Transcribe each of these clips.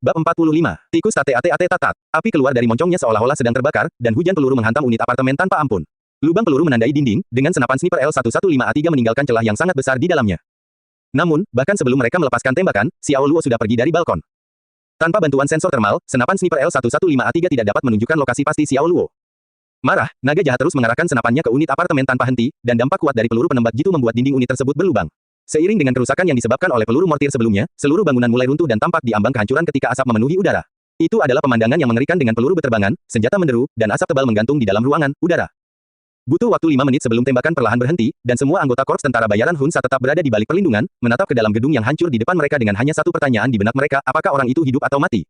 Bab 45. Tikus tate ate ate tatat. Api keluar dari moncongnya seolah-olah sedang terbakar, dan hujan peluru menghantam unit apartemen tanpa ampun. Lubang peluru menandai dinding, dengan senapan sniper L-115A3 meninggalkan celah yang sangat besar di dalamnya. Namun, bahkan sebelum mereka melepaskan tembakan, Xiao Luo sudah pergi dari balkon. Tanpa bantuan sensor termal, senapan sniper L-115A3 tidak dapat menunjukkan lokasi pasti Xiao Luo. Marah, naga jahat terus mengarahkan senapannya ke unit apartemen tanpa henti, dan dampak kuat dari peluru penembak jitu membuat dinding unit tersebut berlubang. Seiring dengan kerusakan yang disebabkan oleh peluru mortir sebelumnya, seluruh bangunan mulai runtuh dan tampak diambang kehancuran ketika asap memenuhi udara. Itu adalah pemandangan yang mengerikan dengan peluru beterbangan, senjata menderu, dan asap tebal menggantung di dalam ruangan udara. Butuh waktu 5 menit sebelum tembakan perlahan berhenti, dan semua anggota korps tentara bayaran Hunsa tetap berada di balik perlindungan, menatap ke dalam gedung yang hancur di depan mereka dengan hanya satu pertanyaan di benak mereka, apakah orang itu hidup atau mati?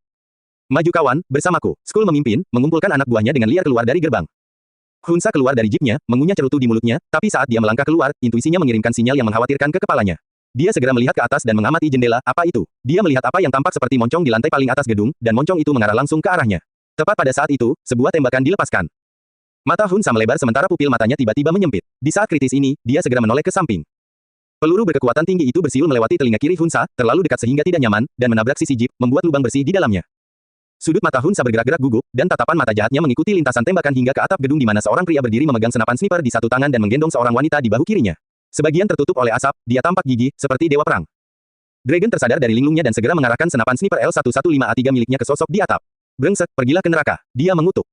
Maju kawan, bersamaku. Skull memimpin, mengumpulkan anak buahnya dengan liar keluar dari gerbang. Hunsa keluar dari jeepnya, mengunyah cerutu di mulutnya, tapi saat dia melangkah keluar, intuisinya mengirimkan sinyal yang mengkhawatirkan ke kepalanya. Dia segera melihat ke atas dan mengamati jendela, apa itu? Dia melihat apa yang tampak seperti moncong di lantai paling atas gedung, dan moncong itu mengarah langsung ke arahnya. Tepat pada saat itu, sebuah tembakan dilepaskan. Mata Hunsa melebar sementara pupil matanya tiba-tiba menyempit. Di saat kritis ini, dia segera menoleh ke samping. Peluru berkekuatan tinggi itu bersiul melewati telinga kiri Hunsa, terlalu dekat sehingga tidak nyaman, dan menabrak sisi jeep, membuat lubang bersih di dalamnya. Sudut mata Hunsa bergerak-gerak gugup, dan tatapan mata jahatnya mengikuti lintasan tembakan hingga ke atap gedung di mana seorang pria berdiri memegang senapan sniper di satu tangan dan menggendong seorang wanita di bahu kirinya. Sebagian tertutup oleh asap, dia tampak gigih, seperti dewa perang. Dragon tersadar dari linglungnya dan segera mengarahkan senapan sniper L-115A3 miliknya ke sosok di atap. Brengsek, pergilah ke neraka. Dia mengutuk.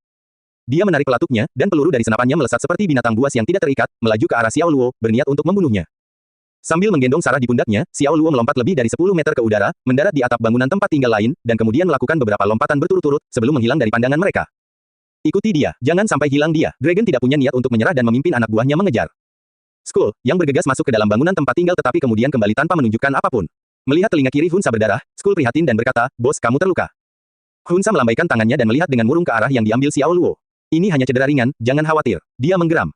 Dia menarik pelatuknya, dan peluru dari senapannya melesat seperti binatang buas yang tidak terikat, melaju ke arah Xiao Luo, berniat untuk membunuhnya. Sambil menggendong Sarah di pundaknya, Xiao Luo melompat lebih dari 10 meter ke udara, mendarat di atap bangunan tempat tinggal lain, dan kemudian melakukan beberapa lompatan berturut-turut, sebelum menghilang dari pandangan mereka. Ikuti dia, jangan sampai hilang dia. Dragon tidak punya niat untuk menyerah dan memimpin anak buahnya mengejar. Skull, yang bergegas masuk ke dalam bangunan tempat tinggal tetapi kemudian kembali tanpa menunjukkan apapun. Melihat telinga kiri Hunsa berdarah, Skull prihatin dan berkata, "Bos, kamu terluka." Hunsa melambaikan tangannya dan melihat dengan murung ke arah yang diambil Xiao Luo. "Ini hanya cedera ringan, jangan khawatir." Dia menggeram.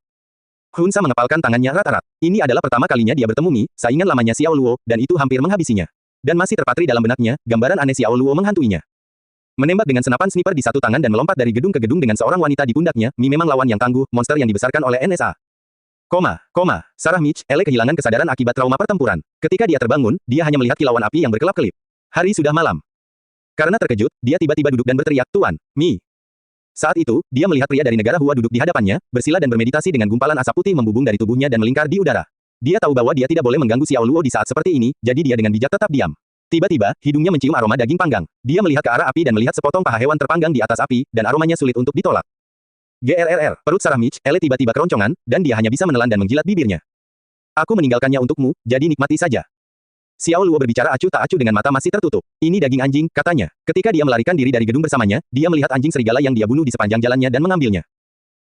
Hunsa mengepalkan tangannya erat-erat. Ini adalah pertama kalinya dia bertemu Mi, saingan lamanya Xiao Luo, dan itu hampir menghabisinya. Dan masih terpatri dalam benaknya, gambaran aneh Xiao Luo menghantuinya. Menembak dengan senapan sniper di satu tangan dan melompat dari gedung ke gedung dengan seorang wanita di pundaknya, Mi memang lawan yang tangguh, monster yang dibesarkan oleh NSA. Sarah Mitch, Ele kehilangan kesadaran akibat trauma pertempuran. Ketika dia terbangun, dia hanya melihat kilauan api yang berkelap-kelip. Hari sudah malam. Karena terkejut, dia tiba-tiba duduk dan berteriak, "Tuan, Mi!" Saat itu, dia melihat pria dari negara Hua duduk di hadapannya, bersila dan bermeditasi dengan gumpalan asap putih membubung dari tubuhnya dan melingkar di udara. Dia tahu bahwa dia tidak boleh mengganggu Xiao Luo di saat seperti ini, jadi dia dengan bijak tetap diam. Tiba-tiba, hidungnya mencium aroma daging panggang. Dia melihat ke arah api dan melihat sepotong paha hewan terpanggang di atas api, dan aromanya sulit untuk ditolak. Grrr, perut Sarah Mitch, Ele tiba-tiba keroncongan, dan dia hanya bisa menelan dan menjilat bibirnya. "Aku meninggalkannya untukmu, jadi nikmati saja." Xiao Luo berbicara acuh tak acuh dengan mata masih tertutup. "Ini daging anjing," katanya. Ketika dia melarikan diri dari gedung bersamanya, dia melihat anjing serigala yang dia bunuh di sepanjang jalannya dan mengambilnya.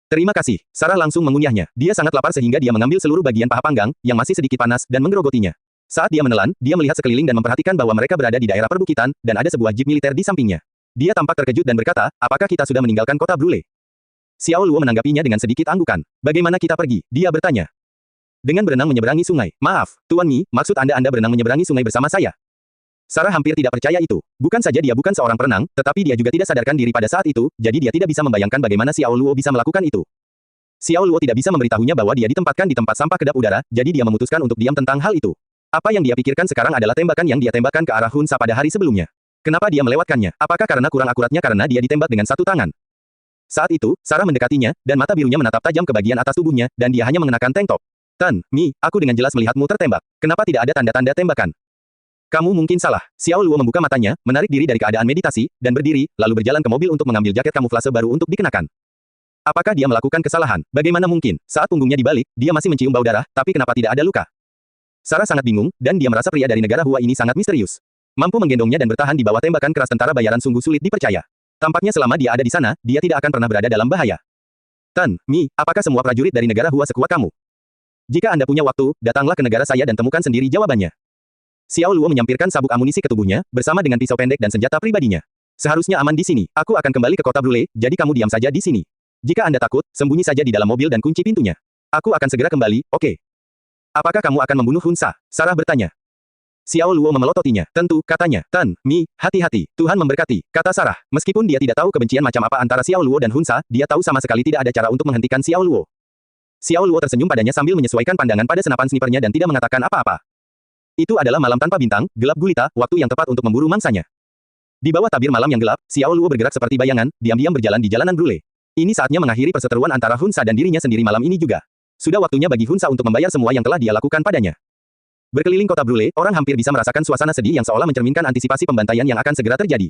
"Terima kasih." Sarah langsung mengunyahnya. Dia sangat lapar sehingga dia mengambil seluruh bagian paha panggang, yang masih sedikit panas, dan menggerogotinya. Saat dia menelan, dia melihat sekeliling dan memperhatikan bahwa mereka berada di daerah perbukitan, dan ada sebuah jeep militer di sampingnya. Dia tampak terkejut dan berkata, "Apakah kita sudah meninggalkan kota Brule?" Xiao Luo menanggapinya dengan sedikit anggukan. "Bagaimana kita pergi?" dia bertanya. "Dengan berenang menyeberangi sungai." "Maaf, Tuan Mi, maksud Anda berenang menyeberangi sungai bersama saya?" Sarah hampir tidak percaya itu. Bukan saja dia bukan seorang perenang, tetapi dia juga tidak sadarkan diri pada saat itu, jadi dia tidak bisa membayangkan bagaimana Xiao Luo bisa melakukan itu. Xiao Luo tidak bisa memberitahunya bahwa dia ditempatkan di tempat sampah kedap udara, jadi dia memutuskan untuk diam tentang hal itu. Apa yang dia pikirkan sekarang adalah tembakan yang dia tembakkan ke arah Hunsa pada hari sebelumnya. Kenapa dia melewatkannya? Apakah karena kurang akuratnya karena dia ditembak dengan satu tangan? Saat itu, Sarah mendekatinya, dan mata birunya menatap tajam ke bagian atas tubuhnya, dan dia hanya mengenakan tank top. "Tan, Mi, aku dengan jelas melihatmu tertembak. Kenapa tidak ada tanda-tanda tembakan?" "Kamu mungkin salah." Xiao Luo membuka matanya, menarik diri dari keadaan meditasi, dan berdiri, lalu berjalan ke mobil untuk mengambil jaket kamuflase baru untuk dikenakan. Apakah dia melakukan kesalahan? Bagaimana mungkin? Saat punggungnya dibalik, dia masih mencium bau darah, tapi kenapa tidak ada luka? Sarah sangat bingung, dan dia merasa pria dari negara Hua ini sangat misterius. Mampu menggendongnya dan bertahan di bawah tembakan keras tentara bayaran sungguh sulit dipercaya. Tampaknya selama dia ada di sana, dia tidak akan pernah berada dalam bahaya. "Tan, Mi, apakah semua prajurit dari negara Hua sekuat kamu? Jika Anda punya waktu, datanglah ke negara saya dan temukan sendiri jawabannya." Xiao Luo menyampirkan sabuk amunisi ke tubuhnya, bersama dengan pisau pendek dan senjata pribadinya. "Seharusnya aman di sini. Aku akan kembali ke kota Brule, jadi kamu diam saja di sini. Jika Anda takut, sembunyi saja di dalam mobil dan kunci pintunya. Aku akan segera kembali, oke?" "Apakah kamu akan membunuh Hunsa?" Sarah bertanya. Xiao Luo memelototinya. "Tentu," katanya. "Tan, Mi, hati-hati. Tuhan memberkati," kata Sarah. Meskipun dia tidak tahu kebencian macam apa antara Xiao Luo dan Hunsa, dia tahu sama sekali tidak ada cara untuk menghentikan Xiao Luo. Xiao Luo tersenyum padanya sambil menyesuaikan pandangan pada senapan snipernya dan tidak mengatakan apa-apa. Itu adalah malam tanpa bintang, gelap gulita, waktu yang tepat untuk memburu mangsanya. Di bawah tabir malam yang gelap, Xiao Luo bergerak seperti bayangan, diam-diam berjalan di jalanan Brule. Ini saatnya mengakhiri perseteruan antara Hunsa dan dirinya sendiri malam ini juga. Sudah waktunya bagi Hunsa untuk membayar semua yang telah dia lakukan padanya. Berkeliling kota Brule, orang hampir bisa merasakan suasana sedih yang seolah mencerminkan antisipasi pembantaian yang akan segera terjadi.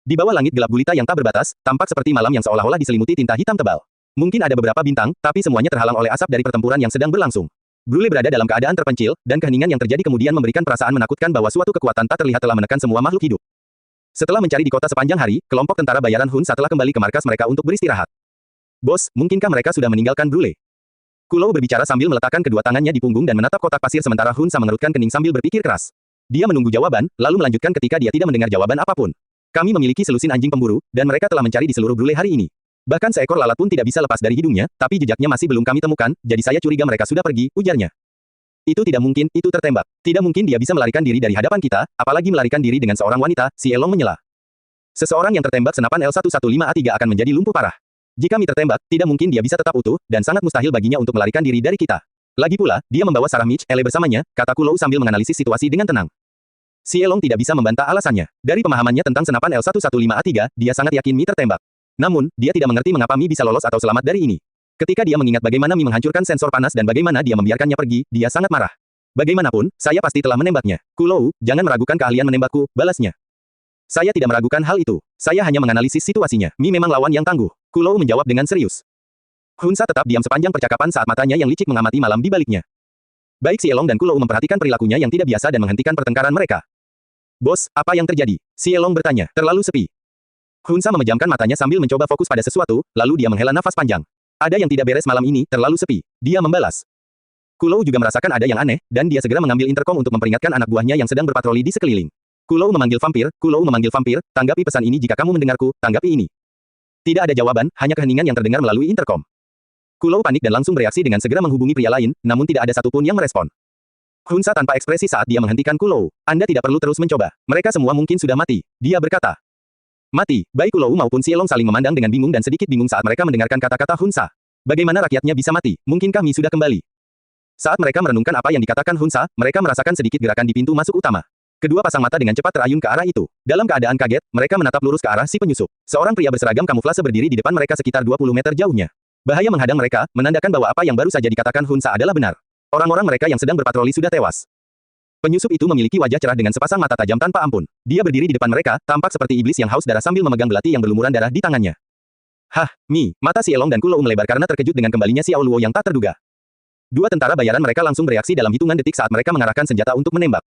Di bawah langit gelap gulita yang tak berbatas, tampak seperti malam yang seolah-olah diselimuti tinta hitam tebal. Mungkin ada beberapa bintang, tapi semuanya terhalang oleh asap dari pertempuran yang sedang berlangsung. Brule berada dalam keadaan terpencil, dan keheningan yang terjadi kemudian memberikan perasaan menakutkan bahwa suatu kekuatan tak terlihat telah menekan semua makhluk hidup. Setelah mencari di kota sepanjang hari, kelompok tentara bayaran Hunsa telah kembali ke markas mereka untuk beristirahat. Bos, mungkinkah mereka sudah meninggalkan Brule? Kulou berbicara sambil meletakkan kedua tangannya di punggung dan menatap kotak pasir sementara Hunsa mengerutkan kening sambil berpikir keras. Dia menunggu jawaban, lalu melanjutkan ketika dia tidak mendengar jawaban apapun. Kami memiliki selusin anjing pemburu, dan mereka telah mencari di seluruh Brule hari ini. Bahkan seekor lalat pun tidak bisa lepas dari hidungnya, tapi jejaknya masih belum kami temukan, jadi saya curiga mereka sudah pergi, ujarnya. Itu tidak mungkin, itu tertembak. Tidak mungkin dia bisa melarikan diri dari hadapan kita, apalagi melarikan diri dengan seorang wanita, si Elong menyela. Seseorang yang tertembak senapan L115A3 akan menjadi lumpuh parah. Jika Mi tertembak, tidak mungkin dia bisa tetap utuh, dan sangat mustahil baginya untuk melarikan diri dari kita. Lagi pula, dia membawa Sarah Mitch Ele bersamanya, kata Kulou sambil menganalisis situasi dengan tenang. Si Elong tidak bisa membantah alasannya. Dari pemahamannya tentang senapan L115A3, dia sangat yakin Mi tertembak. Namun, dia tidak mengerti mengapa Mi bisa lolos atau selamat dari ini. Ketika dia mengingat bagaimana Mi menghancurkan sensor panas dan bagaimana dia membiarkannya pergi, dia sangat marah. Bagaimanapun, saya pasti telah menembaknya. Kulou, jangan meragukan keahlian menembakku, balasnya. Saya tidak meragukan hal itu. Saya hanya menganalisis situasinya. Mi memang lawan yang tangguh. Kulou menjawab dengan serius. Hunsa tetap diam sepanjang percakapan saat matanya yang licik mengamati malam di baliknya. Baik si Elong dan Kulou memperhatikan perilakunya yang tidak biasa dan menghentikan pertengkaran mereka. Bos, apa yang terjadi? Si Elong bertanya, terlalu sepi. Hunsa memejamkan matanya sambil mencoba fokus pada sesuatu, lalu dia menghela nafas panjang. Ada yang tidak beres malam ini, terlalu sepi. Dia membalas. Kulou juga merasakan ada yang aneh, dan dia segera mengambil interkom untuk memperingatkan anak buahnya yang sedang berpatroli di sekeliling. Kulou memanggil vampir, tanggapi pesan ini jika kamu mendengarku, tanggapi ini. Tidak ada jawaban, hanya keheningan yang terdengar melalui interkom. Kulou panik dan langsung bereaksi dengan segera menghubungi pria lain, namun tidak ada satupun yang merespon. Hunsa tanpa ekspresi saat dia menghentikan Kulou. Anda tidak perlu terus mencoba. Mereka semua mungkin sudah mati. Dia berkata. Mati, baik Kulou maupun si Elong saling memandang dengan bingung dan sedikit bingung saat mereka mendengarkan kata-kata Hunsa. Bagaimana rakyatnya bisa mati? Mungkinkah Mi sudah kembali? Saat mereka merenungkan apa yang dikatakan Hunsa, mereka merasakan sedikit gerakan di pintu masuk utama. Kedua pasang mata dengan cepat terayun ke arah itu. Dalam keadaan kaget, mereka menatap lurus ke arah si penyusup. Seorang pria berseragam kamuflase berdiri di depan mereka sekitar 20 meter jauhnya. Bahaya menghadang mereka, menandakan bahwa apa yang baru saja dikatakan Hunsa adalah benar. Orang-orang mereka yang sedang berpatroli sudah tewas. Penyusup itu memiliki wajah cerah dengan sepasang mata tajam tanpa ampun. Dia berdiri di depan mereka, tampak seperti iblis yang haus darah sambil memegang belati yang berlumuran darah di tangannya. Hah, Mi, mata si Elong dan Kulou melebar karena terkejut dengan kembalinya Xiao Luo yang tak terduga. Dua tentara bayaran mereka langsung bereaksi dalam hitungan detik saat mereka mengarahkan senjata untuk menembak.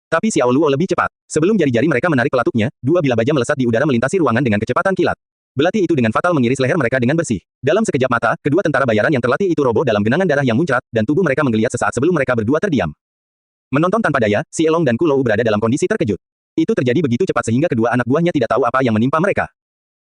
Tapi Xiao Luo lebih cepat. Sebelum jari-jari mereka menarik pelatuknya, dua bilah baja melesat di udara melintasi ruangan dengan kecepatan kilat. Belati itu dengan fatal mengiris leher mereka dengan bersih. Dalam sekejap mata, kedua tentara bayaran yang terlatih itu roboh dalam genangan darah yang muncrat, dan tubuh mereka menggeliat sesaat sebelum mereka berdua terdiam. Menonton tanpa daya, si Elong dan Kulou berada dalam kondisi terkejut. Itu terjadi begitu cepat sehingga kedua anak buahnya tidak tahu apa yang menimpa mereka.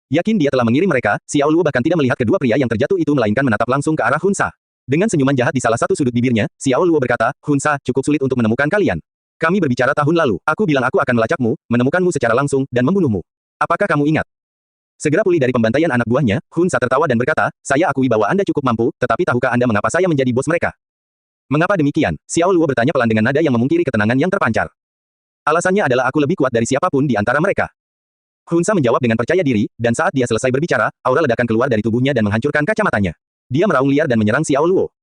Yakin dia telah mengirim mereka, Xiao Luo bahkan tidak melihat kedua pria yang terjatuh itu melainkan menatap langsung ke arah Hunsa. Dengan senyuman jahat di salah satu sudut bibirnya, Xiao Luo berkata, Hunsa, cukup sulit untuk menemukan kalian. Kami berbicara tahun lalu. Aku bilang aku akan melacakmu, menemukanmu secara langsung, dan membunuhmu. Apakah kamu ingat? Segera pulih dari pembantaian anak buahnya, Hunsa tertawa dan berkata, saya akui bahwa Anda cukup mampu, tetapi tahukah Anda mengapa saya menjadi bos mereka? Mengapa demikian? Xiao Luo bertanya pelan dengan nada yang memungkiri ketenangan yang terpancar. Alasannya adalah aku lebih kuat dari siapapun di antara mereka. Hunsa menjawab dengan percaya diri, dan saat dia selesai berbicara, aura ledakan keluar dari tubuhnya dan menghancurkan kacamatanya. Dia meraung liar dan menyerang Xiao Luo.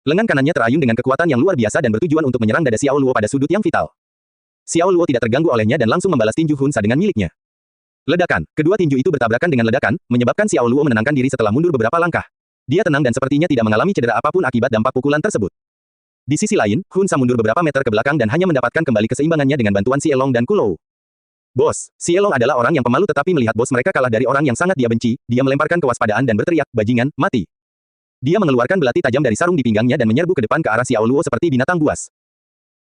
Lengan kanannya terayun dengan kekuatan yang luar biasa dan bertujuan untuk menyerang dada Xiao Luo pada sudut yang vital. Xiao Luo tidak terganggu olehnya dan langsung membalas tinju Hunsa dengan miliknya. Ledakan. Kedua tinju itu bertabrakan dengan ledakan, menyebabkan Xiao Luo menenangkan diri setelah mundur beberapa langkah. Dia tenang dan sepertinya tidak mengalami cedera apapun akibat dampak pukulan tersebut. Di sisi lain, Hunsa mundur beberapa meter ke belakang dan hanya mendapatkan kembali keseimbangannya dengan bantuan si Elong dan Kulou. Bos, si Elong adalah orang yang pemalu tetapi melihat bos mereka kalah dari orang yang sangat dia benci, dia melemparkan kewaspadaan dan berteriak, bajingan, mati. Dia mengeluarkan belati tajam dari sarung di pinggangnya dan menyerbu ke depan ke arah Xiao Luo seperti binatang buas.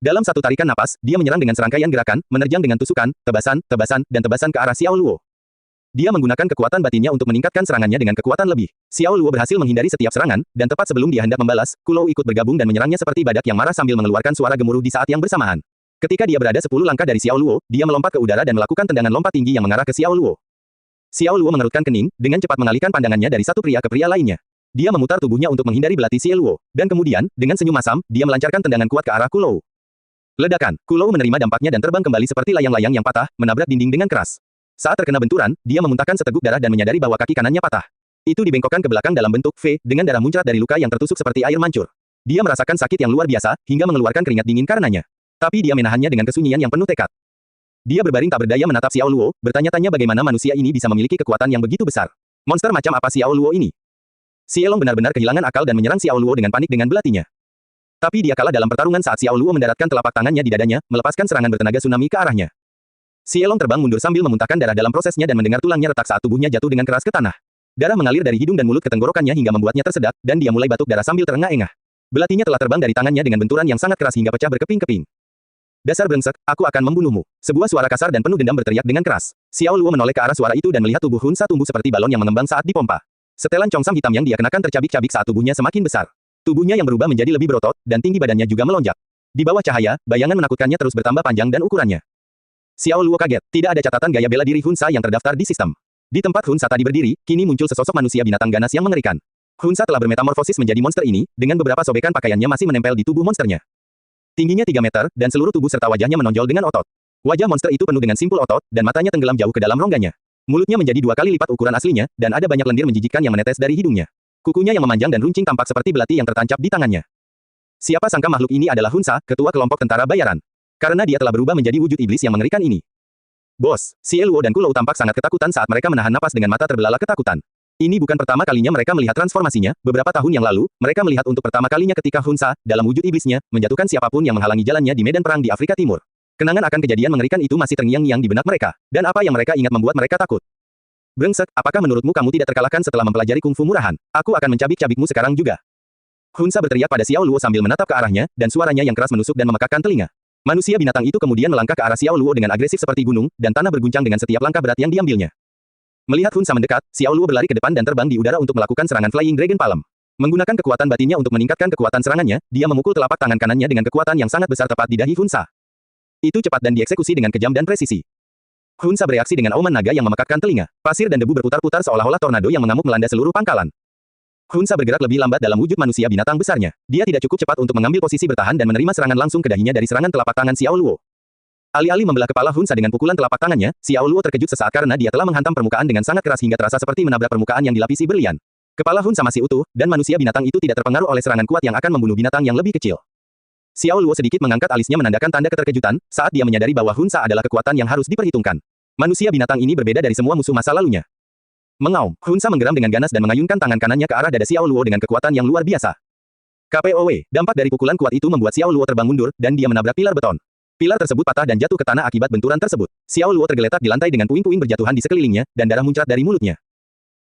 Dalam satu tarikan napas, dia menyerang dengan serangkaian gerakan, menerjang dengan tusukan, tebasan, dan tebasan ke arah Xiao Luo. Dia menggunakan kekuatan batinnya untuk meningkatkan serangannya dengan kekuatan lebih. Xiao Luo berhasil menghindari setiap serangan, dan tepat sebelum dia hendak membalas, Kulou ikut bergabung dan menyerangnya seperti badak yang marah sambil mengeluarkan suara gemuruh di saat yang bersamaan. Ketika dia berada 10 langkah dari Xiao Luo, dia melompat ke udara dan melakukan tendangan lompat tinggi yang mengarah ke Xiao Luo. Xiao Luo mengerutkan kening, dengan cepat mengalihkan pandangannya dari satu pria ke pria lainnya. Dia memutar tubuhnya untuk menghindari belati Xiao Luo, dan kemudian, dengan senyum masam, dia melancarkan tendangan kuat ke arah Kulou. Ledakan. Kulou menerima dampaknya dan terbang kembali seperti layang-layang yang patah, menabrak dinding dengan keras. Saat terkena benturan, dia memuntahkan seteguk darah dan menyadari bahwa kaki kanannya patah. Itu dibengkokkan ke belakang dalam bentuk V, dengan darah muncrat dari luka yang tertusuk seperti air mancur. Dia merasakan sakit yang luar biasa, hingga mengeluarkan keringat dingin karenanya. Tapi dia menahannya dengan kesunyian yang penuh tekad. Dia berbaring tak berdaya menatap Xiao Luo, bertanya-tanya bagaimana manusia ini bisa memiliki kekuatan yang begitu besar. Monster macam apa Xiao Luo ini? Xielong benar-benar kehilangan akal dan menyerang Xiao Luo dengan panik dengan belatinya. Tapi dia kalah dalam pertarungan saat Xiao Luo mendaratkan telapak tangannya di dadanya, melepaskan serangan bertenaga tsunami ke arahnya. Xielong terbang mundur sambil memuntahkan darah dalam prosesnya dan mendengar tulangnya retak saat tubuhnya jatuh dengan keras ke tanah. Darah mengalir dari hidung dan mulut ke tenggorokannya hingga membuatnya tersedak, dan dia mulai batuk darah sambil terengah-engah. Belatinya telah terbang dari tangannya dengan benturan yang sangat keras hingga pecah berkeping-keping. Dasar brengsek, aku akan membunuhmu. Sebuah suara kasar dan penuh dendam berteriak dengan keras. Xiao Luo menoleh ke arah suara itu dan melihat tubuh Hun Sa tumbuh seperti balon yang mengembang saat dipompa. Setelan congsam hitam yang dia kenakan tercabik-cabik saat tubuhnya semakin besar. Tubuhnya yang berubah menjadi lebih berotot, dan tinggi badannya juga melonjak. Di bawah cahaya, bayangan menakutkannya terus bertambah panjang dan ukurannya. Xiao Luo kaget, tidak ada catatan gaya bela diri Hun Sa yang terdaftar di sistem. Di tempat Hun Sa tadi berdiri, kini muncul sesosok manusia binatang ganas yang mengerikan. Hun Sa telah bermetamorfosis menjadi monster ini, dengan beberapa sobekan pakaiannya masih menempel di tubuh monsternya. Tingginya 3 meter, dan seluruh tubuh serta wajahnya menonjol dengan otot. Wajah monster itu penuh dengan simpul otot, dan matanya tenggelam jauh ke dalam rongganya. Mulutnya menjadi 2 kali lipat ukuran aslinya, dan ada banyak lendir menjijikkan yang menetes dari hidungnya. Kukunya yang memanjang dan runcing tampak seperti belati yang tertancap di tangannya. Siapa sangka makhluk ini adalah Hun Sa, ketua kelompok tentara bayaran. Karena dia telah berubah menjadi wujud iblis yang mengerikan ini. Bos, Xie Luo dan Kulou tampak sangat ketakutan saat mereka menahan napas dengan mata terbelalak ketakutan. Ini bukan pertama kalinya mereka melihat transformasinya, beberapa tahun yang lalu, mereka melihat untuk pertama kalinya ketika Hun Sa, dalam wujud iblisnya, menjatuhkan siapapun yang menghalangi jalannya di medan perang di Afrika Timur. Kenangan akan kejadian mengerikan itu masih terngiang-ngiang di benak mereka, dan apa yang mereka ingat membuat mereka takut. Brengsek, apakah menurutmu kamu tidak terkalahkan setelah mempelajari kungfu murahan? Aku akan mencabik-cabikmu sekarang juga. Hun Sa berteriak pada Xiao Luo sambil menatap ke arahnya, dan suaranya yang keras menusuk dan memekakkan telinga. Manusia binatang itu kemudian melangkah ke arah Xiao Luo dengan agresif seperti gunung, dan tanah berguncang dengan setiap langkah berat yang diambilnya. Melihat Hun Sa mendekat, Xiao Luo berlari ke depan dan terbang di udara untuk melakukan serangan Flying Dragon Palm. Menggunakan kekuatan batinnya untuk meningkatkan kekuatan serangannya, dia memukul telapak tangan kanannya dengan kekuatan yang sangat besar tepat di dahi Hun Sa. Itu cepat dan dieksekusi dengan kejam dan presisi. Hun Sa bereaksi dengan auman naga yang memekakkan telinga. Pasir dan debu berputar-putar seolah-olah tornado yang mengamuk melanda seluruh pangkalan. Hun Sa bergerak lebih lambat dalam wujud manusia binatang besarnya. Dia tidak cukup cepat untuk mengambil posisi bertahan dan menerima serangan langsung ke dahinya dari serangan telapak tangan Xiao Luo. Alih-alih membelah kepala Hun Sa dengan pukulan telapak tangannya, Xiao Luo terkejut sesaat karena dia telah menghantam permukaan dengan sangat keras hingga terasa seperti menabrak permukaan yang dilapisi berlian. Kepala Hun Sa masih utuh, dan manusia binatang itu tidak terpengaruh oleh serangan kuat yang akan membunuh binatang yang lebih kecil. Xiao Luo sedikit mengangkat alisnya menandakan tanda keterkejutan, saat dia menyadari bahwa Hun Sa adalah kekuatan yang harus diperhitungkan. Manusia binatang ini berbeda dari semua musuh masa lalunya. Mengaum, Hun Sa menggeram dengan ganas dan mengayunkan tangan kanannya ke arah dada Xiao Luo dengan kekuatan yang luar biasa. KPOW, dampak dari pukulan kuat itu membuat Xiao Luo terbang mundur, dan dia menabrak pilar beton. Pilar tersebut patah dan jatuh ke tanah akibat benturan tersebut. Xiao Luo tergeletak di lantai dengan puing-puing berjatuhan di sekelilingnya, dan darah muncrat dari mulutnya.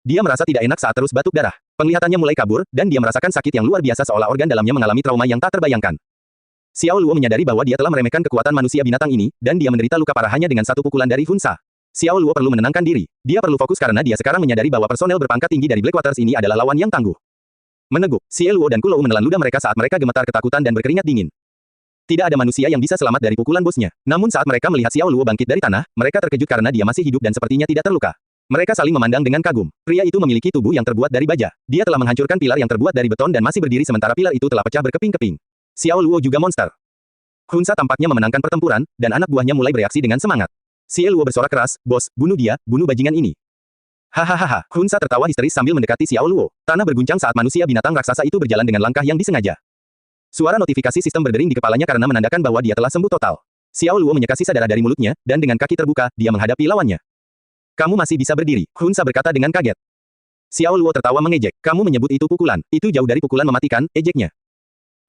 Dia merasa tidak enak saat terus batuk darah. Penglihatannya mulai kabur, dan dia merasakan sakit yang luar biasa seolah organ dalamnya mengalami trauma yang tak terbayangkan. Xiao Luo menyadari bahwa dia telah meremehkan kekuatan manusia binatang ini, dan dia menderita luka parah hanya dengan satu pukulan dari Hun Sa. Xiao Luo perlu menenangkan diri. Dia perlu fokus karena dia sekarang menyadari bahwa personel berpangkat tinggi dari Blackwaters ini adalah lawan yang tangguh. Meneguk, Xiao Luo dan Kulou menelan ludah mereka saat mereka gemetar ketakutan dan berkeringat dingin. Tidak ada manusia yang bisa selamat dari pukulan bosnya. Namun saat mereka melihat Xiao Luo bangkit dari tanah, mereka terkejut karena dia masih hidup dan sepertinya tidak terluka. Mereka saling memandang dengan kagum. Pria itu memiliki tubuh yang terbuat dari baja. Dia telah menghancurkan pilar yang terbuat dari beton dan masih berdiri sementara pilar itu telah pecah berkeping-keping. Xiao Luo juga monster. Hun Sa tampaknya memenangkan pertempuran, dan anak buahnya mulai bereaksi dengan semangat. Xiao Luo bersorak keras, "Bos, bunuh dia, bunuh bajingan ini." Hahaha, Hun Sa tertawa histeris sambil mendekati Xiao Luo. Tanah berguncang saat manusia binatang raksasa itu berjalan dengan langkah yang disengaja. Suara notifikasi sistem berdering di kepalanya karena menandakan bahwa dia telah sembuh total. Xiao Luo menyeka sisa darah dari mulutnya, dan dengan kaki terbuka, dia menghadapi lawannya. "Kamu masih bisa berdiri," Hun Sa berkata dengan kaget. Xiao Luo tertawa mengejek. "Kamu menyebut itu pukulan. Itu jauh dari pukulan mematikan," ejeknya.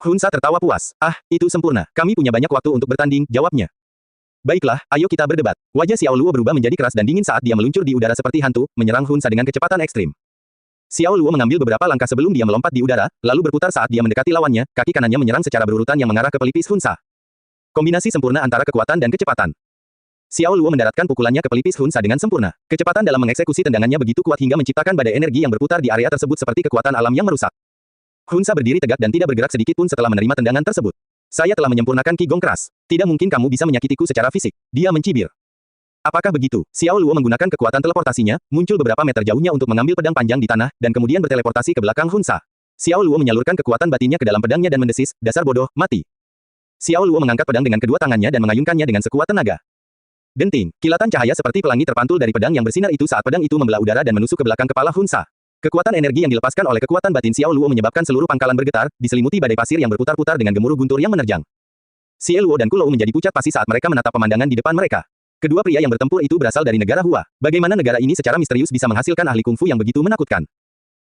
Hun Sa tertawa puas. "Ah, itu sempurna. Kami punya banyak waktu untuk bertanding," jawabnya. "Baiklah, ayo kita berdebat." Wajah Xiao Luo berubah menjadi keras dan dingin saat dia meluncur di udara seperti hantu, menyerang Hun Sa dengan kecepatan ekstrim. Xiao Luo mengambil beberapa langkah sebelum dia melompat di udara, lalu berputar saat dia mendekati lawannya, kaki kanannya menyerang secara berurutan yang mengarah ke pelipis Hun Sa. Kombinasi sempurna antara kekuatan dan kecepatan. Xiao Luo mendaratkan pukulannya ke pelipis Hun Sa dengan sempurna. Kecepatan dalam mengeksekusi tendangannya begitu kuat hingga menciptakan badai energi yang berputar di area tersebut seperti kekuatan alam yang merusak. Hun Sa berdiri tegak dan tidak bergerak sedikit pun setelah menerima tendangan tersebut. "Saya telah menyempurnakan Qigong keras. Tidak mungkin kamu bisa menyakitiku secara fisik." Dia mencibir. "Apakah begitu?" Xiao Luo menggunakan kekuatan teleportasinya, muncul beberapa meter jauhnya untuk mengambil pedang panjang di tanah, dan kemudian berteleportasi ke belakang Hun Sa. Xiao Luo menyalurkan kekuatan batinnya ke dalam pedangnya dan mendesis, "Dasar bodoh, mati." Xiao Luo mengangkat pedang dengan kedua tangannya dan mengayunkannya dengan sekuat tenaga. Denting, kilatan cahaya seperti pelangi terpantul dari pedang yang bersinar itu saat pedang itu membelah udara dan menusuk ke belakang kepala Hun Sa. Kekuatan energi yang dilepaskan oleh kekuatan batin Xiao Luo menyebabkan seluruh pangkalan bergetar, diselimuti badai pasir yang berputar-putar dengan gemuruh guntur yang menerjang. Xiao Luo dan Kulou menjadi pucat pasi saat mereka menatap pemandangan di depan mereka. Kedua pria yang bertempur itu berasal dari negara Hua. Bagaimana negara ini secara misterius bisa menghasilkan ahli kungfu yang begitu menakutkan?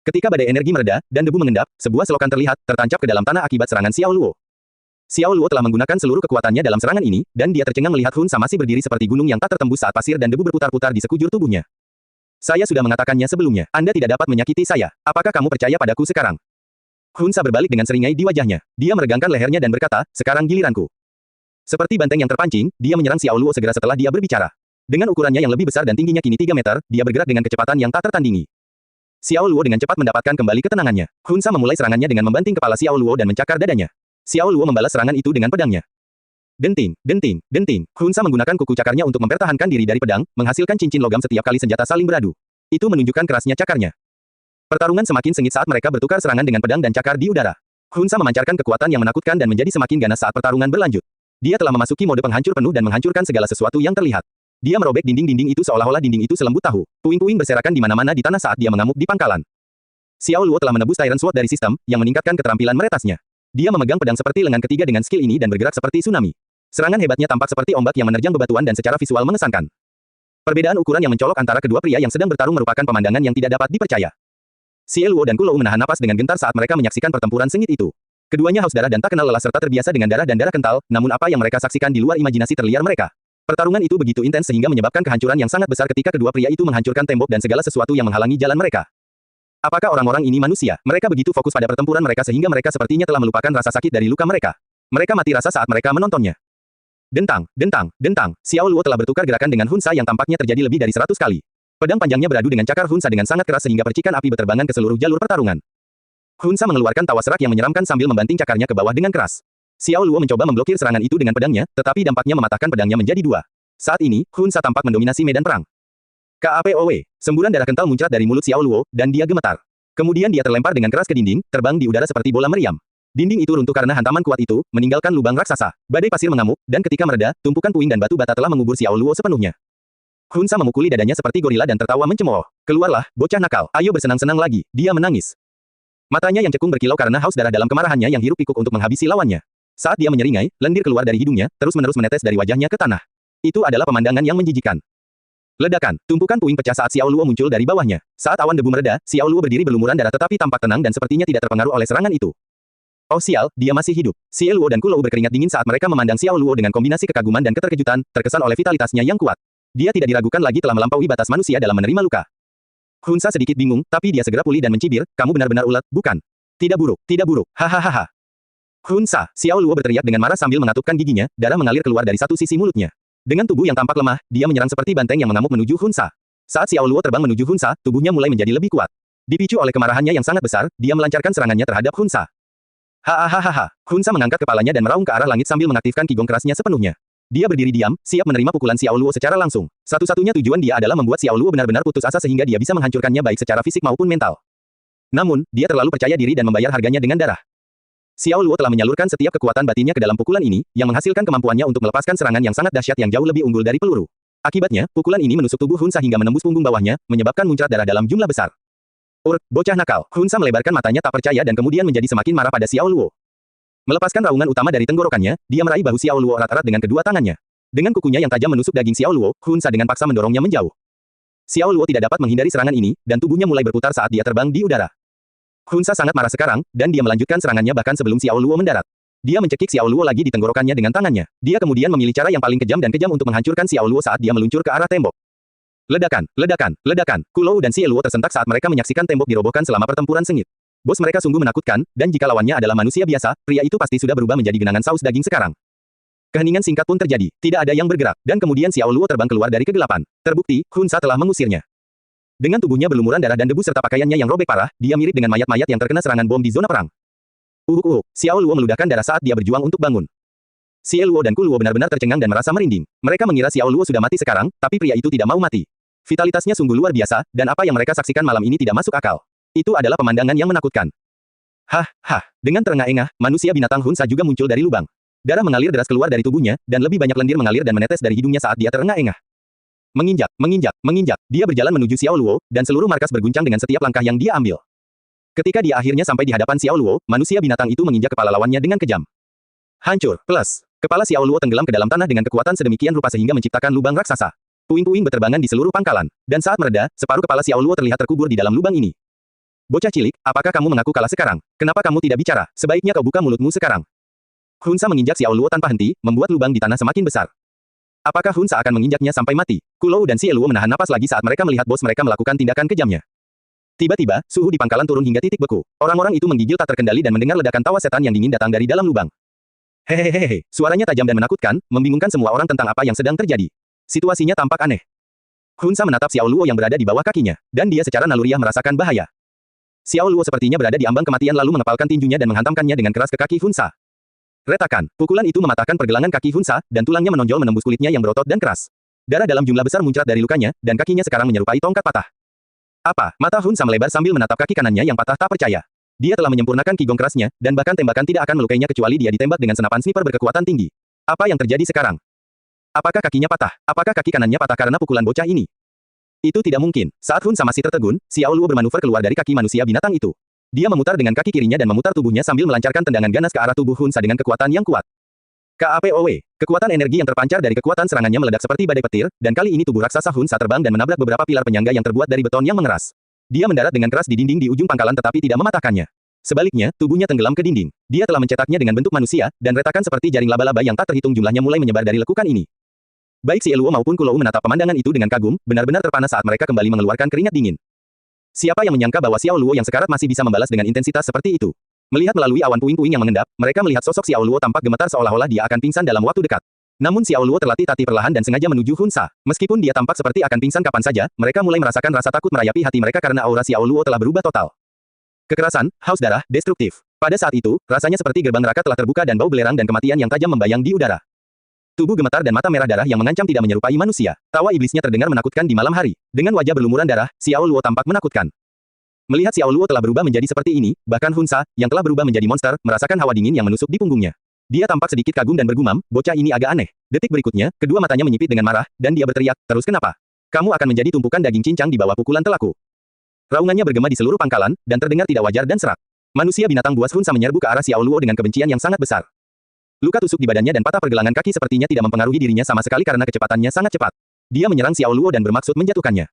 Ketika badai energi mereda, dan debu mengendap, sebuah selokan terlihat, tertancap ke dalam tanah akibat serangan Xiao Luo. Xiao Luo telah menggunakan seluruh kekuatannya dalam serangan ini, dan dia tercengang melihat Hun Sa masih berdiri seperti gunung yang tak tertembus saat pasir dan debu berputar-putar di sekujur tubuhnya. Saya sudah mengatakannya sebelumnya, Anda tidak dapat menyakiti saya. Apakah kamu percaya padaku sekarang? Hun Sa berbalik dengan seringai di wajahnya. Dia meregangkan lehernya dan berkata, sekarang giliranku. Seperti banteng yang terpancing, dia menyerang Xiao Luo segera setelah dia berbicara. Dengan ukurannya yang lebih besar dan tingginya kini 3 meter, dia bergerak dengan kecepatan yang tak tertandingi. Xiao Luo dengan cepat mendapatkan kembali ketenangannya. Hun Sa memulai serangannya dengan membanting kepala Xiao Luo dan mencakar dadanya. Xiao Luo membalas serangan itu dengan pedangnya. Denting, denting, denting. Hun Sa menggunakan kuku cakarnya untuk mempertahankan diri dari pedang, menghasilkan cincin logam setiap kali senjata saling beradu. Itu menunjukkan kerasnya cakarnya. Pertarungan semakin sengit saat mereka bertukar serangan dengan pedang dan cakar di udara. Hun Sa memancarkan kekuatan yang menakutkan dan menjadi semakin ganas saat pertarungan berlanjut. Dia telah memasuki mode penghancur penuh dan menghancurkan segala sesuatu yang terlihat. Dia merobek dinding-dinding itu seolah-olah dinding itu selembut tahu. Puing-puing berserakan di mana-mana di tanah saat dia mengamuk di pangkalan. Xiao Luo telah menebus Tyrant Sword dari sistem, yang meningkatkan keterampilan meretasnya. Dia memegang pedang seperti lengan ketiga dengan skill ini dan bergerak seperti tsunami. Serangan hebatnya tampak seperti ombak yang menerjang bebatuan dan secara visual mengesankan. Perbedaan ukuran yang mencolok antara kedua pria yang sedang bertarung merupakan pemandangan yang tidak dapat dipercaya. Xiao Luo dan Kulou menahan napas dengan gentar saat mereka menyaksikan pertempuran sengit itu. Keduanya haus darah dan tak kenal lelah serta terbiasa dengan darah dan darah kental, namun apa yang mereka saksikan di luar imajinasi terliar mereka. Pertarungan itu begitu intens sehingga menyebabkan kehancuran yang sangat besar ketika kedua pria itu menghancurkan tembok dan segala sesuatu yang menghalangi jalan mereka. Apakah orang-orang ini manusia? Mereka begitu fokus pada pertempuran mereka sehingga mereka sepertinya telah melupakan rasa sakit dari luka mereka. Mereka mati rasa saat mereka menontonnya. Dentang, dentang, dentang. Xiao Luo telah bertukar gerakan dengan Hun Sa yang tampaknya terjadi lebih dari 100 kali. Pedang panjangnya beradu dengan cakar Hun Sa dengan sangat keras sehingga percikan api berterbangan ke seluruh jalur pertarungan. Hun Sa mengeluarkan tawa serak yang menyeramkan sambil membanting cakarnya ke bawah dengan keras. Xiao Luo mencoba memblokir serangan itu dengan pedangnya, tetapi dampaknya mematahkan pedangnya menjadi dua. Saat ini, Hun Sa tampak mendominasi medan perang. KAPOW. Semburan darah kental muncrat dari mulut Xiao Luo, dan dia gemetar. Kemudian dia terlempar dengan keras ke dinding, terbang di udara seperti bola meriam. Dinding itu runtuh karena hantaman kuat itu, meninggalkan lubang raksasa. Badai pasir mengamuk, dan ketika mereda, tumpukan puing dan batu bata telah mengubur Xiao Luo sepenuhnya. Hun Sa memukuli dadanya seperti gorila dan tertawa mencemooh. Keluarlah, bocah nakal. Ayo bersenang-senang lagi. Dia menangis. Matanya yang cekung berkilau karena haus darah dalam kemarahannya yang hiruk pikuk untuk menghabisi lawannya. Saat dia menyeringai, lendir keluar dari hidungnya, terus-menerus menetes dari wajahnya ke tanah. Itu adalah pemandangan yang menjijikan. Ledakan, tumpukan puing pecah saat Xiao Luo muncul dari bawahnya. Saat awan debu mereda, Xiao Luo berdiri berlumuran darah tetapi tampak tenang dan sepertinya tidak terpengaruh oleh serangan itu. Oh sial, dia masih hidup. Xiao Luo dan Kulou berkeringat dingin saat mereka memandang Xiao Luo dengan kombinasi kekaguman dan keterkejutan, terkesan oleh vitalitasnya yang kuat. Dia tidak diragukan lagi telah melampaui batas manusia dalam menerima luka. Hun Sa sedikit bingung, tapi dia segera pulih dan mencibir, kamu benar-benar ulat, bukan? Tidak buruk, tidak buruk, hahaha. Hun Sa, Xiao Luo berteriak dengan marah sambil mengatupkan giginya, darah mengalir keluar dari satu sisi mulutnya. Dengan tubuh yang tampak lemah, dia menyerang seperti banteng yang mengamuk menuju Hun Sa. Saat Xiao Luo terbang menuju Hun Sa, tubuhnya mulai menjadi lebih kuat. Dipicu oleh kemarahannya yang sangat besar, dia melancarkan serangannya terhadap Hun Sa. Hahaha. Hun Sa mengangkat kepalanya dan meraung ke arah langit sambil mengaktifkan qigong kerasnya sepenuhnya. Dia berdiri diam, siap menerima pukulan Xiao Luo secara langsung. Satu-satunya tujuan dia adalah membuat Xiao Luo benar-benar putus asa sehingga dia bisa menghancurkannya baik secara fisik maupun mental. Namun, dia terlalu percaya diri dan membayar harganya dengan darah. Xiao Luo telah menyalurkan setiap kekuatan batinnya ke dalam pukulan ini, yang menghasilkan kemampuannya untuk melepaskan serangan yang sangat dahsyat yang jauh lebih unggul dari peluru. Akibatnya, pukulan ini menusuk tubuh Hun Sa hingga menembus punggung bawahnya, menyebabkan muncrat darah dalam jumlah besar. Bocah nakal. Hun Sa melebarkan matanya tak percaya dan kemudian menjadi semakin marah pada Xiao Luo. Melepaskan raungan utama dari tenggorokannya, dia meraih bahu Xiao Luo erat-erat dengan kedua tangannya. Dengan kukunya yang tajam menusuk daging Xiao Luo, Hun Sa dengan paksa mendorongnya menjauh. Xiao Luo tidak dapat menghindari serangan ini, dan tubuhnya mulai berputar saat dia terbang di udara. Hun Sa sangat marah sekarang, dan dia melanjutkan serangannya bahkan sebelum Xiao Luo mendarat. Dia mencekik Xiao Luo lagi di tenggorokannya dengan tangannya. Dia kemudian memilih cara yang paling kejam untuk menghancurkan Xiao Luo saat dia meluncur ke arah tembok. Ledakan, ledakan, ledakan. Kulou dan Xiao Luo tersentak saat mereka menyaksikan tembok dirobohkan selama pertempuran sengit. Bos mereka sungguh menakutkan, dan jika lawannya adalah manusia biasa, pria itu pasti sudah berubah menjadi genangan saus daging sekarang. Keheningan singkat pun terjadi, tidak ada yang bergerak, dan kemudian Xiao Luo terbang keluar dari kegelapan. Terbukti, Hun Sa telah mengusirnya. Dengan tubuhnya berlumuran darah dan debu serta pakaiannya yang robek parah, dia mirip dengan mayat-mayat yang terkena serangan bom di zona perang. Xiao Luo meludahkan darah saat dia berjuang untuk bangun. Xiao Luo dan Kulou benar-benar tercengang dan merasa merinding. Mereka mengira Xiao Luo sudah mati sekarang, tapi pria itu tidak mau mati. Vitalitasnya sungguh luar biasa, dan apa yang mereka saksikan malam ini tidak masuk akal. Itu adalah pemandangan yang menakutkan. Dengan terengah-engah, manusia binatang Hun Sa juga muncul dari lubang. Darah mengalir deras keluar dari tubuhnya, dan lebih banyak lendir mengalir dan menetes dari hidungnya saat dia terengah-engah. Menginjak, menginjak, menginjak. Dia berjalan menuju Xiao Luo, dan seluruh markas berguncang dengan setiap langkah yang dia ambil. Ketika dia akhirnya sampai di hadapan Xiao Luo, manusia binatang itu menginjak kepala lawannya dengan kejam. Hancur, plus. Kepala Xiao Luo tenggelam ke dalam tanah dengan kekuatan sedemikian rupa sehingga menciptakan lubang raksasa. Puing-puing berterbangan di seluruh pangkalan, dan saat mereda, separuh kepala Xiao Luo terlihat terkubur di dalam lubang ini. Bocah cilik, apakah kamu mengaku kalah sekarang? Kenapa kamu tidak bicara? Sebaiknya kau buka mulutmu sekarang. Hunsa menginjak Xiao Luo tanpa henti, membuat lubang di tanah semakin besar. Apakah Hunsa akan menginjaknya sampai mati? Kulou dan Xie Luo menahan napas lagi saat mereka melihat bos mereka melakukan tindakan kejamnya. Tiba-tiba, suhu di pangkalan turun hingga titik beku. Orang-orang itu menggigil tak terkendali dan mendengar ledakan tawa setan yang dingin datang dari dalam lubang. Hehehehe, suaranya tajam dan menakutkan, membingungkan semua orang tentang apa yang sedang terjadi. Situasinya tampak aneh. Hunsa menatap Xiao Luo yang berada di bawah kakinya, dan dia secara naluriah merasakan bahaya. Xiao Luo sepertinya berada di ambang kematian lalu mengepalkan tinjunya dan menghantamkannya dengan keras ke kaki Hunsa. Retakan, pukulan itu mematahkan pergelangan kaki Hunsa, dan tulangnya menonjol menembus kulitnya yang berotot dan keras. Darah dalam jumlah besar muncrat dari lukanya, dan kakinya sekarang menyerupai tongkat patah. Apa? Mata Hunsa melebar sambil menatap kaki kanannya yang patah tak percaya. Dia telah menyempurnakan kigong kerasnya, dan bahkan tembakan tidak akan melukainya kecuali dia ditembak dengan senapan sniper berkekuatan tinggi. Apa yang terjadi sekarang? Apakah kakinya patah? Apakah kaki kanannya patah karena pukulan bocah ini? Itu tidak mungkin. Saat Hunsa masih tertegun, Xiao Luo bermanuver keluar dari kaki manusia binatang itu. Dia memutar dengan kaki kirinya dan memutar tubuhnya sambil melancarkan tendangan ganas ke arah tubuh Hunsa dengan kekuatan yang kuat. KAPOW. Kekuatan energi yang terpancar dari kekuatan serangannya meledak seperti badai petir, dan kali ini tubuh raksasa Hunsa terbang dan menabrak beberapa pilar penyangga yang terbuat dari beton yang mengeras. Dia mendarat dengan keras di dinding di ujung pangkalan tetapi tidak mematahkannya. Sebaliknya, tubuhnya tenggelam ke dinding. Dia telah mencetaknya dengan bentuk manusia, dan retakan seperti jaring laba-laba yang tak terhitung jumlahnya mulai menyebar dari lekukan ini. Baik Xie Luo maupun Kulou menatap pemandangan itu dengan kagum, benar-benar terpana saat mereka kembali mengeluarkan keringat dingin. Siapa yang menyangka bahwa Xiao Luo yang sekarat masih bisa membalas dengan intensitas seperti itu? Melihat melalui awan puing-puing yang mengendap, mereka melihat sosok Xiao Luo tampak gemetar seolah-olah dia akan pingsan dalam waktu dekat. Namun Xiao Luo terlatih-tatih perlahan dan sengaja menuju Hunsa. Meskipun dia tampak seperti akan pingsan kapan saja, mereka mulai merasakan rasa takut merayapi hati mereka karena aura Xiao Luo telah berubah total. Kekerasan, haus darah, destruktif. Pada saat itu, rasanya seperti gerbang neraka telah terbuka dan bau belerang dan kematian yang tajam membayang di udara. Tubuh gemetar dan mata merah darah yang mengancam tidak menyerupai manusia. Tawa iblisnya terdengar menakutkan di malam hari. Dengan wajah berlumuran darah, Xiao Luo tampak menakutkan. Melihat Xiao Luo telah berubah menjadi seperti ini, bahkan Hunsa, yang telah berubah menjadi monster, merasakan hawa dingin yang menusuk di punggungnya. Dia tampak sedikit kagum dan bergumam, bocah ini agak aneh. Detik berikutnya, kedua matanya menyipit dengan marah, dan dia berteriak, terus kenapa? Kamu akan menjadi tumpukan daging cincang di bawah pukulan telaku. Raungannya bergema di seluruh pangkalan, dan terdengar tidak wajar dan serak. Manusia binatang buas Hunsa menyerbu ke arah Xiao Luo dengan kebencian yang sangat besar. Luka tusuk di badannya dan patah pergelangan kaki sepertinya tidak mempengaruhi dirinya sama sekali karena kecepatannya sangat cepat. Dia menyerang Xiao Luo dan bermaksud menjatuhkannya.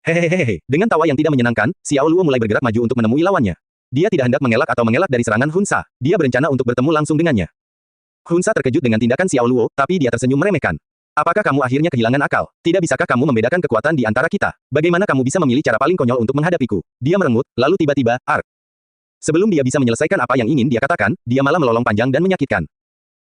Hehehehe, dengan tawa yang tidak menyenangkan, Xiao Luo mulai bergerak maju untuk menemui lawannya. Dia tidak hendak mengelak atau mengelak dari serangan Hunsa. Dia berencana untuk bertemu langsung dengannya. Hunsa terkejut dengan tindakan Xiao Luo, tapi dia tersenyum meremehkan. Apakah kamu akhirnya kehilangan akal? Tidak bisakah kamu membedakan kekuatan di antara kita? Bagaimana kamu bisa memilih cara paling konyol untuk menghadapiku? Dia merengut, lalu tiba-tiba, ark. Sebelum dia bisa menyelesaikan apa yang ingin dia katakan, dia malah melolong panjang dan menyakitkan.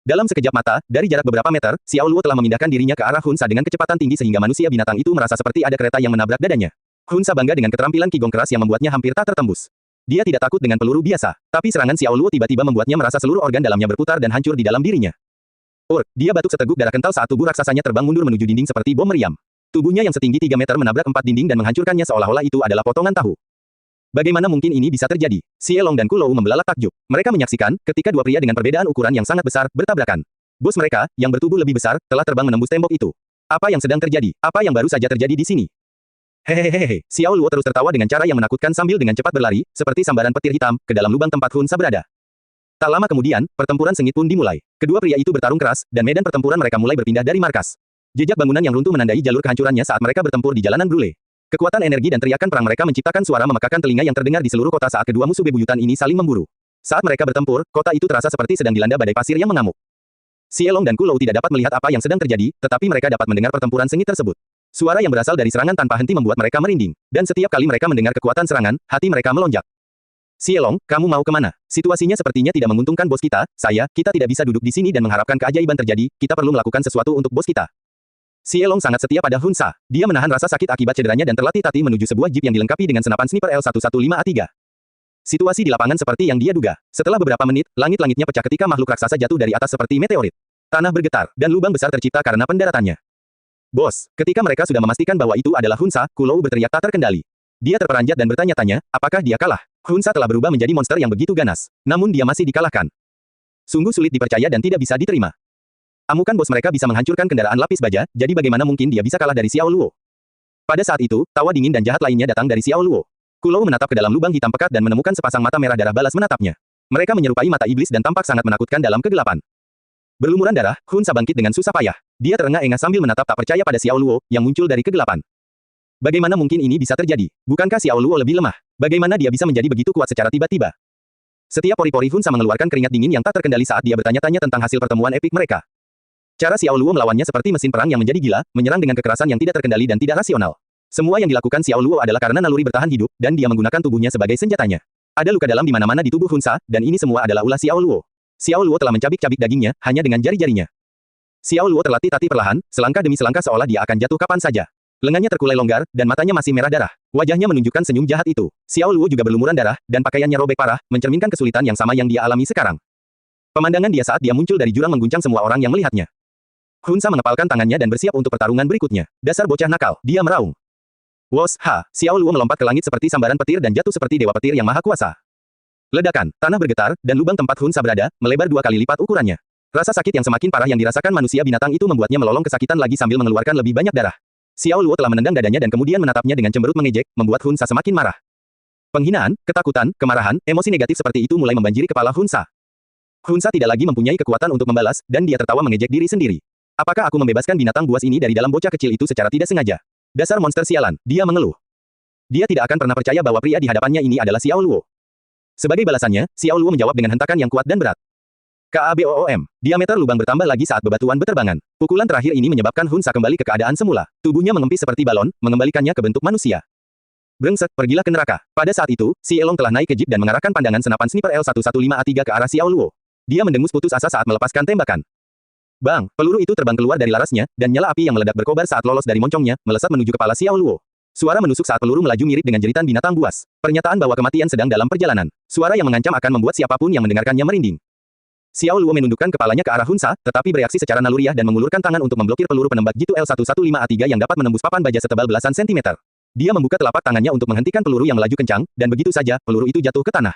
Dalam sekejap mata, dari jarak beberapa meter, Xiao Luo telah memindahkan dirinya ke arah Hunsa dengan kecepatan tinggi sehingga manusia binatang itu merasa seperti ada kereta yang menabrak dadanya. Hunsa bangga dengan keterampilan kigong keras yang membuatnya hampir tak tertembus. Dia tidak takut dengan peluru biasa, tapi serangan Xiao Luo tiba-tiba membuatnya merasa seluruh organ dalamnya berputar dan hancur di dalam dirinya. Dia batuk seteguk darah kental saat tubuh raksasanya terbang mundur menuju dinding seperti bom meriam. Tubuhnya yang setinggi 3 meter menabrak 4 dinding dan menghancurkannya seolah-olah itu adalah potongan tahu. Bagaimana mungkin ini bisa terjadi? Xie Long dan Kulou membelalak takjub. Mereka menyaksikan ketika dua pria dengan perbedaan ukuran yang sangat besar bertabrakan. Bos mereka, yang bertubuh lebih besar, telah terbang menembus tembok itu. Apa yang sedang terjadi? Apa yang baru saja terjadi di sini? Hehehehe, Xiao Luo terus tertawa dengan cara yang menakutkan sambil dengan cepat berlari, seperti sambaran petir hitam, ke dalam lubang tempat Hunsa berada. Tak lama kemudian, pertempuran sengit pun dimulai. Kedua pria itu bertarung keras, dan medan pertempuran mereka mulai berpindah dari markas. Jejak bangunan yang runtuh menandai jalur kehancurannya saat mereka bertempur di jalanan Brule. Kekuatan energi dan teriakan perang mereka menciptakan suara memekakan telinga yang terdengar di seluruh kota saat kedua musuh bebuyutan ini saling memburu. Saat mereka bertempur, kota itu terasa seperti sedang dilanda badai pasir yang mengamuk. Xie Long dan Kulou tidak dapat melihat apa yang sedang terjadi, tetapi mereka dapat mendengar pertempuran sengit tersebut. Suara yang berasal dari serangan tanpa henti membuat mereka merinding, dan setiap kali mereka mendengar kekuatan serangan, hati mereka melonjak. Xie Long, kamu mau kemana? Situasinya sepertinya tidak menguntungkan bos kita, kita tidak bisa duduk di sini dan mengharapkan keajaiban terjadi, kita perlu melakukan sesuatu untuk bos kita. Xie Long sangat setia pada Hunsa. Dia menahan rasa sakit akibat cederanya dan terlatih-tatih menuju sebuah jeep yang dilengkapi dengan senapan sniper L115A3. Situasi di lapangan seperti yang dia duga. Setelah beberapa menit, langit-langitnya pecah ketika makhluk raksasa jatuh dari atas seperti meteorit. Tanah bergetar, dan lubang besar tercipta karena pendaratannya. Bos, ketika mereka sudah memastikan bahwa itu adalah Hunsa, Kulou berteriak tak terkendali. Dia terperanjat dan bertanya-tanya, apakah dia kalah? Hunsa telah berubah menjadi monster yang begitu ganas. Namun dia masih dikalahkan. Sungguh sulit dipercaya dan tidak bisa diterima. Amukan bos mereka bisa menghancurkan kendaraan lapis baja, jadi bagaimana mungkin dia bisa kalah dari Xiao Luo? Pada saat itu, tawa dingin dan jahat lainnya datang dari Xiao Luo. Kulou menatap ke dalam lubang hitam pekat dan menemukan sepasang mata merah darah balas menatapnya. Mereka menyerupai mata iblis dan tampak sangat menakutkan dalam kegelapan. Berlumuran darah, Hunsa bangkit dengan susah payah. Dia terengah-engah sambil menatap tak percaya pada Xiao Luo, yang muncul dari kegelapan. Bagaimana mungkin ini bisa terjadi? Bukankah Xiao Luo lebih lemah? Bagaimana dia bisa menjadi begitu kuat secara tiba-tiba? Setiap pori-pori Hunsa mengeluarkan keringat dingin yang tak terkendali saat dia bertanya-tanya tentang hasil pertemuan epik mereka. Cara Xiao Luo melawannya seperti mesin perang yang menjadi gila, menyerang dengan kekerasan yang tidak terkendali dan tidak rasional. Semua yang dilakukan Xiao Luo adalah karena naluri bertahan hidup, dan dia menggunakan tubuhnya sebagai senjatanya. Ada luka dalam di mana-mana di tubuh Hunsa, dan ini semua adalah ulah Xiao Luo. Xiao Luo telah mencabik-cabik dagingnya, hanya dengan jari-jarinya. Xiao Luo terlatih-tatih perlahan, selangkah demi selangkah seolah dia akan jatuh kapan saja. Lengannya terkulai longgar, dan matanya masih merah darah. Wajahnya menunjukkan senyum jahat itu. Xiao Luo juga berlumuran darah, dan pakaiannya robek parah, mencerminkan kesulitan yang sama yang dia alami sekarang. Pemandangan dia saat dia muncul dari jurang mengguncang semua orang yang melihatnya. Hunsa mengepalkan tangannya dan bersiap untuk pertarungan berikutnya. Dasar bocah nakal, dia meraung. Wos, ha, Xiao Luo melompat ke langit seperti sambaran petir dan jatuh seperti dewa petir yang maha kuasa. Ledakan, tanah bergetar, dan lubang tempat Hunsa berada, melebar 2 kali lipat ukurannya. Rasa sakit yang semakin parah yang dirasakan manusia binatang itu membuatnya melolong kesakitan lagi sambil mengeluarkan lebih banyak darah. Xiao Luo telah menendang dadanya dan kemudian menatapnya dengan cemberut mengejek, membuat Hunsa semakin marah. Penghinaan, ketakutan, kemarahan, emosi negatif seperti itu mulai membanjiri kepala Hunsa. Hunsa tidak lagi mempunyai kekuatan untuk membalas, dan dia tertawa mengejek diri sendiri. Apakah aku membebaskan binatang buas ini dari dalam bocah kecil itu secara tidak sengaja? Dasar monster sialan, dia mengeluh. Dia tidak akan pernah percaya bahwa pria di hadapannya ini adalah Xiao Luo. Sebagai balasannya, Xiao Luo menjawab dengan hentakan yang kuat dan berat. KABOOM, diameter lubang bertambah lagi saat bebatuan berterbangan. Pukulan terakhir ini menyebabkan Hunsa kembali ke keadaan semula. Tubuhnya mengempis seperti balon, mengembalikannya ke bentuk manusia. Brengsek, pergilah ke neraka. Pada saat itu, Si Elong telah naik ke jeep dan mengarahkan pandangan senapan sniper L115A3 ke arah Xiao Luo. Dia mendengus putus asa saat melepaskan tembakan. Bang, peluru itu terbang keluar dari larasnya, dan nyala api yang meledak berkobar saat lolos dari moncongnya, melesat menuju kepala Xiao Luo. Suara menusuk saat peluru melaju mirip dengan jeritan binatang buas. Pernyataan bahwa kematian sedang dalam perjalanan. Suara yang mengancam akan membuat siapapun yang mendengarkannya merinding. Xiao Luo menundukkan kepalanya ke arah Hunsa, tetapi bereaksi secara naluriah dan mengulurkan tangan untuk memblokir peluru penembak jitu L115A3 yang dapat menembus papan baja setebal belasan sentimeter. Dia membuka telapak tangannya untuk menghentikan peluru yang melaju kencang, dan begitu saja, peluru itu jatuh ke tanah.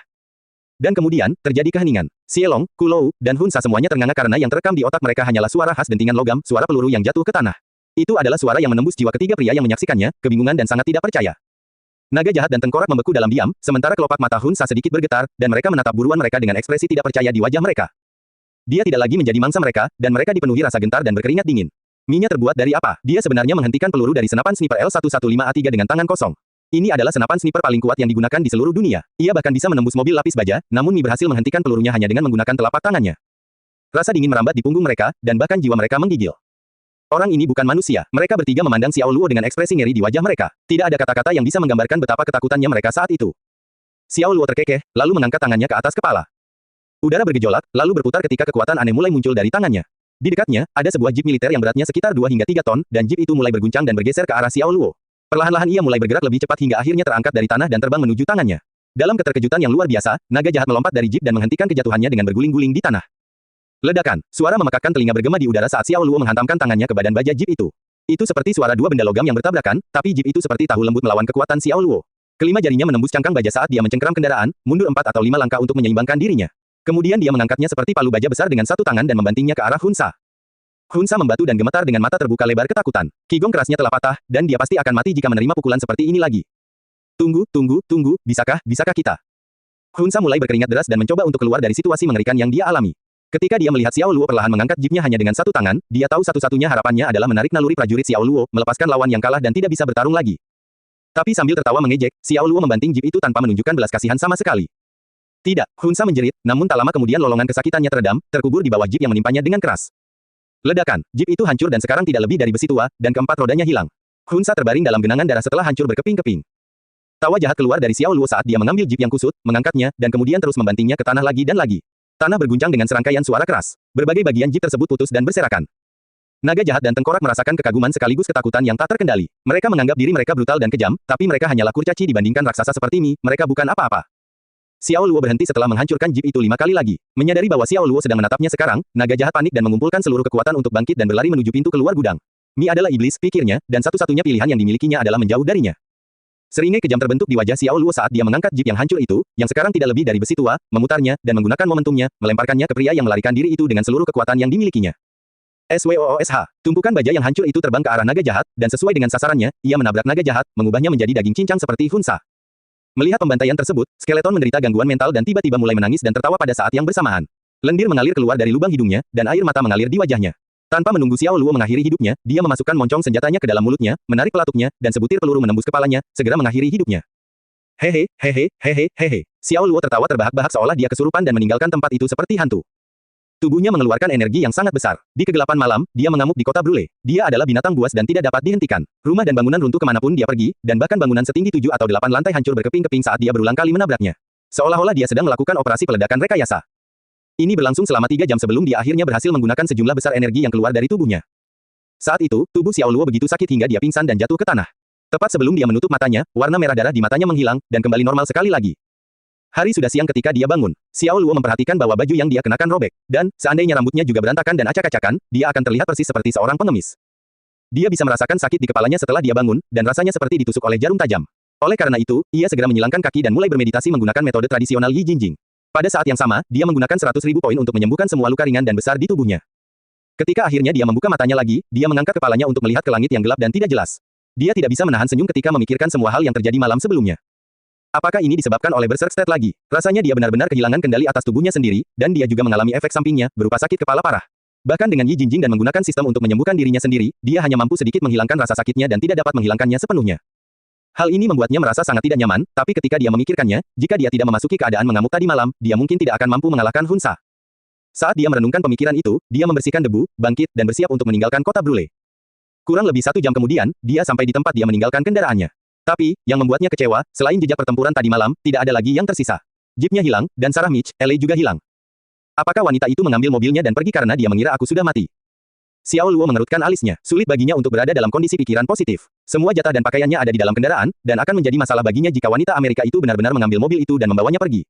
Dan kemudian, terjadi keheningan. Si Elong, Kulou, dan Hunsa semuanya ternganga karena yang terekam di otak mereka hanyalah suara khas dentingan logam, suara peluru yang jatuh ke tanah. Itu adalah suara yang menembus jiwa ketiga pria yang menyaksikannya, kebingungan dan sangat tidak percaya. Naga jahat dan tengkorak membeku dalam diam, sementara kelopak mata Hunsa sedikit bergetar, dan mereka menatap buruan mereka dengan ekspresi tidak percaya di wajah mereka. Dia tidak lagi menjadi mangsa mereka, dan mereka dipenuhi rasa gentar dan berkeringat dingin. Mie-nya terbuat dari apa? Dia sebenarnya menghentikan peluru dari senapan sniper L115A3 dengan tangan kosong. Ini adalah senapan sniper paling kuat yang digunakan di seluruh dunia. Ia bahkan bisa menembus mobil lapis baja, namun Mi berhasil menghentikan pelurunya hanya dengan menggunakan telapak tangannya. Rasa dingin merambat di punggung mereka, dan bahkan jiwa mereka menggigil. Orang ini bukan manusia. Mereka bertiga memandang Xiao Luo dengan ekspresi ngeri di wajah mereka. Tidak ada kata-kata yang bisa menggambarkan betapa ketakutannya mereka saat itu. Xiao Luo terkekeh, lalu mengangkat tangannya ke atas kepala. Udara bergejolak, lalu berputar ketika kekuatan aneh mulai muncul dari tangannya. Di dekatnya, ada sebuah jeep militer yang beratnya sekitar 2 hingga 3 ton, dan jeep itu mulai berguncang dan bergeser ke arah Xiao Luo. Perlahan-lahan ia mulai bergerak lebih cepat hingga akhirnya terangkat dari tanah dan terbang menuju tangannya. Dalam keterkejutan yang luar biasa, naga jahat melompat dari jeep dan menghentikan kejatuhannya dengan berguling-guling di tanah. Ledakan, suara memekakkan telinga bergema di udara saat Xiao Luo menghantamkan tangannya ke badan baja jeep itu. Itu seperti suara 2 benda logam yang bertabrakan, tapi jeep itu seperti tahu lembut melawan kekuatan Xiao Luo. Kelima jarinya menembus cangkang baja saat dia mencengkeram kendaraan, mundur 4 atau 5 langkah untuk menyeimbangkan dirinya. Kemudian dia mengangkatnya seperti palu baja besar dengan satu tangan dan membantingnya ke arah Hunsa. Hunsa membatu dan gemetar dengan mata terbuka lebar ketakutan. Kigong kerasnya telah patah, dan dia pasti akan mati jika menerima pukulan seperti ini lagi. Tunggu, bisakah kita? Hunsa mulai berkeringat deras dan mencoba untuk keluar dari situasi mengerikan yang dia alami. Ketika dia melihat Xiao Luo perlahan mengangkat jeepnya hanya dengan satu tangan, dia tahu satu-satunya harapannya adalah menarik naluri prajurit Xiao Luo, melepaskan lawan yang kalah dan tidak bisa bertarung lagi. Tapi sambil tertawa mengejek, Xiao Luo membanting jeep itu tanpa menunjukkan belas kasihan sama sekali. Tidak, Hunsa menjerit, namun tak lama kemudian lolongan kesakitannya teredam, terkubur di bawah jeep yang menimpanya dengan keras. Ledakan, jeep itu hancur dan sekarang tidak lebih dari besi tua, dan keempat rodanya hilang. Hunsa terbaring dalam genangan darah setelah hancur berkeping-keping. Tawa jahat keluar dari Xiao Luo saat dia mengambil jeep yang kusut, mengangkatnya, dan kemudian terus membantingnya ke tanah lagi dan lagi. Tanah berguncang dengan serangkaian suara keras. Berbagai bagian jeep tersebut putus dan berserakan. Naga jahat dan tengkorak merasakan kekaguman sekaligus ketakutan yang tak terkendali. Mereka menganggap diri mereka brutal dan kejam, tapi mereka hanyalah kurcaci dibandingkan raksasa seperti Mi, mereka bukan apa-apa. Xiao Luo berhenti setelah menghancurkan jeep itu 5 kali lagi. Menyadari bahwa Xiao Luo sedang menatapnya sekarang, naga jahat panik dan mengumpulkan seluruh kekuatan untuk bangkit dan berlari menuju pintu keluar gudang. Mi adalah iblis, pikirnya, dan satu-satunya pilihan yang dimilikinya adalah menjauh darinya. Seringai kejam terbentuk di wajah Xiao Luo saat dia mengangkat jeep yang hancur itu, yang sekarang tidak lebih dari besi tua, memutarnya, dan menggunakan momentumnya, melemparkannya ke pria yang melarikan diri itu dengan seluruh kekuatan yang dimilikinya. SWOOSH. Tumpukan baja yang hancur itu terbang ke arah naga jahat, dan sesuai dengan sasarannya, ia menabrak naga jahat, mengubahnya menjadi daging cincang seperti Hunsa. Melihat pembantaian tersebut, skeleton menderita gangguan mental dan tiba-tiba mulai menangis dan tertawa pada saat yang bersamaan. Lendir mengalir keluar dari lubang hidungnya, dan air mata mengalir di wajahnya. Tanpa menunggu Xiao Luo mengakhiri hidupnya, dia memasukkan moncong senjatanya ke dalam mulutnya, menarik pelatuknya, dan sebutir peluru menembus kepalanya, segera mengakhiri hidupnya. Hehe. Xiao Luo tertawa terbahak-bahak seolah dia kesurupan dan meninggalkan tempat itu seperti hantu. Tubuhnya mengeluarkan energi yang sangat besar. Di kegelapan malam, dia mengamuk di kota Brule. Dia adalah binatang buas dan tidak dapat dihentikan. Rumah dan bangunan runtuh kemanapun dia pergi, dan bahkan bangunan setinggi 7 atau 8 lantai hancur berkeping-keping saat dia berulang kali menabraknya. Seolah-olah dia sedang melakukan operasi peledakan rekayasa. Ini berlangsung selama 3 jam sebelum dia akhirnya berhasil menggunakan sejumlah besar energi yang keluar dari tubuhnya. Saat itu, tubuh Xiao Luo begitu sakit hingga dia pingsan dan jatuh ke tanah. Tepat sebelum dia menutup matanya, warna merah darah di matanya menghilang, dan kembali normal sekali lagi. Hari sudah siang ketika dia bangun. Xiao Luo memperhatikan bahwa baju yang dia kenakan robek, dan, seandainya rambutnya juga berantakan dan acak-acakan, dia akan terlihat persis seperti seorang pengemis. Dia bisa merasakan sakit di kepalanya setelah dia bangun, dan rasanya seperti ditusuk oleh jarum tajam. Oleh karena itu, ia segera menyilangkan kaki dan mulai bermeditasi menggunakan metode tradisional Yi Jinjing. Pada saat yang sama, dia menggunakan 100.000 poin untuk menyembuhkan semua luka ringan dan besar di tubuhnya. Ketika akhirnya dia membuka matanya lagi, dia mengangkat kepalanya untuk melihat ke langit yang gelap dan tidak jelas. Dia tidak bisa menahan senyum ketika memikirkan semua hal yang terjadi malam sebelumnya. Apakah ini disebabkan oleh Berserk State lagi? Rasanya dia benar-benar kehilangan kendali atas tubuhnya sendiri, dan dia juga mengalami efek sampingnya, berupa sakit kepala parah. Bahkan dengan Yi Jinjing dan menggunakan sistem untuk menyembuhkan dirinya sendiri, dia hanya mampu sedikit menghilangkan rasa sakitnya dan tidak dapat menghilangkannya sepenuhnya. Hal ini membuatnya merasa sangat tidak nyaman, tapi ketika dia memikirkannya, jika dia tidak memasuki keadaan mengamuk tadi malam, dia mungkin tidak akan mampu mengalahkan Hunsa. Saat dia merenungkan pemikiran itu, dia membersihkan debu, bangkit, dan bersiap untuk meninggalkan kota Brule. Kurang lebih 1 jam kemudian, dia sampai di tempat dia meninggalkan kendaraannya. Tapi, yang membuatnya kecewa, selain jejak pertempuran tadi malam, tidak ada lagi yang tersisa. Jeepnya hilang, dan Sarah Mitch, LA juga hilang. Apakah wanita itu mengambil mobilnya dan pergi karena dia mengira aku sudah mati? Xiao Luo mengerutkan alisnya. Sulit baginya untuk berada dalam kondisi pikiran positif. Semua jatah dan pakaiannya ada di dalam kendaraan, dan akan menjadi masalah baginya jika wanita Amerika itu benar-benar mengambil mobil itu dan membawanya pergi.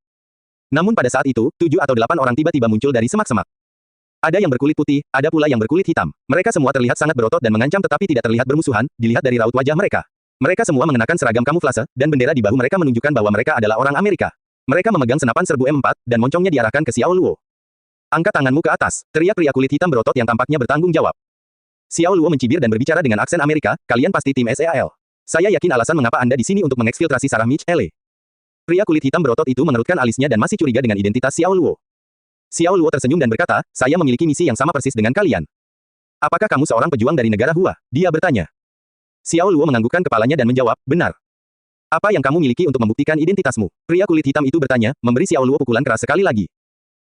Namun pada saat itu, 7 atau 8 orang tiba-tiba muncul dari semak-semak. Ada yang berkulit putih, ada pula yang berkulit hitam. Mereka semua terlihat sangat berotot dan mengancam tetapi tidak terlihat bermusuhan, dilihat dari raut wajah mereka. Mereka semua mengenakan seragam kamuflase, dan bendera di bahu mereka menunjukkan bahwa mereka adalah orang Amerika. Mereka memegang senapan serbu M4, dan moncongnya diarahkan ke Xiao Luo. Angkat tanganmu ke atas, teriak pria kulit hitam berotot yang tampaknya bertanggung jawab. Xiao Luo mencibir dan berbicara dengan aksen Amerika, kalian pasti tim SEAL. Saya yakin alasan mengapa Anda di sini untuk mengeksfiltrasi Sarah Mitch, LA. Pria kulit hitam berotot itu mengerutkan alisnya dan masih curiga dengan identitas Xiao Luo. Xiao Luo tersenyum dan berkata, saya memiliki misi yang sama persis dengan kalian. Apakah kamu seorang pejuang dari negara Hua? Dia bertanya. Xiao Luo menganggukkan kepalanya dan menjawab, benar. Apa yang kamu miliki untuk membuktikan identitasmu? Pria kulit hitam itu bertanya, memberi Xiao Luo pukulan keras sekali lagi.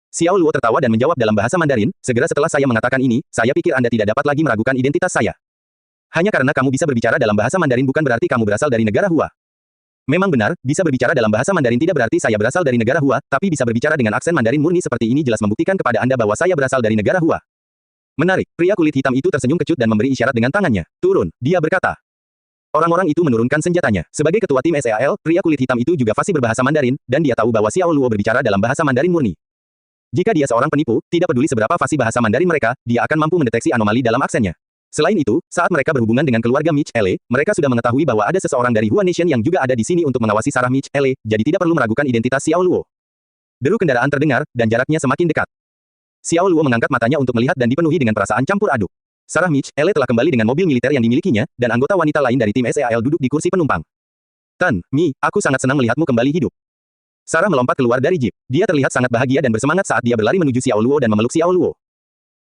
Xiao Luo tertawa dan menjawab dalam bahasa Mandarin, segera setelah saya mengatakan ini, saya pikir Anda tidak dapat lagi meragukan identitas saya. Hanya karena kamu bisa berbicara dalam bahasa Mandarin bukan berarti kamu berasal dari negara Hua. Memang benar, bisa berbicara dalam bahasa Mandarin tidak berarti saya berasal dari negara Hua, tapi bisa berbicara dengan aksen Mandarin murni seperti ini jelas membuktikan kepada Anda bahwa saya berasal dari negara Hua. Menarik, pria kulit hitam itu tersenyum kecut dan memberi isyarat dengan tangannya. Turun, dia berkata. Orang-orang itu menurunkan senjatanya. Sebagai ketua tim SEAL, pria kulit hitam itu juga fasih berbahasa Mandarin, dan dia tahu bahwa Xiao Luo berbicara dalam bahasa Mandarin murni. Jika dia seorang penipu, tidak peduli seberapa fasih bahasa Mandarin mereka, dia akan mampu mendeteksi anomali dalam aksennya. Selain itu, saat mereka berhubungan dengan keluarga Mitch, LA, mereka sudah mengetahui bahwa ada seseorang dari Hua Nation yang juga ada di sini untuk mengawasi Sarah Mitch, LA, jadi tidak perlu meragukan identitas Xiao Luo. Deru kendaraan terdengar, dan jaraknya semakin dekat. Xiao Luo mengangkat matanya untuk melihat dan dipenuhi dengan perasaan campur aduk. Sarah Mitch, LA telah kembali dengan mobil militer yang dimilikinya, dan anggota wanita lain dari tim SEAL duduk di kursi penumpang. Tan, Mi, aku sangat senang melihatmu kembali hidup. Sarah melompat keluar dari jeep. Dia terlihat sangat bahagia dan bersemangat saat dia berlari menuju Xiao Luo dan memeluk Xiao Luo.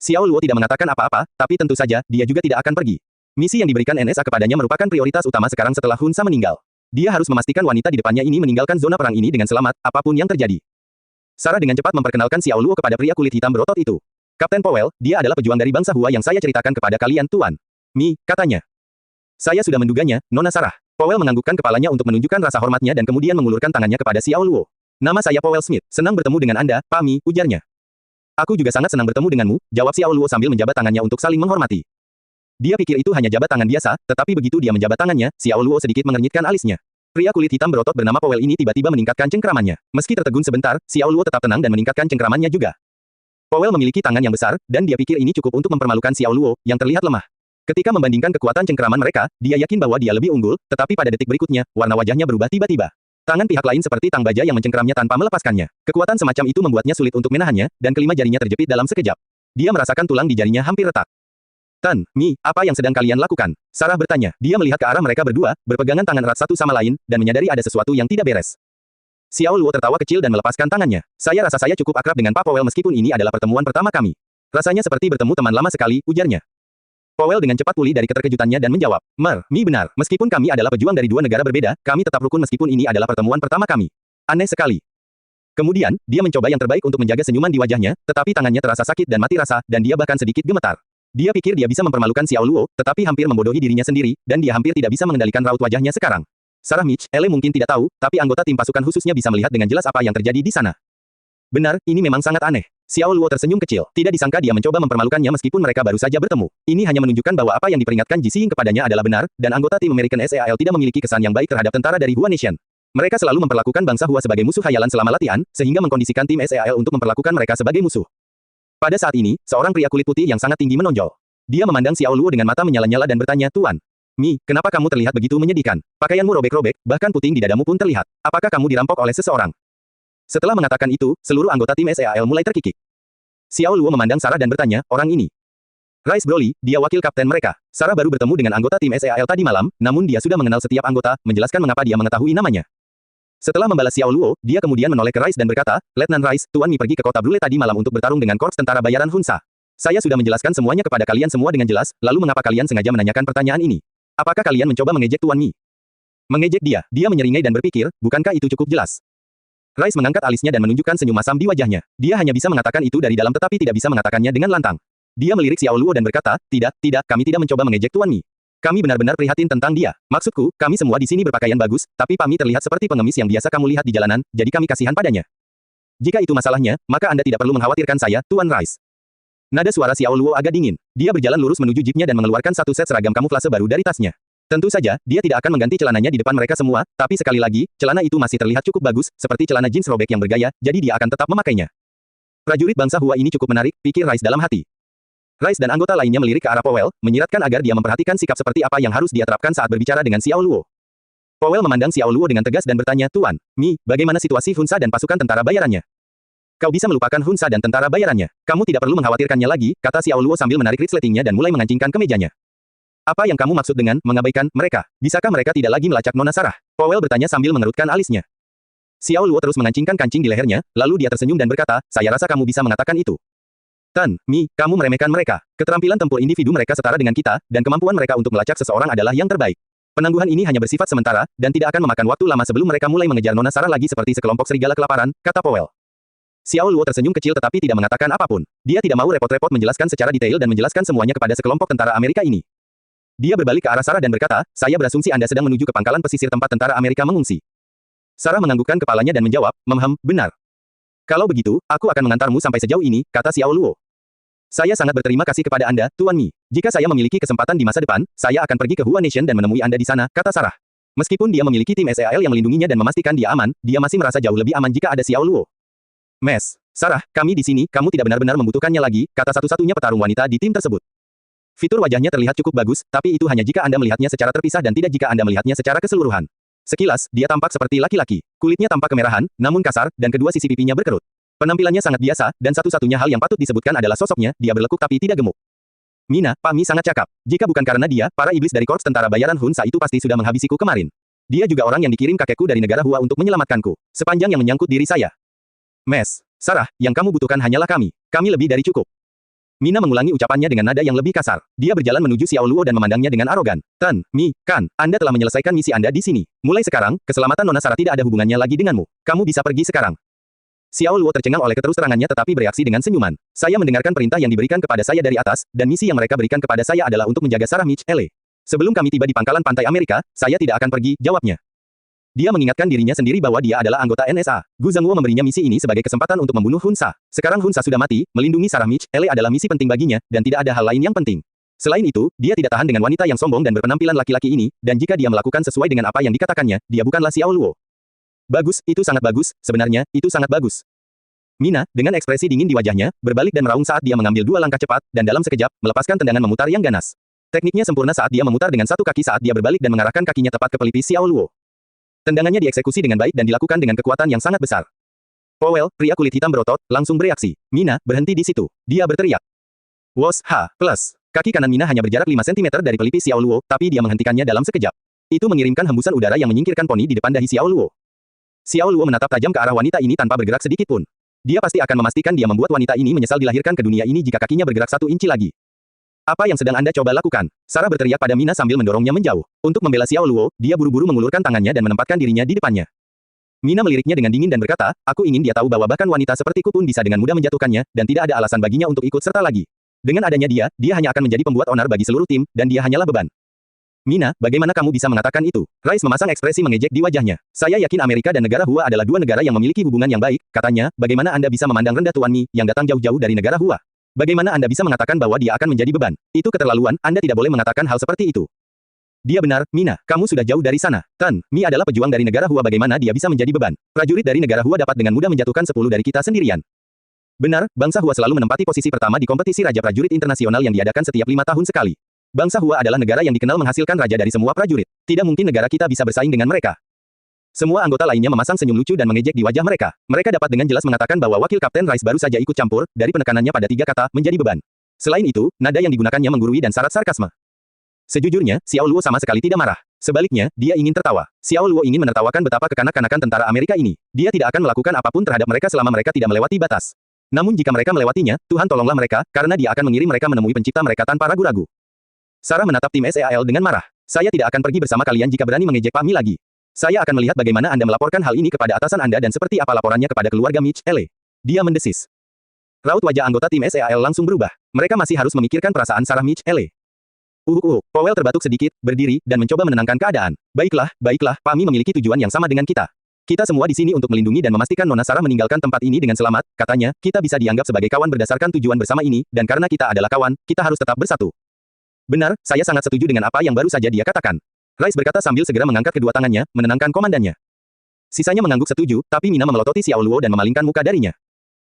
Xiao Luo tidak mengatakan apa-apa, tapi tentu saja, dia juga tidak akan pergi. Misi yang diberikan NSA kepadanya merupakan prioritas utama sekarang setelah Hunsa meninggal. Dia harus memastikan wanita di depannya ini meninggalkan zona perang ini dengan selamat, apapun yang terjadi. Sarah dengan cepat memperkenalkan Xiao Luo kepada pria kulit hitam berotot itu. Kapten Powell, dia adalah pejuang dari bangsa Hua yang saya ceritakan kepada kalian, Tuan. Mi, katanya. Saya sudah menduganya, Nona Sarah. Powell menganggukkan kepalanya untuk menunjukkan rasa hormatnya dan kemudian mengulurkan tangannya kepada Xiao Luo. Nama saya Powell Smith, senang bertemu dengan Anda, Pak Mi, ujarnya. Aku juga sangat senang bertemu denganmu, jawab Xiao Luo sambil menjabat tangannya untuk saling menghormati. Dia pikir itu hanya jabat tangan biasa, tetapi begitu dia menjabat tangannya, Xiao Luo sedikit mengernyitkan alisnya. Pria kulit hitam berotot bernama Powell ini tiba-tiba meningkatkan cengkramannya. Meski tertegun sebentar, Xiao Luo tetap tenang dan meningkatkan cengkramannya juga. Powell memiliki tangan yang besar, dan dia pikir ini cukup untuk mempermalukan Xiao Luo, yang terlihat lemah. Ketika membandingkan kekuatan cengkeraman mereka, dia yakin bahwa dia lebih unggul, tetapi pada detik berikutnya, warna wajahnya berubah tiba-tiba. Tangan pihak lain seperti tang baja yang mencengkeramnya tanpa melepaskannya. Kekuatan semacam itu membuatnya sulit untuk menahannya, dan kelima jarinya terjepit dalam sekejap. Dia merasakan tulang di jarinya hampir retak. Tan, Mi, apa yang sedang kalian lakukan? Sarah bertanya. Dia melihat ke arah mereka berdua, berpegangan tangan erat satu sama lain, dan menyadari ada sesuatu yang tidak beres. Xiao Luo tertawa kecil dan melepaskan tangannya. Saya rasa saya cukup akrab dengan Pak Powell meskipun ini adalah pertemuan pertama kami. Rasanya seperti bertemu teman lama sekali, ujarnya. Powell dengan cepat pulih dari keterkejutannya dan menjawab, Mi benar, meskipun kami adalah pejuang dari dua negara berbeda, kami tetap rukun meskipun ini adalah pertemuan pertama kami. Aneh sekali. Kemudian, dia mencoba yang terbaik untuk menjaga senyuman di wajahnya, tetapi tangannya terasa sakit dan mati rasa, dan dia bahkan sedikit gemetar. Dia pikir dia bisa mempermalukan Xiao Luo, tetapi hampir membodohi dirinya sendiri, dan dia hampir tidak bisa mengendalikan raut wajahnya sekarang. Sarah Mitchell mungkin tidak tahu, tapi anggota tim pasukan khususnya bisa melihat dengan jelas apa yang terjadi di sana. Benar, ini memang sangat aneh. Xiao Luo tersenyum kecil. Tidak disangka dia mencoba mempermalukannya meskipun mereka baru saja bertemu. Ini hanya menunjukkan bahwa apa yang diperingatkan Ji Xiying kepadanya adalah benar, dan anggota tim American SEAL tidak memiliki kesan yang baik terhadap tentara dari Hua Nation. Mereka selalu memperlakukan bangsa Hua sebagai musuh khayalan selama latihan, sehingga mengkondisikan tim SEAL untuk memperlakukan mereka sebagai musuh. Pada saat ini, seorang pria kulit putih yang sangat tinggi menonjol. Dia memandang Xiao Luo dengan mata menyala-nyala dan bertanya, Tuan, Mi, kenapa kamu terlihat begitu menyedihkan? Pakaianmu robek-robek, bahkan puting di dadamu pun terlihat. Apakah kamu dirampok oleh seseorang? Setelah mengatakan itu, seluruh anggota tim SEAL mulai terkikik. Xiao Luo memandang Sarah dan bertanya, orang ini. Rice Broly, dia wakil kapten mereka. Sarah baru bertemu dengan anggota tim SEAL tadi malam, namun dia sudah mengenal setiap anggota, menjelaskan mengapa dia mengetahui namanya. Setelah membalas Xiao Luo, dia kemudian menoleh ke Rice dan berkata, Letnan Rice, Tuan Mi pergi ke kota Brule tadi malam untuk bertarung dengan korps tentara bayaran Hunsa. Saya sudah menjelaskan semuanya kepada kalian semua dengan jelas, lalu mengapa kalian sengaja menanyakan pertanyaan ini? Apakah kalian mencoba mengejek Tuan Mi? Mengejek dia, dia menyeringai dan berpikir, bukankah itu cukup jelas? Rice mengangkat alisnya dan menunjukkan senyum masam di wajahnya. Dia hanya bisa mengatakan itu dari dalam tetapi tidak bisa mengatakannya dengan lantang. Dia melirik Xiao Luo dan berkata, tidak, kami tidak mencoba mengejek Tuan Mi. Kami benar-benar prihatin tentang dia. Maksudku, kami semua di sini berpakaian bagus, tapi Pak Mi terlihat seperti pengemis yang biasa kamu lihat di jalanan, jadi kami kasihan padanya. Jika itu masalahnya, maka Anda tidak perlu mengkhawatirkan saya, Tuan Rice. Nada suara Xiao Luo agak dingin. Dia berjalan lurus menuju jeepnya dan mengeluarkan satu set seragam kamuflase baru dari tasnya. Tentu saja, dia tidak akan mengganti celananya di depan mereka semua, tapi sekali lagi, celana itu masih terlihat cukup bagus, seperti celana jeans robek yang bergaya, jadi dia akan tetap memakainya. Prajurit bangsa Hua ini cukup menarik, pikir Rice dalam hati. Rice dan anggota lainnya melirik ke arah Powell, menyiratkan agar dia memperhatikan sikap seperti apa yang harus dia terapkan saat berbicara dengan Xiao Luo. Powell memandang Xiao Luo dengan tegas dan bertanya, Tuan, Mi, bagaimana situasi Hunsa dan pasukan tentara bayarannya? Kau bisa melupakan Hunsa dan tentara bayarannya. Kamu tidak perlu mengkhawatirkannya lagi, kata Xiao Luo sambil menarik resletingnya dan mulai mengancingkan ke mejanya. Apa yang kamu maksud dengan mengabaikan mereka? Bisakah mereka tidak lagi melacak Nona Sarah? Powell bertanya sambil mengerutkan alisnya. Xiao Luo terus mengancingkan kancing di lehernya, lalu dia tersenyum dan berkata, saya rasa kamu bisa mengatakan itu. Tan, Mi, kamu meremehkan mereka. Keterampilan tempur individu mereka setara dengan kita, dan kemampuan mereka untuk melacak seseorang adalah yang terbaik. Penangguhan ini hanya bersifat sementara, dan tidak akan memakan waktu lama sebelum mereka mulai mengejar Nona Sarah lagi seperti sekelompok serigala kelaparan, kata Powell. Xiao Luo tersenyum kecil tetapi tidak mengatakan apapun. Dia tidak mau repot-repot menjelaskan secara detail dan menjelaskan semuanya kepada sekelompok tentara Amerika ini. Dia berbalik ke arah Sarah dan berkata, saya berasumsi Anda sedang menuju ke pangkalan pesisir tempat tentara Amerika mengungsi. Sarah menganggukkan kepalanya dan menjawab, benar. Kalau begitu, aku akan mengantarmu sampai sejauh ini, kata Xiao Luo. Saya sangat berterima kasih kepada Anda, Tuan Mi. Jika saya memiliki kesempatan di masa depan, saya akan pergi ke Hua Nation dan menemui Anda di sana, kata Sarah. Meskipun dia memiliki tim SEAL yang melindunginya dan memastikan dia aman, dia masih merasa jauh lebih aman jika ada Xiao Luo. Sarah, kami di sini, kamu tidak benar-benar membutuhkannya lagi, kata satu-satunya petarung wanita di tim tersebut. Fitur wajahnya terlihat cukup bagus, tapi itu hanya jika Anda melihatnya secara terpisah dan tidak jika Anda melihatnya secara keseluruhan. Sekilas, dia tampak seperti laki-laki. Kulitnya tampak kemerahan, namun kasar, dan kedua sisi pipinya berkerut. Penampilannya sangat biasa, dan satu-satunya hal yang patut disebutkan adalah sosoknya, dia berlekuk tapi tidak gemuk. Mina, Pak Mi sangat cakap. Jika bukan karena dia, para iblis dari korps tentara bayaran Hunsa itu pasti sudah menghabisiku kemarin. Dia juga orang yang dikirim kakekku dari negara Hua untuk menyelamatkanku. Sepanjang yang menyangkut diri saya. Sarah, yang kamu butuhkan hanyalah kami. Kami lebih dari cukup. Mina mengulangi ucapannya dengan nada yang lebih kasar. Dia berjalan menuju Xiao Luo dan memandangnya dengan arogan. Tan, Mi, Kan, Anda telah menyelesaikan misi Anda di sini. Mulai sekarang, keselamatan Nona Sarah tidak ada hubungannya lagi denganmu. Kamu bisa pergi sekarang. Xiao Luo tercengang oleh keterus-terangannya tetapi bereaksi dengan senyuman. Saya mendengarkan perintah yang diberikan kepada saya dari atas, dan misi yang mereka berikan kepada saya adalah untuk menjaga Sarah Mitchell. Sebelum kami tiba di pangkalan pantai Amerika, saya tidak akan pergi, jawabnya. Dia mengingatkan dirinya sendiri bahwa dia adalah anggota NSA. Gu Zhengguo memberinya misi ini sebagai kesempatan untuk membunuh Hunsa. Sekarang Hunsa sudah mati, melindungi Sarah Mitchell adalah misi penting baginya, dan tidak ada hal lain yang penting. Selain itu, dia tidak tahan dengan wanita yang sombong dan berpenampilan laki-laki ini, dan jika dia melakukan sesuai dengan apa yang dikatakannya, dia bukanlah Xiao Luo. Bagus, itu sangat bagus, sebenarnya, itu sangat bagus. Mina, dengan ekspresi dingin di wajahnya, berbalik dan meraung saat dia mengambil 2 langkah cepat, dan dalam sekejap, melepaskan tendangan memutar yang ganas. Tekniknya sempurna saat dia memutar dengan satu kaki saat dia berbalik dan mengarahkan kakinya tepat ke pelipis Xiao Luo. Tendangannya dieksekusi dengan baik dan dilakukan dengan kekuatan yang sangat besar. Powell, pria kulit hitam berotot, langsung bereaksi. Mina, berhenti di situ. Dia berteriak. Wos, ha, plus. Kaki kanan Mina hanya berjarak 5 cm dari pelipis Xiao Luo, tapi dia menghentikannya dalam sekejap. Itu mengirimkan hembusan udara yang menyingkirkan poni di depan dahi Xiao Luo. Xiao Luo menatap tajam ke arah wanita ini tanpa bergerak sedikit pun. Dia pasti akan memastikan dia membuat wanita ini menyesal dilahirkan ke dunia ini jika kakinya bergerak 1 inci lagi. Apa yang sedang Anda coba lakukan? Sarah berteriak pada Mina sambil mendorongnya menjauh. Untuk membela Xiao Luo, dia buru-buru mengulurkan tangannya dan menempatkan dirinya di depannya. Mina meliriknya dengan dingin dan berkata, aku ingin dia tahu bahwa bahkan wanita sepertiku pun bisa dengan mudah menjatuhkannya, dan tidak ada alasan baginya untuk ikut serta lagi. Dengan adanya dia hanya akan menjadi pembuat onar bagi seluruh tim, dan dia hanyalah beban. Mina, bagaimana kamu bisa mengatakan itu? Rice memasang ekspresi mengejek di wajahnya. Saya yakin Amerika dan negara Hua adalah 2 negara yang memiliki hubungan yang baik, katanya, bagaimana Anda bisa memandang rendah Tuan Mi, yang datang jauh-jauh dari negara Hua? Bagaimana Anda bisa mengatakan bahwa dia akan menjadi beban? Itu keterlaluan, Anda tidak boleh mengatakan hal seperti itu. Dia benar, Mina, kamu sudah jauh dari sana. Tan, Mi adalah pejuang dari negara Hua, bagaimana dia bisa menjadi beban? Prajurit dari negara Hua dapat dengan mudah menjatuhkan 10 dari kita sendirian. Benar, bangsa Hua selalu menempati posisi pertama di kompetisi Raja Prajurit Internasional yang diadakan setiap 5 tahun sekali. Bangsa Hua adalah negara yang dikenal menghasilkan raja dari semua prajurit. Tidak mungkin negara kita bisa bersaing dengan mereka. Semua anggota lainnya memasang senyum lucu dan mengejek di wajah mereka. Mereka dapat dengan jelas mengatakan bahwa wakil Kapten Rice baru saja ikut campur, dari penekanannya pada 3 kata, menjadi beban. Selain itu, nada yang digunakannya menggurui dan syarat sarkasme. Sejujurnya, Xiao Luo sama sekali tidak marah. Sebaliknya, dia ingin tertawa. Xiao Luo ingin menertawakan betapa kekanak-kanakan tentara Amerika ini. Dia tidak akan melakukan apapun terhadap mereka selama mereka tidak melewati batas. Namun jika mereka melewatinya, Tuhan tolonglah mereka, karena dia akan mengirim mereka menemui pencipta mereka tanpa ragu-ragu. Sarah menatap tim SEAL dengan marah. Saya tidak akan pergi bersama kalian jika berani mengejek Pak Mi lagi. Saya akan melihat bagaimana Anda melaporkan hal ini kepada atasan Anda dan seperti apa laporannya kepada keluarga Mitch Ele. Dia mendesis. Raut wajah anggota tim SEAL langsung berubah. Mereka masih harus memikirkan perasaan Sarah Mitch Ele. Powell terbatuk sedikit, berdiri, dan mencoba menenangkan keadaan. Baiklah, Pak Mi memiliki tujuan yang sama dengan kita. Kita semua di sini untuk melindungi dan memastikan Nona Sarah meninggalkan tempat ini dengan selamat, katanya, kita bisa dianggap sebagai kawan berdasarkan tujuan bersama ini, dan karena kita adalah kawan, kita harus tetap bersatu. Benar, saya sangat setuju dengan apa yang baru saja dia katakan. Rice berkata sambil segera mengangkat kedua tangannya, menenangkan komandannya. Sisanya mengangguk setuju, tapi Mina memelototi Xiao Luo dan memalingkan muka darinya.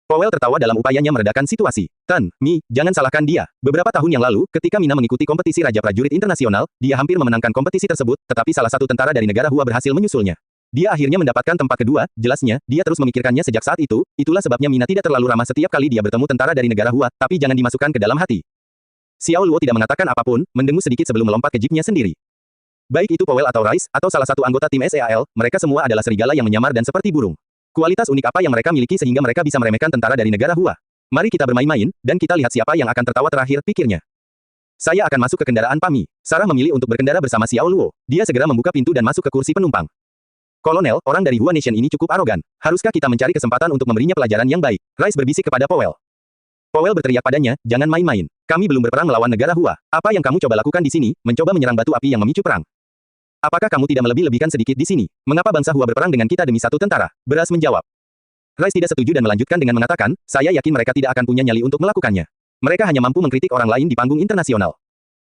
Powell tertawa dalam upayanya meredakan situasi. Tan, Mi, jangan salahkan dia. Beberapa tahun yang lalu, ketika Mina mengikuti kompetisi Raja Prajurit Internasional, dia hampir memenangkan kompetisi tersebut, tetapi salah satu tentara dari negara Hua berhasil menyusulnya. Dia akhirnya mendapatkan tempat kedua, jelasnya, dia terus memikirkannya sejak saat itu, itulah sebabnya Mina tidak terlalu ramah setiap kali dia bertemu tentara dari negara Hua, tapi jangan dimasukkan ke dalam hati. Xiao Luo tidak mengatakan apapun, mendengus sedikit sebelum melompat ke jeepnya sendiri. Baik itu Powell atau Rice, atau salah satu anggota tim SEAL, mereka semua adalah serigala yang menyamar dan seperti burung. Kualitas unik apa yang mereka miliki sehingga mereka bisa meremehkan tentara dari negara Hua? Mari kita bermain-main, dan kita lihat siapa yang akan tertawa terakhir, pikirnya. Saya akan masuk ke kendaraan Pak Mi. Sarah memilih untuk berkendara bersama Xiao Luo. Dia segera membuka pintu dan masuk ke kursi penumpang. Kolonel, orang dari Hua Nation ini cukup arogan. Haruskah kita mencari kesempatan untuk memberinya pelajaran yang baik? Rice berbisik kepada Powell. Powell berteriak padanya, jangan main-main. Kami belum berperang melawan negara Hua. Apa yang kamu coba lakukan di sini? Mencoba menyerang batu api yang memicu perang. Apakah kamu tidak melebih-lebihkan sedikit di sini? Mengapa bangsa Hua berperang dengan kita demi satu tentara? Beras menjawab. Rice tidak setuju dan melanjutkan dengan mengatakan, saya yakin mereka tidak akan punya nyali untuk melakukannya. Mereka hanya mampu mengkritik orang lain di panggung internasional.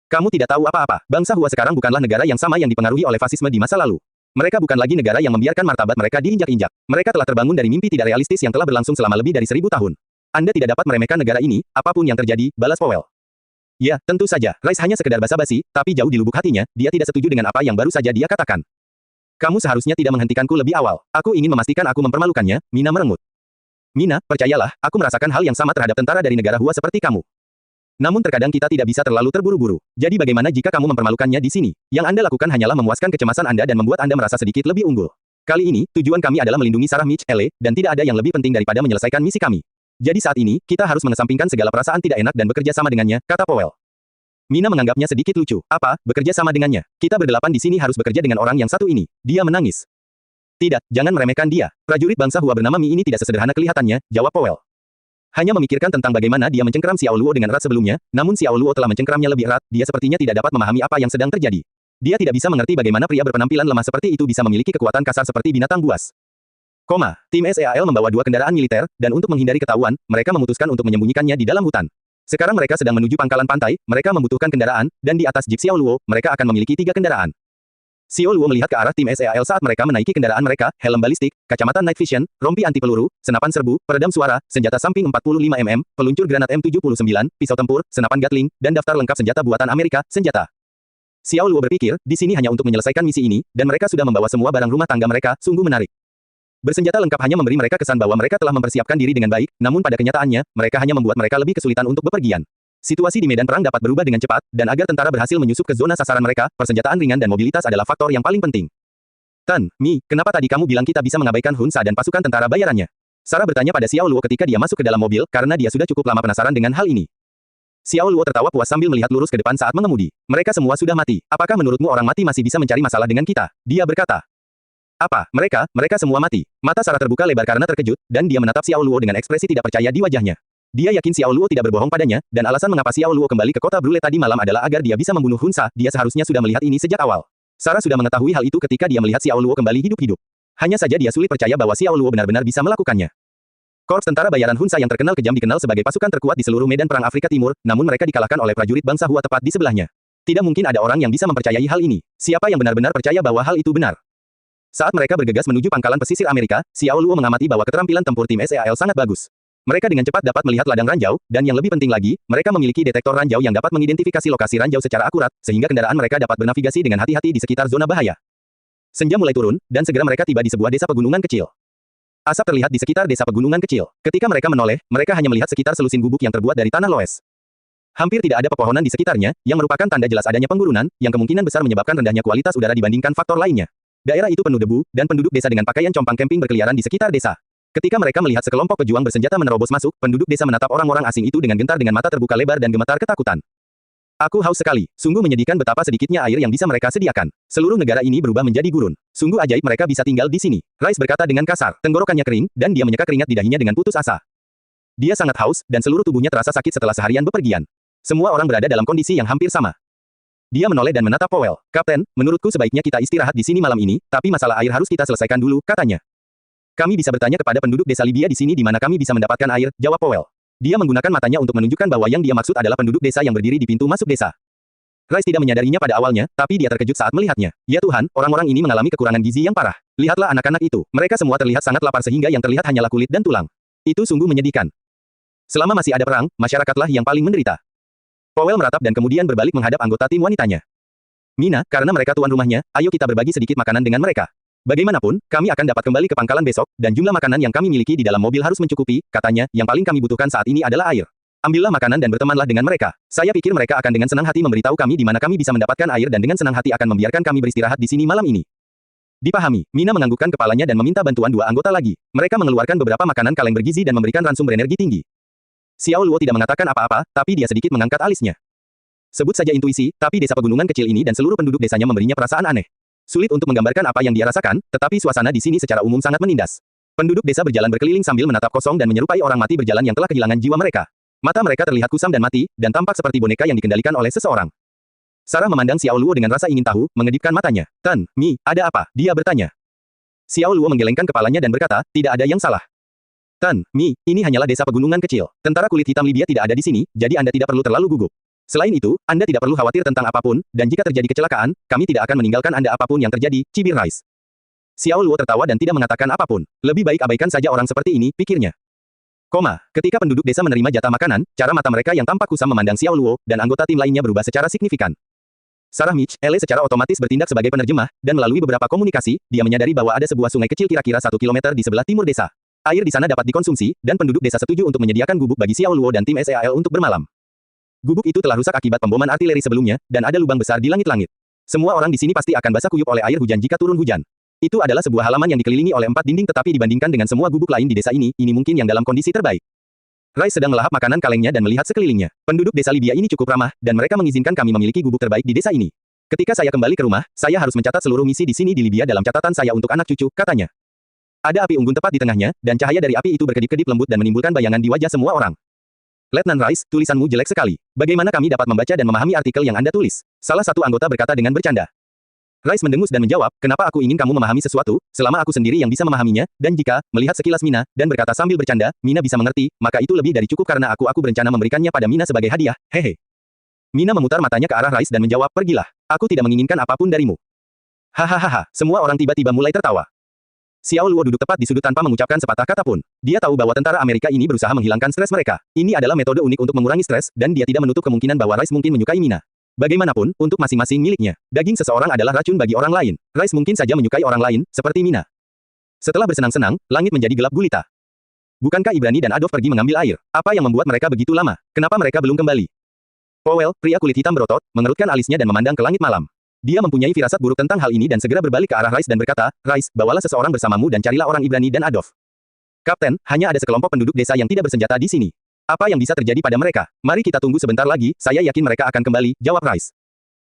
Kamu tidak tahu apa-apa. Bangsa Hua sekarang bukanlah negara yang sama yang dipengaruhi oleh fasisme di masa lalu. Mereka bukan lagi negara yang membiarkan martabat mereka diinjak-injak. Mereka telah terbangun dari mimpi tidak realistis yang telah berlangsung selama lebih dari 1000 tahun. Anda tidak dapat meremehkan negara ini, apapun yang terjadi, balas Powell. Ya, tentu saja, Rice hanya sekedar basa-basi, tapi jauh di lubuk hatinya, dia tidak setuju dengan apa yang baru saja dia katakan. Kamu seharusnya tidak menghentikanku lebih awal. Aku ingin memastikan aku mempermalukannya, Mina merengut. Mina, percayalah, aku merasakan hal yang sama terhadap tentara dari negara Hua seperti kamu. Namun terkadang kita tidak bisa terlalu terburu-buru. Jadi bagaimana jika kamu mempermalukannya di sini? Yang Anda lakukan hanyalah memuaskan kecemasan Anda dan membuat Anda merasa sedikit lebih unggul. Kali ini, tujuan kami adalah melindungi Sarah Mitch Ele, dan tidak ada yang lebih penting daripada menyelesaikan misi kami. Jadi saat ini, kita harus mengesampingkan segala perasaan tidak enak dan bekerja sama dengannya, kata Powell. Mina menganggapnya sedikit lucu. Apa, bekerja sama dengannya? Kita berdelapan di sini harus bekerja dengan orang yang satu ini. Dia menangis. Tidak, jangan meremehkan dia. Prajurit bangsa Hua bernama Mi ini tidak sesederhana kelihatannya, jawab Powell. Hanya memikirkan tentang bagaimana dia mencengkeram Xiao Luo dengan erat sebelumnya, namun Xiao Luo telah mencengkeramnya lebih erat, dia sepertinya tidak dapat memahami apa yang sedang terjadi. Dia tidak bisa mengerti bagaimana pria berpenampilan lemah seperti itu bisa memiliki kekuatan kasar seperti binatang buas. Tim SEAL membawa 2 kendaraan militer, dan untuk menghindari ketahuan, mereka memutuskan untuk menyembunyikannya di dalam hutan. Sekarang mereka sedang menuju pangkalan pantai, mereka membutuhkan kendaraan, dan di atas jeep Xiao Luo, mereka akan memiliki 3 kendaraan. Xiao Luo melihat ke arah tim SEAL saat mereka menaiki kendaraan mereka, helm balistik, kacamata night vision, rompi anti peluru, senapan serbu, peredam suara, senjata samping 45 mm, peluncur granat M79, pisau tempur, senapan Gatling, dan daftar lengkap senjata buatan Amerika, senjata. Xiao Luo berpikir, di sini hanya untuk menyelesaikan misi ini, dan mereka sudah membawa semua barang rumah tangga mereka, sungguh menarik. Bersenjata lengkap hanya memberi mereka kesan bahwa mereka telah mempersiapkan diri dengan baik, namun pada kenyataannya, mereka hanya membuat mereka lebih kesulitan untuk bepergian. Situasi di medan perang dapat berubah dengan cepat, dan agar tentara berhasil menyusup ke zona sasaran mereka, persenjataan ringan dan mobilitas adalah faktor yang paling penting. Tan, Mi, kenapa tadi kamu bilang kita bisa mengabaikan Hun Sa dan pasukan tentara bayarannya? Sarah bertanya pada Xiao Luo ketika dia masuk ke dalam mobil, karena dia sudah cukup lama penasaran dengan hal ini. Xiao Luo tertawa puas sambil melihat lurus ke depan saat mengemudi. Mereka semua sudah mati. Apakah menurutmu orang mati masih bisa mencari masalah dengan kita? Dia berkata. Apa? Mereka semua mati. Mata Sarah terbuka lebar karena terkejut, dan dia menatap Xiao Luo dengan ekspresi tidak percaya di wajahnya. Dia yakin Xiao Luo tidak berbohong padanya, dan alasan mengapa Xiao Luo kembali ke kota Brule tadi malam adalah agar dia bisa membunuh Hun Sa. Dia seharusnya sudah melihat ini sejak awal. Sarah sudah mengetahui hal itu ketika dia melihat Xiao Luo kembali hidup-hidup. Hanya saja dia sulit percaya bahwa Xiao Luo benar-benar bisa melakukannya. Korps tentara bayaran Hun Sa yang terkenal kejam dikenal sebagai pasukan terkuat di seluruh medan perang Afrika Timur, namun mereka dikalahkan oleh prajurit bangsa Hua tepat di sebelahnya. Tidak mungkin ada orang yang bisa mempercayai hal ini. Siapa yang benar-benar percaya bahwa hal itu benar? Saat mereka bergegas menuju pangkalan pesisir Amerika, Xiao Luo mengamati bahwa keterampilan tempur tim SEAL sangat bagus. Mereka dengan cepat dapat melihat ladang ranjau, dan yang lebih penting lagi, mereka memiliki detektor ranjau yang dapat mengidentifikasi lokasi ranjau secara akurat, sehingga kendaraan mereka dapat bernavigasi dengan hati-hati di sekitar zona bahaya. Senja mulai turun, dan segera mereka tiba di sebuah desa pegunungan kecil. Asap terlihat di sekitar desa pegunungan kecil. Ketika mereka menoleh, mereka hanya melihat sekitar selusin gubuk yang terbuat dari tanah loes. Hampir tidak ada pepohonan di sekitarnya, yang merupakan tanda jelas adanya penggurunan, yang kemungkinan besar menyebabkan rendahnya kualitas udara dibandingkan faktor lainnya. Daerah itu penuh debu, dan penduduk desa dengan pakaian compang camping berkeliaran di sekitar desa. Ketika mereka melihat sekelompok pejuang bersenjata menerobos masuk, penduduk desa menatap orang-orang asing itu dengan gentar dengan mata terbuka lebar dan gemetar ketakutan. Aku haus sekali. Sungguh menyedihkan betapa sedikitnya air yang bisa mereka sediakan. Seluruh negara ini berubah menjadi gurun. Sungguh ajaib mereka bisa tinggal di sini. Rice berkata dengan kasar. Tenggorokannya kering, dan dia menyeka keringat di dahinya dengan putus asa. Dia sangat haus, dan seluruh tubuhnya terasa sakit setelah seharian bepergian. Semua orang berada dalam kondisi yang hampir sama. Dia menoleh dan menatap Powell. Kapten, menurutku sebaiknya kita istirahat di sini malam ini, tapi masalah air harus kita selesaikan dulu, katanya. Kami bisa bertanya kepada penduduk desa Libya di sini di mana kami bisa mendapatkan air, jawab Powell. Dia menggunakan matanya untuk menunjukkan bahwa yang dia maksud adalah penduduk desa yang berdiri di pintu masuk desa. Rice tidak menyadarinya pada awalnya, tapi dia terkejut saat melihatnya. Ya Tuhan, orang-orang ini mengalami kekurangan gizi yang parah. Lihatlah anak-anak itu. Mereka semua terlihat sangat lapar sehingga yang terlihat hanyalah kulit dan tulang. Itu sungguh menyedihkan. Selama masih ada perang, masyarakatlah yang paling menderita. Powell meratap dan kemudian berbalik menghadap anggota tim wanitanya. Mina, karena mereka tuan rumahnya, ayo kita berbagi sedikit makanan dengan mereka. Bagaimanapun, kami akan dapat kembali ke pangkalan besok, dan jumlah makanan yang kami miliki di dalam mobil harus mencukupi, katanya, yang paling kami butuhkan saat ini adalah air. Ambillah makanan dan bertemanlah dengan mereka. Saya pikir mereka akan dengan senang hati memberitahu kami di mana kami bisa mendapatkan air dan dengan senang hati akan membiarkan kami beristirahat di sini malam ini. Dipahami, Mina menganggukkan kepalanya dan meminta bantuan dua anggota lagi. Mereka mengeluarkan beberapa makanan kaleng bergizi dan memberikan ransum berenergi tinggi. Xiao Luo tidak mengatakan apa-apa, tapi dia sedikit mengangkat alisnya. Sebut saja intuisi, tapi desa pegunungan kecil ini dan seluruh penduduk desanya memberinya perasaan aneh. Sulit untuk menggambarkan apa yang dia rasakan, tetapi suasana di sini secara umum sangat menindas. Penduduk desa berjalan berkeliling sambil menatap kosong dan menyerupai orang mati berjalan yang telah kehilangan jiwa mereka. Mata mereka terlihat kusam dan mati, dan tampak seperti boneka yang dikendalikan oleh seseorang. Sarah memandang Xiao Luo dengan rasa ingin tahu, mengedipkan matanya. Tan, Mi, ada apa? Dia bertanya. Xiao Luo menggelengkan kepalanya dan berkata, tidak ada yang salah. Tan, Mi, ini hanyalah desa pegunungan kecil. Tentara kulit hitam Libya tidak ada di sini, jadi Anda tidak perlu terlalu gugup. Selain itu, Anda tidak perlu khawatir tentang apapun, dan jika terjadi kecelakaan, kami tidak akan meninggalkan Anda apapun yang terjadi, cibir Rice. Xiao Luo tertawa dan tidak mengatakan apapun. Lebih baik abaikan saja orang seperti ini, pikirnya. Ketika penduduk desa menerima jatah makanan, cara mata mereka yang tampak kusam memandang Xiao Luo, dan anggota tim lainnya berubah secara signifikan. Sarah Elle secara otomatis bertindak sebagai penerjemah, dan melalui beberapa komunikasi, dia menyadari bahwa ada sebuah sungai kecil kira-kira 1 kilometer di sebelah timur desa. Air di sana dapat dikonsumsi, dan penduduk desa setuju untuk menyediakan gubuk bagi Xiao Luo dan tim SEAL untuk bermalam. Gubuk itu telah rusak akibat pemboman artileri sebelumnya, dan ada lubang besar di langit-langit. Semua orang di sini pasti akan basah kuyup oleh air hujan jika turun hujan. Itu adalah sebuah halaman yang dikelilingi oleh 4 dinding tetapi dibandingkan dengan semua gubuk lain di desa ini mungkin yang dalam kondisi terbaik. Rice sedang melahap makanan kalengnya dan melihat sekelilingnya. Penduduk desa Libya ini cukup ramah, dan mereka mengizinkan kami memiliki gubuk terbaik di desa ini. Ketika saya kembali ke rumah, saya harus mencatat seluruh misi di sini di Libya dalam catatan saya untuk anak cucu, katanya. Ada api unggun tepat di tengahnya, dan cahaya dari api itu berkedip-kedip lembut dan menimbulkan bayangan di wajah semua orang. Letnan Rice, tulisanmu jelek sekali. Bagaimana kami dapat membaca dan memahami artikel yang Anda tulis? Salah satu anggota berkata dengan bercanda. Rice mendengus dan menjawab, kenapa aku ingin kamu memahami sesuatu, selama aku sendiri yang bisa memahaminya, dan jika, melihat sekilas Mina, dan berkata sambil bercanda, Mina bisa mengerti, maka itu lebih dari cukup karena aku berencana memberikannya pada Mina sebagai hadiah, hehe. Mina memutar matanya ke arah Rice dan menjawab, pergilah. Aku tidak menginginkan apapun darimu. Hahaha, semua orang tiba-tiba mulai tertawa. Xiao Luo duduk tepat di sudut tanpa mengucapkan sepatah kata pun. Dia tahu bahwa tentara Amerika ini berusaha menghilangkan stres mereka. Ini adalah metode unik untuk mengurangi stres, dan dia tidak menutup kemungkinan bahwa Rice mungkin menyukai Mina. Bagaimanapun, untuk masing-masing miliknya, daging seseorang adalah racun bagi orang lain. Rice mungkin saja menyukai orang lain, seperti Mina. Setelah bersenang-senang, langit menjadi gelap gulita. Bukankah Ibrani dan Adolf pergi mengambil air? Apa yang membuat mereka begitu lama? Kenapa mereka belum kembali? Powell, pria kulit hitam berotot, mengerutkan alisnya dan memandang ke langit malam. Dia mempunyai firasat buruk tentang hal ini dan segera berbalik ke arah Rice dan berkata, Rice, bawalah seseorang bersamamu dan carilah orang Ibrani dan Adolf. Kapten, hanya ada sekelompok penduduk desa yang tidak bersenjata di sini. Apa yang bisa terjadi pada mereka? Mari kita tunggu sebentar lagi, saya yakin mereka akan kembali, jawab Rice.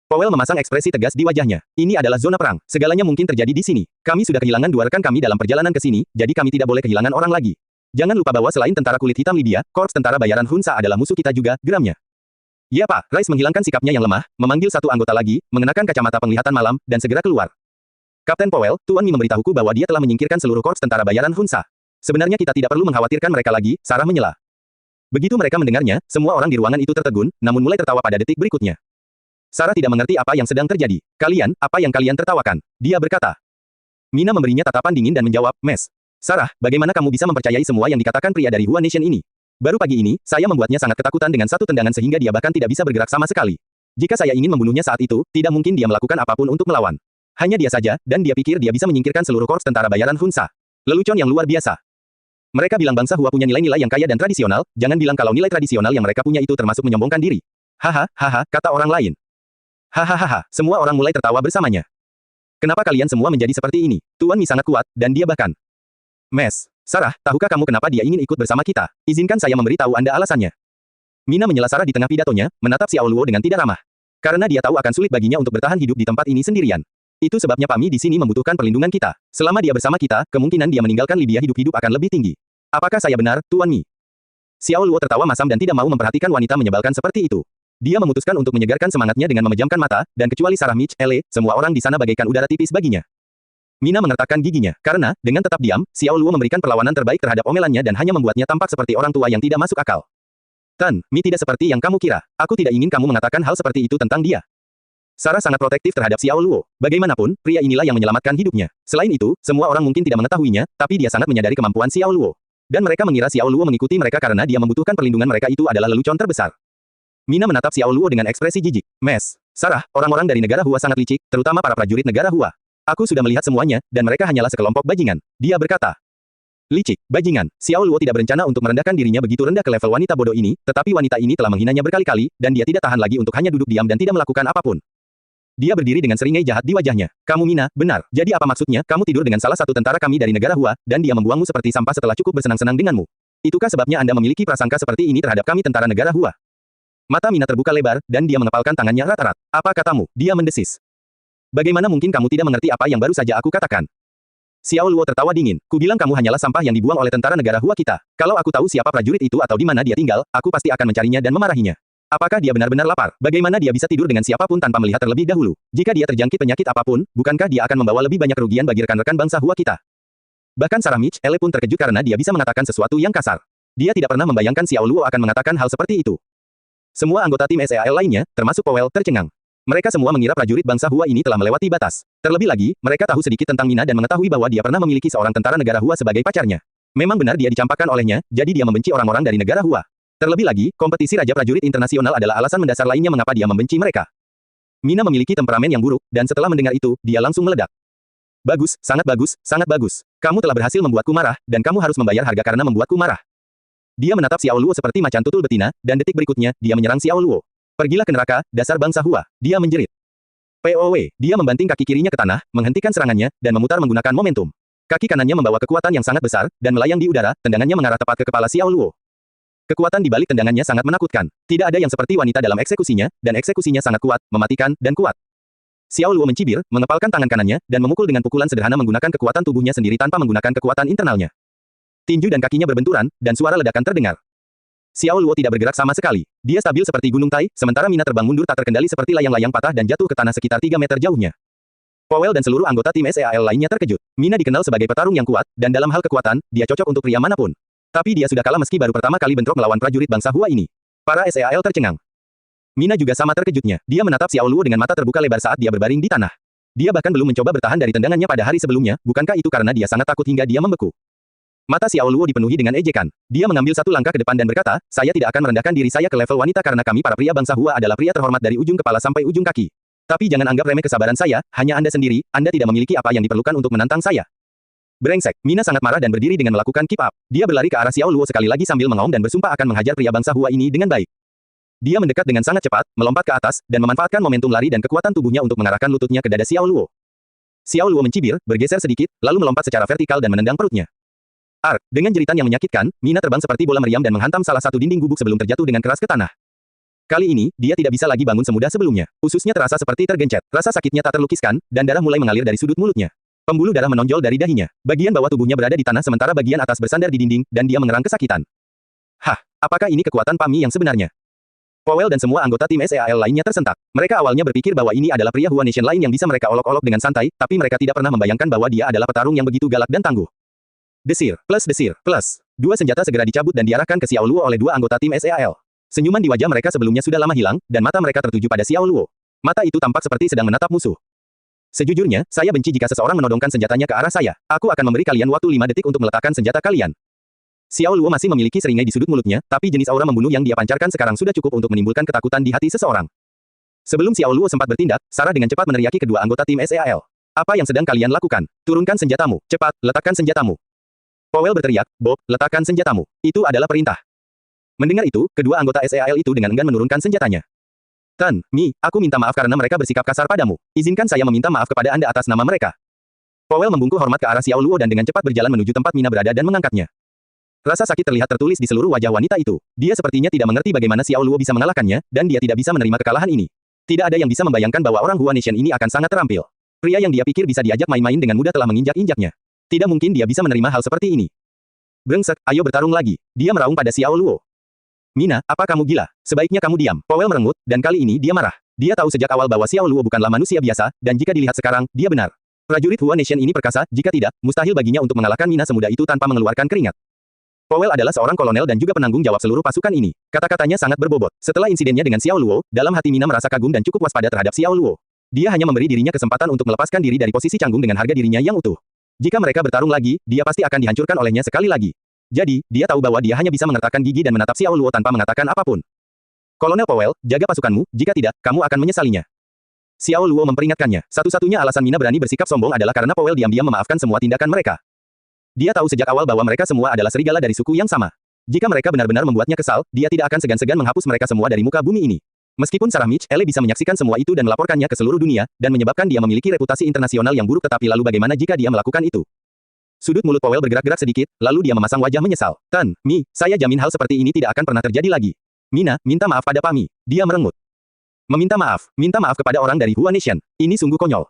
Powell memasang ekspresi tegas di wajahnya. Ini adalah zona perang, segalanya mungkin terjadi di sini. Kami sudah kehilangan 2 rekan kami dalam perjalanan ke sini, jadi kami tidak boleh kehilangan orang lagi. Jangan lupa bahwa selain tentara kulit hitam Libya, korps tentara bayaran Hunsa adalah musuh kita juga, geramnya. Ya Pak, Rice menghilangkan sikapnya yang lemah, memanggil satu anggota lagi, mengenakan kacamata penglihatan malam, dan segera keluar. Kapten Powell, Tuan Mi memberitahuku bahwa dia telah menyingkirkan seluruh korps tentara bayaran Hunsa. Sebenarnya kita tidak perlu mengkhawatirkan mereka lagi, Sarah menyela. Begitu mereka mendengarnya, semua orang di ruangan itu tertegun, namun mulai tertawa pada detik berikutnya. Sarah tidak mengerti apa yang sedang terjadi. Kalian, apa yang kalian tertawakan? Dia berkata. Mina memberinya tatapan dingin dan menjawab, Mes. Sarah, bagaimana kamu bisa mempercayai semua yang dikatakan pria dari Hua Nation ini? Baru pagi ini, saya membuatnya sangat ketakutan dengan satu tendangan sehingga dia bahkan tidak bisa bergerak sama sekali. Jika saya ingin membunuhnya saat itu, tidak mungkin dia melakukan apapun untuk melawan. Hanya dia saja, dan dia pikir dia bisa menyingkirkan seluruh korps tentara bayaran Hunsa. Lelucon yang luar biasa. Mereka bilang bangsa Hua punya nilai-nilai yang kaya dan tradisional, jangan bilang kalau nilai tradisional yang mereka punya itu termasuk menyombongkan diri. Haha, kata orang lain. Hahaha, semua orang mulai tertawa bersamanya. Kenapa kalian semua menjadi seperti ini? Tuan Mi sangat kuat, dan dia bahkan. Mes, Sarah, tahukah kamu kenapa dia ingin ikut bersama kita? Izinkan saya memberitahu Anda alasannya. Mina menyela Sarah di tengah pidatonya, menatap Xiao Luo dengan tidak ramah. Karena dia tahu akan sulit baginya untuk bertahan hidup di tempat ini sendirian. Itu sebabnya Pami di sini membutuhkan perlindungan kita. Selama dia bersama kita, kemungkinan dia meninggalkan Libya hidup-hidup akan lebih tinggi. Apakah saya benar, Tuan Mi? Xiao Luo tertawa masam dan tidak mau memperhatikan wanita menyebalkan seperti itu. Dia memutuskan untuk menyegarkan semangatnya dengan memejamkan mata, dan kecuali Sarah Mitch, semua orang di sana bagaikan udara tipis baginya. Mina mengertakkan giginya, karena, dengan tetap diam, Xiao Luo memberikan perlawanan terbaik terhadap omelannya dan hanya membuatnya tampak seperti orang tua yang tidak masuk akal. Tan, Mi tidak seperti yang kamu kira. Aku tidak ingin kamu mengatakan hal seperti itu tentang dia. Sarah sangat protektif terhadap Xiao Luo. Bagaimanapun, pria inilah yang menyelamatkan hidupnya. Selain itu, semua orang mungkin tidak mengetahuinya, tapi dia sangat menyadari kemampuan Xiao Luo. Dan mereka mengira Xiao Luo mengikuti mereka karena dia membutuhkan perlindungan mereka itu adalah lelucon terbesar. Mina menatap Xiao Luo dengan ekspresi jijik. Mes, Sarah, orang-orang dari negara Hua sangat licik, terutama para prajurit negara Hua. Aku sudah melihat semuanya, dan mereka hanyalah sekelompok bajingan. Dia berkata. Licik, bajingan. Xiao Luo tidak berencana untuk merendahkan dirinya begitu rendah ke level wanita bodoh ini, tetapi wanita ini telah menghinanya berkali-kali, dan dia tidak tahan lagi untuk hanya duduk diam dan tidak melakukan apapun. Dia berdiri dengan seringai jahat di wajahnya. Kamu Mina, benar. Jadi apa maksudnya, kamu tidur dengan salah satu tentara kami dari negara Hua, dan dia membuangmu seperti sampah setelah cukup bersenang-senang denganmu. Itukah sebabnya Anda memiliki prasangka seperti ini terhadap kami tentara negara Hua? Mata Mina terbuka lebar, dan dia mengepalkan tangannya erat-erat. Apa katamu? Dia mendesis. Bagaimana mungkin kamu tidak mengerti apa yang baru saja aku katakan? Xiao Luo tertawa dingin. Kubilang kamu hanyalah sampah yang dibuang oleh tentara negara Hua kita. Kalau aku tahu siapa prajurit itu atau di mana dia tinggal, aku pasti akan mencarinya dan memarahinya. Apakah dia benar-benar lapar? Bagaimana dia bisa tidur dengan siapapun tanpa melihat terlebih dahulu? Jika dia terjangkit penyakit apapun, bukankah dia akan membawa lebih banyak kerugian bagi rekan-rekan bangsa Hua kita? Bahkan Sarah Mitch, pun terkejut karena dia bisa mengatakan sesuatu yang kasar. Dia tidak pernah membayangkan Xiao Luo akan mengatakan hal seperti itu. Semua anggota tim SEAL lainnya, termasuk Powell, tercengang. Mereka semua mengira prajurit bangsa Hua ini telah melewati batas. Terlebih lagi, mereka tahu sedikit tentang Mina dan mengetahui bahwa dia pernah memiliki seorang tentara negara Hua sebagai pacarnya. Memang benar dia dicampakkan olehnya, jadi dia membenci orang-orang dari negara Hua. Terlebih lagi, kompetisi Raja Prajurit Internasional adalah alasan mendasar lainnya mengapa dia membenci mereka. Mina memiliki temperamen yang buruk, dan setelah mendengar itu, dia langsung meledak. Bagus, sangat bagus, sangat bagus. Kamu telah berhasil membuatku marah, dan kamu harus membayar harga karena membuatku marah. Dia menatap Xiao Luo seperti macan tutul betina, dan detik berikutnya, dia menyerang Xiao Luo. Pergilah ke neraka, dasar bangsa Hua. Dia menjerit. POW, dia membanting kaki kirinya ke tanah, menghentikan serangannya, dan memutar menggunakan momentum. Kaki kanannya membawa kekuatan yang sangat besar, dan melayang di udara, tendangannya mengarah tepat ke kepala Xiao Luo. Kekuatan di balik tendangannya sangat menakutkan. Tidak ada yang seperti wanita dalam eksekusinya, dan eksekusinya sangat kuat, mematikan, dan kuat. Xiao Luo mencibir, mengepalkan tangan kanannya, dan memukul dengan pukulan sederhana menggunakan kekuatan tubuhnya sendiri tanpa menggunakan kekuatan internalnya. Tinju dan kakinya berbenturan, dan suara ledakan terdengar. Xiao Luo tidak bergerak sama sekali. Dia stabil seperti gunung Tai, sementara Mina terbang mundur tak terkendali seperti layang-layang patah dan jatuh ke tanah sekitar 3 meter jauhnya. Powell dan seluruh anggota tim SEAL lainnya terkejut. Mina dikenal sebagai petarung yang kuat, dan dalam hal kekuatan, dia cocok untuk pria manapun. Tapi dia sudah kalah meski baru pertama kali bentrok melawan prajurit bangsa Hua ini. Para SEAL tercengang. Mina juga sama terkejutnya. Dia menatap Xiao Luo dengan mata terbuka lebar saat dia berbaring di tanah. Dia bahkan belum mencoba bertahan dari tendangannya pada hari sebelumnya, bukankah itu karena dia sangat takut hingga dia membeku? Mata Xiao Luo dipenuhi dengan ejekan. Dia mengambil satu langkah ke depan dan berkata, saya tidak akan merendahkan diri saya ke level wanita karena kami para pria bangsa Hua adalah pria terhormat dari ujung kepala sampai ujung kaki. Tapi jangan anggap remeh kesabaran saya, hanya Anda sendiri, Anda tidak memiliki apa yang diperlukan untuk menantang saya. Brengsek, Mina sangat marah dan berdiri dengan melakukan keep up. Dia berlari ke arah Xiao Luo sekali lagi sambil mengaum dan bersumpah akan menghajar pria bangsa Hua ini dengan baik. Dia mendekat dengan sangat cepat, melompat ke atas, dan memanfaatkan momentum lari dan kekuatan tubuhnya untuk mengarahkan lututnya ke dada Xiao Luo. Xiao Luo mencibir, bergeser sedikit, lalu melompat secara vertikal dan menendang perutnya. Ark, dengan jeritan yang menyakitkan, Mina terbang seperti bola meriam dan menghantam salah satu dinding gubuk sebelum terjatuh dengan keras ke tanah. Kali ini, dia tidak bisa lagi bangun semudah sebelumnya. Ususnya terasa seperti tergencet, rasa sakitnya tak terlukiskan, dan darah mulai mengalir dari sudut mulutnya. Pembuluh darah menonjol dari dahinya. Bagian bawah tubuhnya berada di tanah sementara bagian atas bersandar di dinding, dan dia mengerang kesakitan. Hah, apakah ini kekuatan Pami yang sebenarnya? Powell dan semua anggota tim SEAL lainnya tersentak. Mereka awalnya berpikir bahwa ini adalah pria Hua Nation lain yang bisa mereka olok-olok dengan santai, tapi mereka tidak pernah membayangkan bahwa dia adalah petarung yang begitu galak dan tangguh. Desir, plus. Dua senjata segera dicabut dan diarahkan ke Xiao Luo oleh dua anggota tim SEAL. Senyuman di wajah mereka sebelumnya sudah lama hilang, dan mata mereka tertuju pada Xiao Luo. Mata itu tampak seperti sedang menatap musuh. Sejujurnya, saya benci jika seseorang menodongkan senjatanya ke arah saya. Aku akan memberi kalian waktu 5 detik untuk meletakkan senjata kalian. Xiao Luo masih memiliki seringai di sudut mulutnya, tapi jenis aura membunuh yang dia pancarkan sekarang sudah cukup untuk menimbulkan ketakutan di hati seseorang. Sebelum Xiao Luo sempat bertindak, Sarah dengan cepat meneriaki kedua anggota tim SEAL. Apa yang sedang kalian lakukan? Turunkan senjatamu. Cepat, letakkan senjatamu. Powell berteriak, Bob, letakkan senjatamu. Itu adalah perintah. Mendengar itu, kedua anggota SEAL itu dengan enggan menurunkan senjatanya. Tan, Mi, aku minta maaf karena mereka bersikap kasar padamu. Izinkan saya meminta maaf kepada Anda atas nama mereka. Powell membungkuk hormat ke arah Xiao Luo dan dengan cepat berjalan menuju tempat Mina berada dan mengangkatnya. Rasa sakit terlihat tertulis di seluruh wajah wanita itu. Dia sepertinya tidak mengerti bagaimana Xiao Luo bisa mengalahkannya, dan dia tidak bisa menerima kekalahan ini. Tidak ada yang bisa membayangkan bahwa orang Hua Nation ini akan sangat terampil. Pria yang dia pikir bisa diajak main-main dengan mudah telah menginjak-injaknya. Tidak mungkin dia bisa menerima hal seperti ini. Brengsek, ayo bertarung lagi. Dia meraung pada Xiao Luo. Mina, apa kamu gila? Sebaiknya kamu diam. Powell merengut, dan kali ini dia marah. Dia tahu sejak awal bahwa Xiao Luo bukanlah manusia biasa, dan jika dilihat sekarang, dia benar. Prajurit Hua Nation ini perkasa, jika tidak, mustahil baginya untuk mengalahkan Mina semudah itu tanpa mengeluarkan keringat. Powell adalah seorang kolonel dan juga penanggung jawab seluruh pasukan ini. Kata-katanya sangat berbobot. Setelah insidennya dengan Xiao Luo, dalam hati Mina merasa kagum dan cukup waspada terhadap Xiao Luo. Dia hanya memberi dirinya kesempatan untuk melepaskan diri dari posisi canggung dengan harga dirinya yang utuh. Jika mereka bertarung lagi, dia pasti akan dihancurkan olehnya sekali lagi. Jadi, dia tahu bahwa dia hanya bisa mengertakkan gigi dan menatap Xiao Luo tanpa mengatakan apapun. Kolonel Powell, jaga pasukanmu, jika tidak, kamu akan menyesalinya. Xiao Luo memperingatkannya. Satu-satunya alasan Mina berani bersikap sombong adalah karena Powell diam-diam memaafkan semua tindakan mereka. Dia tahu sejak awal bahwa mereka semua adalah serigala dari suku yang sama. Jika mereka benar-benar membuatnya kesal, dia tidak akan segan-segan menghapus mereka semua dari muka bumi ini. Meskipun Sarah Michelle bisa menyaksikan semua itu dan melaporkannya ke seluruh dunia, dan menyebabkan dia memiliki reputasi internasional yang buruk, tetapi lalu bagaimana jika dia melakukan itu? Sudut mulut Powell bergerak-gerak sedikit, lalu dia memasang wajah menyesal. Tan, Mi, saya jamin hal seperti ini tidak akan pernah terjadi lagi. Mina, minta maaf pada Pami. Dia merengut. Minta maaf kepada orang dari Hua Nation. Ini sungguh konyol.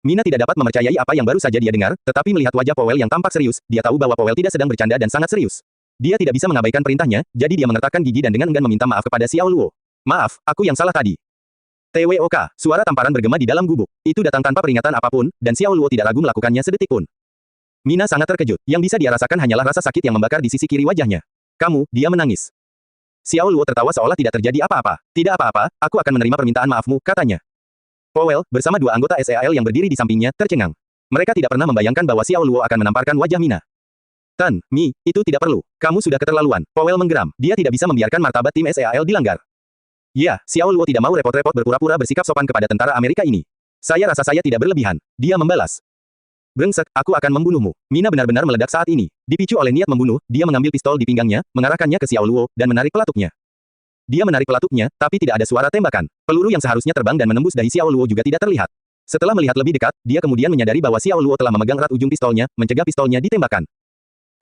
Mina tidak dapat mempercayai apa yang baru saja dia dengar, tetapi melihat wajah Powell yang tampak serius, dia tahu bahwa Powell tidak sedang bercanda dan sangat serius. Dia tidak bisa mengabaikan perintahnya, jadi dia mengertakkan gigi dan dengan enggan meminta maaf kepada Xiao Luo. Maaf, aku yang salah tadi. TWOK, suara tamparan bergema di dalam gubuk. Itu datang tanpa peringatan apapun, dan Xiao Luo tidak ragu melakukannya sedetik pun. Mina sangat terkejut. Yang bisa dia rasakan hanyalah rasa sakit yang membakar di sisi kiri wajahnya. Kamu, dia menangis. Xiao Luo tertawa seolah tidak terjadi apa-apa. Tidak apa-apa, aku akan menerima permintaan maafmu, katanya. Powell, bersama dua anggota SEAL yang berdiri di sampingnya, tercengang. Mereka tidak pernah membayangkan bahwa Xiao Luo akan menamparkan wajah Mina. Tan, Mi, itu tidak perlu. Kamu sudah keterlaluan. Powell menggeram. Dia tidak bisa membiarkan martabat tim SEAL dilanggar. Ya, Xiao Luo tidak mau repot-repot berpura-pura bersikap sopan kepada tentara Amerika ini. Saya rasa saya tidak berlebihan. Dia membalas. Brengsek, aku akan membunuhmu. Mina benar-benar meledak saat ini. Dipicu oleh niat membunuh, dia mengambil pistol di pinggangnya, mengarahkannya ke Xiao Luo, dan menarik pelatuknya. Dia menarik pelatuknya, tapi tidak ada suara tembakan. Peluru yang seharusnya terbang dan menembus dahi Xiao Luo juga tidak terlihat. Setelah melihat lebih dekat, dia kemudian menyadari bahwa Xiao Luo telah memegang erat ujung pistolnya, mencegah pistolnya ditembakkan.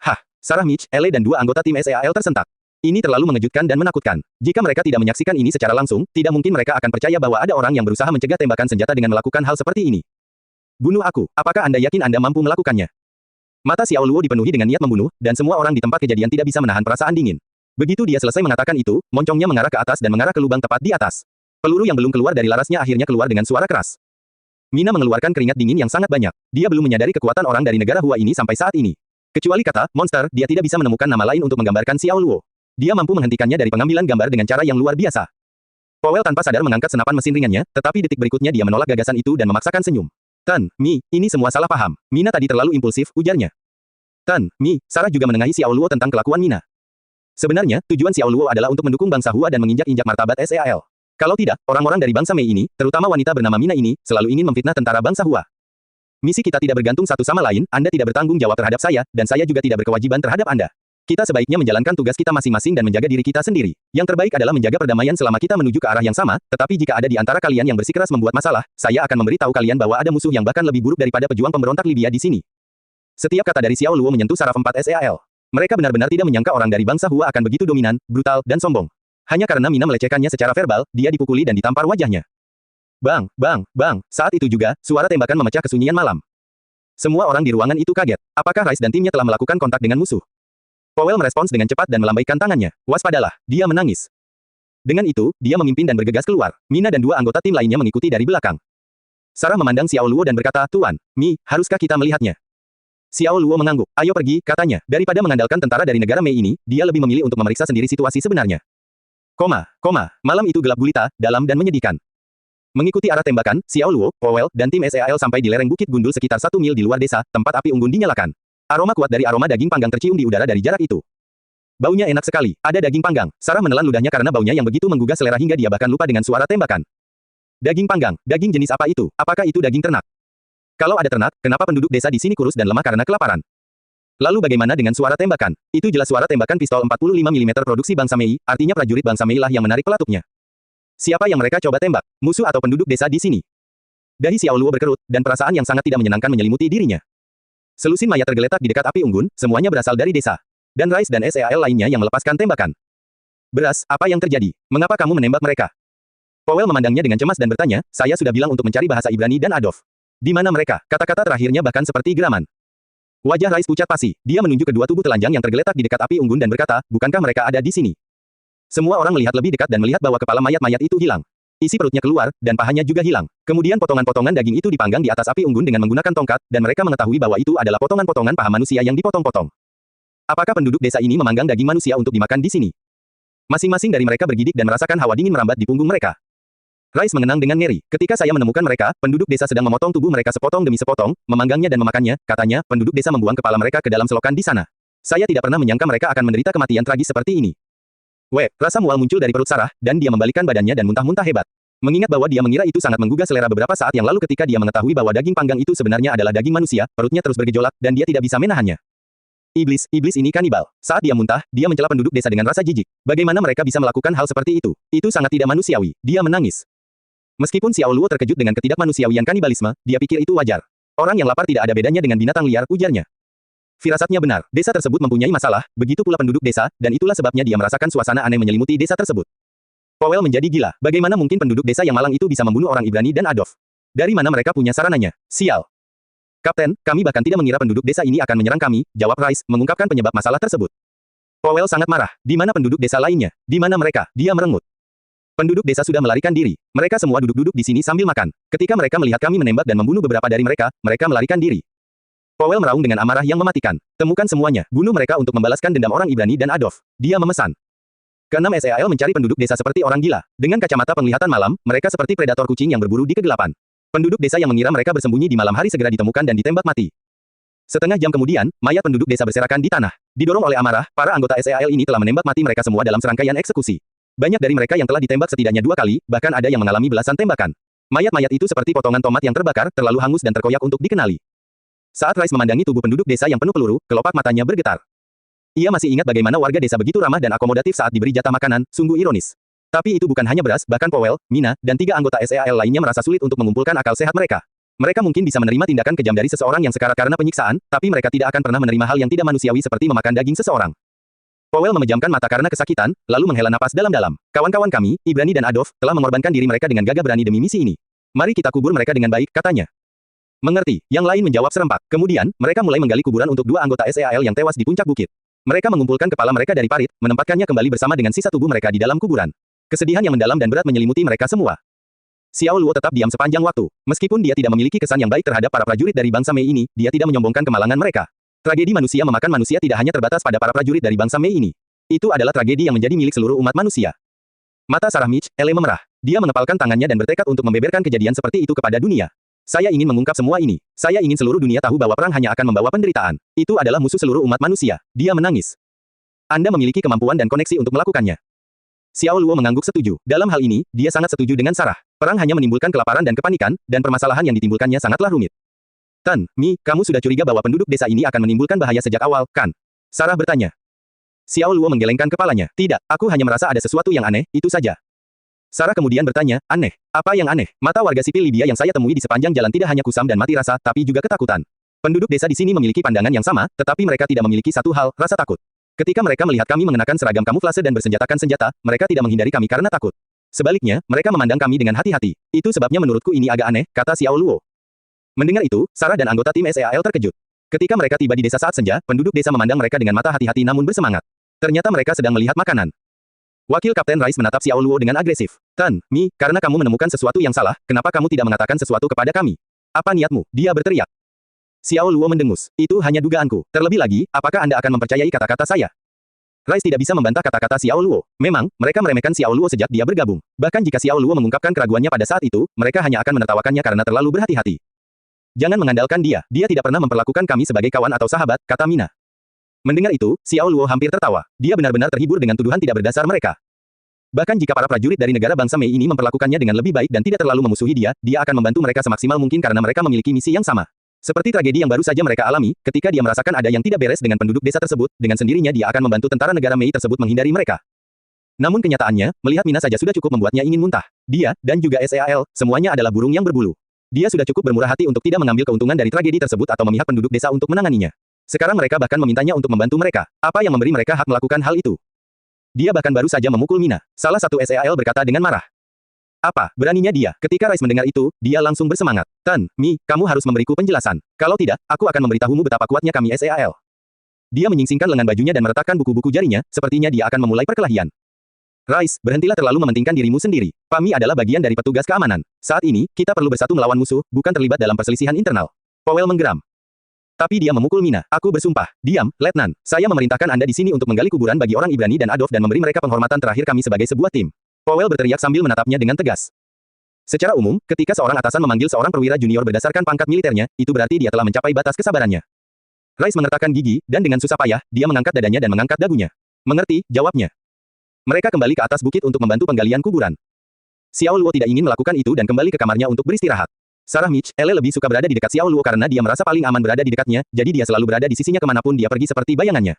Hah, Sarah Michelle dan dua anggota tim SEAL tersentak. Ini terlalu mengejutkan dan menakutkan. Jika mereka tidak menyaksikan ini secara langsung, tidak mungkin mereka akan percaya bahwa ada orang yang berusaha mencegah tembakan senjata dengan melakukan hal seperti ini. Bunuh aku. Apakah Anda yakin Anda mampu melakukannya? Mata Xiao Luo dipenuhi dengan niat membunuh, dan semua orang di tempat kejadian tidak bisa menahan perasaan dingin. Begitu dia selesai mengatakan itu, moncongnya mengarah ke atas dan mengarah ke lubang tepat di atas. Peluru yang belum keluar dari larasnya akhirnya keluar dengan suara keras. Mina mengeluarkan keringat dingin yang sangat banyak. Dia belum menyadari kekuatan orang dari negara Hua ini sampai saat ini. Kecuali kata, monster, dia tidak bisa menemukan nama lain untuk menggambarkan Xiao Luo. Dia mampu menghentikannya dari pengambilan gambar dengan cara yang luar biasa. Powell tanpa sadar mengangkat senapan mesin ringannya, tetapi detik berikutnya dia menolak gagasan itu dan memaksakan senyum. Tan, Mi, ini semua salah paham. Mina tadi terlalu impulsif, ujarnya. Tan, Mi, Sarah juga menengahi Xiao Luo tentang kelakuan Mina. Sebenarnya, tujuan Xiao Luo adalah untuk mendukung bangsa Hua dan menginjak-injak martabat SEAL. Kalau tidak, orang-orang dari bangsa Mei ini, terutama wanita bernama Mina ini, selalu ingin memfitnah tentara bangsa Hua. Misi kita tidak bergantung satu sama lain, Anda tidak bertanggung jawab terhadap saya, dan saya juga tidak berkewajiban terhadap Anda. Kita sebaiknya menjalankan tugas kita masing-masing dan menjaga diri kita sendiri. Yang terbaik adalah menjaga perdamaian selama kita menuju ke arah yang sama, tetapi jika ada di antara kalian yang bersikeras membuat masalah, saya akan memberitahu kalian bahwa ada musuh yang bahkan lebih buruk daripada pejuang pemberontak Libya di sini. Setiap kata dari Xiao Luo menyentuh saraf 4 SEAL. Mereka benar-benar tidak menyangka orang dari bangsa Hua akan begitu dominan, brutal, dan sombong. Hanya karena Mina melecehkannya secara verbal, dia dipukuli dan ditampar wajahnya. Bang, bang, bang, saat itu juga, suara tembakan memecah kesunyian malam. Semua orang di ruangan itu kaget. Apakah Rice dan timnya telah melakukan kontak dengan musuh? Powell merespons dengan cepat dan melambaikan tangannya. Waspadalah, dia menangis. Dengan itu, dia memimpin dan bergegas keluar. Mina dan dua anggota tim lainnya mengikuti dari belakang. Sarah memandang Xiao Luo dan berkata, Tuan, Mi, haruskah kita melihatnya? Xiao Luo mengangguk. Ayo pergi, katanya. Daripada mengandalkan tentara dari negara Mei ini, dia lebih memilih untuk memeriksa sendiri situasi sebenarnya. Malam itu gelap gulita, dalam dan menyedihkan. Mengikuti arah tembakan, Xiao Luo, Powell, dan tim SEAL sampai di lereng Bukit Gundul sekitar 1 mil di luar desa, tempat api unggun dinyalakan. Aroma kuat dari aroma daging panggang tercium di udara dari jarak itu. Baunya enak sekali, ada daging panggang. Sarah menelan ludahnya karena baunya yang begitu menggugah selera hingga dia bahkan lupa dengan suara tembakan. Daging panggang, daging jenis apa itu? Apakah itu daging ternak? Kalau ada ternak, kenapa penduduk desa di sini kurus dan lemah karena kelaparan? Lalu bagaimana dengan suara tembakan? Itu jelas suara tembakan pistol 45 mm produksi bangsa Mei, artinya prajurit bangsa Mei lah yang menarik pelatuknya. Siapa yang mereka coba tembak? Musuh atau penduduk desa di sini? Dahi Xiao Luo berkerut, dan perasaan yang sangat tidak menyenangkan menyelimuti dirinya. Selusin mayat tergeletak di dekat api unggun, semuanya berasal dari desa. Dan Rice dan SEAL lainnya yang melepaskan tembakan. Beras, apa yang terjadi? Mengapa kamu menembak mereka? Powell memandangnya dengan cemas dan bertanya, saya sudah bilang untuk mencari bahasa Ibrani dan Adolf. Di mana mereka? Kata-kata terakhirnya bahkan seperti geraman. Wajah Rice pucat pasi. Dia menunjuk kedua tubuh telanjang yang tergeletak di dekat api unggun dan berkata, bukankah mereka ada di sini? Semua orang melihat lebih dekat dan melihat bahwa kepala mayat-mayat itu hilang. Isi perutnya keluar, dan pahanya juga hilang. Kemudian potongan-potongan daging itu dipanggang di atas api unggun dengan menggunakan tongkat, dan mereka mengetahui bahwa itu adalah potongan-potongan paha manusia yang dipotong-potong. Apakah penduduk desa ini memanggang daging manusia untuk dimakan di sini? Masing-masing dari mereka bergidik dan merasakan hawa dingin merambat di punggung mereka. Rice mengenang dengan ngeri. Ketika saya menemukan mereka, penduduk desa sedang memotong tubuh mereka sepotong demi sepotong, memanggangnya dan memakannya, katanya, penduduk desa membuang kepala mereka ke dalam selokan di sana. Saya tidak pernah menyangka mereka akan menderita kematian tragis seperti ini. Rasa mual muncul dari perut Sarah, dan dia membalikkan badannya dan muntah-muntah hebat. Mengingat bahwa dia mengira itu sangat menggugah selera beberapa saat yang lalu ketika dia mengetahui bahwa daging panggang itu sebenarnya adalah daging manusia, perutnya terus bergejolak, dan dia tidak bisa menahannya. Iblis ini kanibal. Saat dia muntah, dia mencela penduduk desa dengan rasa jijik. Bagaimana mereka bisa melakukan hal seperti itu? Itu sangat tidak manusiawi. Dia menangis. Meskipun Xiao Luo terkejut dengan ketidakmanusiawian kanibalisme, dia pikir itu wajar. Orang yang lapar tidak ada bedanya dengan binatang liar, ujarnya. Firasatnya benar, desa tersebut mempunyai masalah, begitu pula penduduk desa, dan itulah sebabnya dia merasakan suasana aneh menyelimuti desa tersebut. Powell menjadi gila. Bagaimana mungkin penduduk desa yang malang itu bisa membunuh orang Ibrani dan Adolf? Dari mana mereka punya sarananya? Sial. Kapten, kami bahkan tidak mengira penduduk desa ini akan menyerang kami, jawab Rice, mengungkapkan penyebab masalah tersebut. Powell sangat marah. Di mana penduduk desa lainnya? Di mana mereka? Dia merengut. Penduduk desa sudah melarikan diri. Mereka semua duduk-duduk di sini sambil makan. Ketika mereka melihat kami menembak dan membunuh beberapa dari mereka, mereka melarikan diri. Powell meraung dengan amarah yang mematikan. Temukan semuanya, bunuh mereka untuk membalaskan dendam orang Ibrani dan Adolf. Dia memesan. Keenam SEAL mencari penduduk desa seperti orang gila. Dengan kacamata penglihatan malam, mereka seperti predator kucing yang berburu di kegelapan. Penduduk desa yang mengira mereka bersembunyi di malam hari segera ditemukan dan ditembak mati. Setengah jam kemudian, mayat penduduk desa berserakan di tanah. Didorong oleh amarah, para anggota SEAL ini telah menembak mati mereka semua dalam serangkaian eksekusi. Banyak dari mereka yang telah ditembak setidaknya 2 kali, bahkan ada yang mengalami belasan tembakan. Mayat-mayat itu seperti potongan tomat yang terbakar, terlalu hangus dan terkoyak untuk dikenali. Saat Rice memandangi tubuh penduduk desa yang penuh peluru, kelopak matanya bergetar. Ia masih ingat bagaimana warga desa begitu ramah dan akomodatif saat diberi jatah makanan, sungguh ironis. Tapi itu bukan hanya beras, bahkan Powell, Mina, dan 3 anggota SEAL lainnya merasa sulit untuk mengumpulkan akal sehat mereka. Mereka mungkin bisa menerima tindakan kejam dari seseorang yang sekarat karena penyiksaan, tapi mereka tidak akan pernah menerima hal yang tidak manusiawi seperti memakan daging seseorang. Powell memejamkan mata karena kesakitan, lalu menghela napas dalam-dalam. Kawan-kawan kami, Ibrani dan Adolf, telah mengorbankan diri mereka dengan gagah berani demi misi ini. Mari kita kubur mereka dengan baik, katanya. Mengerti, yang lain menjawab serempak. Kemudian, mereka mulai menggali kuburan untuk 2 anggota SEAL yang tewas di puncak bukit. Mereka mengumpulkan kepala mereka dari parit, menempatkannya kembali bersama dengan sisa tubuh mereka di dalam kuburan. Kesedihan yang mendalam dan berat menyelimuti mereka semua. Xiao Luo tetap diam sepanjang waktu. Meskipun dia tidak memiliki kesan yang baik terhadap para prajurit dari bangsa Mei ini, dia tidak menyombongkan kemalangan mereka. Tragedi manusia memakan manusia tidak hanya terbatas pada para prajurit dari bangsa Mei ini. Itu adalah tragedi yang menjadi milik seluruh umat manusia. Mata Sarah Mitch, Ele memerah. Dia mengepalkan tangannya dan bertekad untuk membeberkan kejadian seperti itu kepada dunia. Saya ingin mengungkap semua ini. Saya ingin seluruh dunia tahu bahwa perang hanya akan membawa penderitaan. Itu adalah musuh seluruh umat manusia. Dia menangis. Anda memiliki kemampuan dan koneksi untuk melakukannya. Xiao Luo mengangguk setuju. Dalam hal ini, dia sangat setuju dengan Sarah. Perang hanya menimbulkan kelaparan dan kepanikan, dan permasalahan yang ditimbulkannya sangatlah rumit. Tan, Mi, kamu sudah curiga bahwa penduduk desa ini akan menimbulkan bahaya sejak awal, kan? Sarah bertanya. Xiao Luo menggelengkan kepalanya. Tidak, aku hanya merasa ada sesuatu yang aneh, itu saja. Sarah kemudian bertanya, aneh. Apa yang aneh? Mata warga sipil Libya yang saya temui di sepanjang jalan tidak hanya kusam dan mati rasa, tapi juga ketakutan. Penduduk desa di sini memiliki pandangan yang sama, tetapi mereka tidak memiliki satu hal, rasa takut. Ketika mereka melihat kami mengenakan seragam kamuflase dan bersenjatakan senjata, mereka tidak menghindari kami karena takut. Sebaliknya, mereka memandang kami dengan hati-hati. Itu sebabnya menurutku ini agak aneh, kata Xiao Luo. Mendengar itu, Sarah dan anggota tim SEAL terkejut. Ketika mereka tiba di desa saat senja, penduduk desa memandang mereka dengan mata hati-hati namun bersemangat. Ternyata mereka sedang melihat makanan. Wakil Kapten Rice menatap Xiao Luo dengan agresif. Tan, Mi, karena kamu menemukan sesuatu yang salah, kenapa kamu tidak mengatakan sesuatu kepada kami? Apa niatmu? Dia berteriak. Xiao Luo mendengus. Itu hanya dugaanku. Terlebih lagi, apakah Anda akan mempercayai kata-kata saya? Rice tidak bisa membantah kata-kata Xiao Luo. Memang, mereka meremehkan Xiao Luo sejak dia bergabung. Bahkan jika Xiao Luo mengungkapkan keraguannya pada saat itu, mereka hanya akan menertawakannya karena terlalu berhati-hati. Jangan mengandalkan dia. Dia tidak pernah memperlakukan kami sebagai kawan atau sahabat, kata Mina. Mendengar itu, Xiao Luo hampir tertawa. Dia benar-benar terhibur dengan tuduhan tidak berdasar mereka. Bahkan jika para prajurit dari negara bangsa Mei ini memperlakukannya dengan lebih baik dan tidak terlalu memusuhi dia, dia akan membantu mereka semaksimal mungkin karena mereka memiliki misi yang sama. Seperti tragedi yang baru saja mereka alami, ketika dia merasakan ada yang tidak beres dengan penduduk desa tersebut, dengan sendirinya dia akan membantu tentara negara Mei tersebut menghindari mereka. Namun kenyataannya, melihat Mina saja sudah cukup membuatnya ingin muntah. Dia, dan juga SEAL, semuanya adalah burung yang berbulu. Dia sudah cukup bermurah hati untuk tidak mengambil keuntungan dari tragedi tersebut atau memihak penduduk desa untuk menanganinya. Sekarang mereka bahkan memintanya untuk membantu mereka. Apa yang memberi mereka hak melakukan hal itu? Dia bahkan baru saja memukul Mina. Salah satu SEAL berkata dengan marah. Apa, beraninya dia? Ketika Rice mendengar itu, dia langsung bersemangat. Tan, Mi, kamu harus memberiku penjelasan. Kalau tidak, aku akan memberitahumu betapa kuatnya kami SEAL. Dia menyingsingkan lengan bajunya dan meletakkan buku-buku jarinya, sepertinya dia akan memulai perkelahian. Rice, berhentilah terlalu mementingkan dirimu sendiri. Kami adalah bagian dari petugas keamanan. Saat ini, kita perlu bersatu melawan musuh, bukan terlibat dalam perselisihan internal. Powell menggeram. Tapi dia memukul Mina. Aku bersumpah. Diam, Letnan. Saya memerintahkan Anda di sini untuk menggali kuburan bagi orang Ibrani dan Adolf dan memberi mereka penghormatan terakhir kami sebagai sebuah tim. Powell berteriak sambil menatapnya dengan tegas. Secara umum, ketika seorang atasan memanggil seorang perwira junior berdasarkan pangkat militernya, itu berarti dia telah mencapai batas kesabarannya. Rice mengertakkan gigi, dan dengan susah payah, dia mengangkat dadanya dan mengangkat dagunya. Mengerti, jawabnya. Mereka kembali ke atas bukit untuk membantu penggalian kuburan. Xiao Luo tidak ingin melakukan itu dan kembali ke kamarnya untuk beristirahat. Sarah Mitchell lebih suka berada di dekat Xiao Luo karena dia merasa paling aman berada di dekatnya, jadi dia selalu berada di sisinya kemanapun dia pergi seperti bayangannya.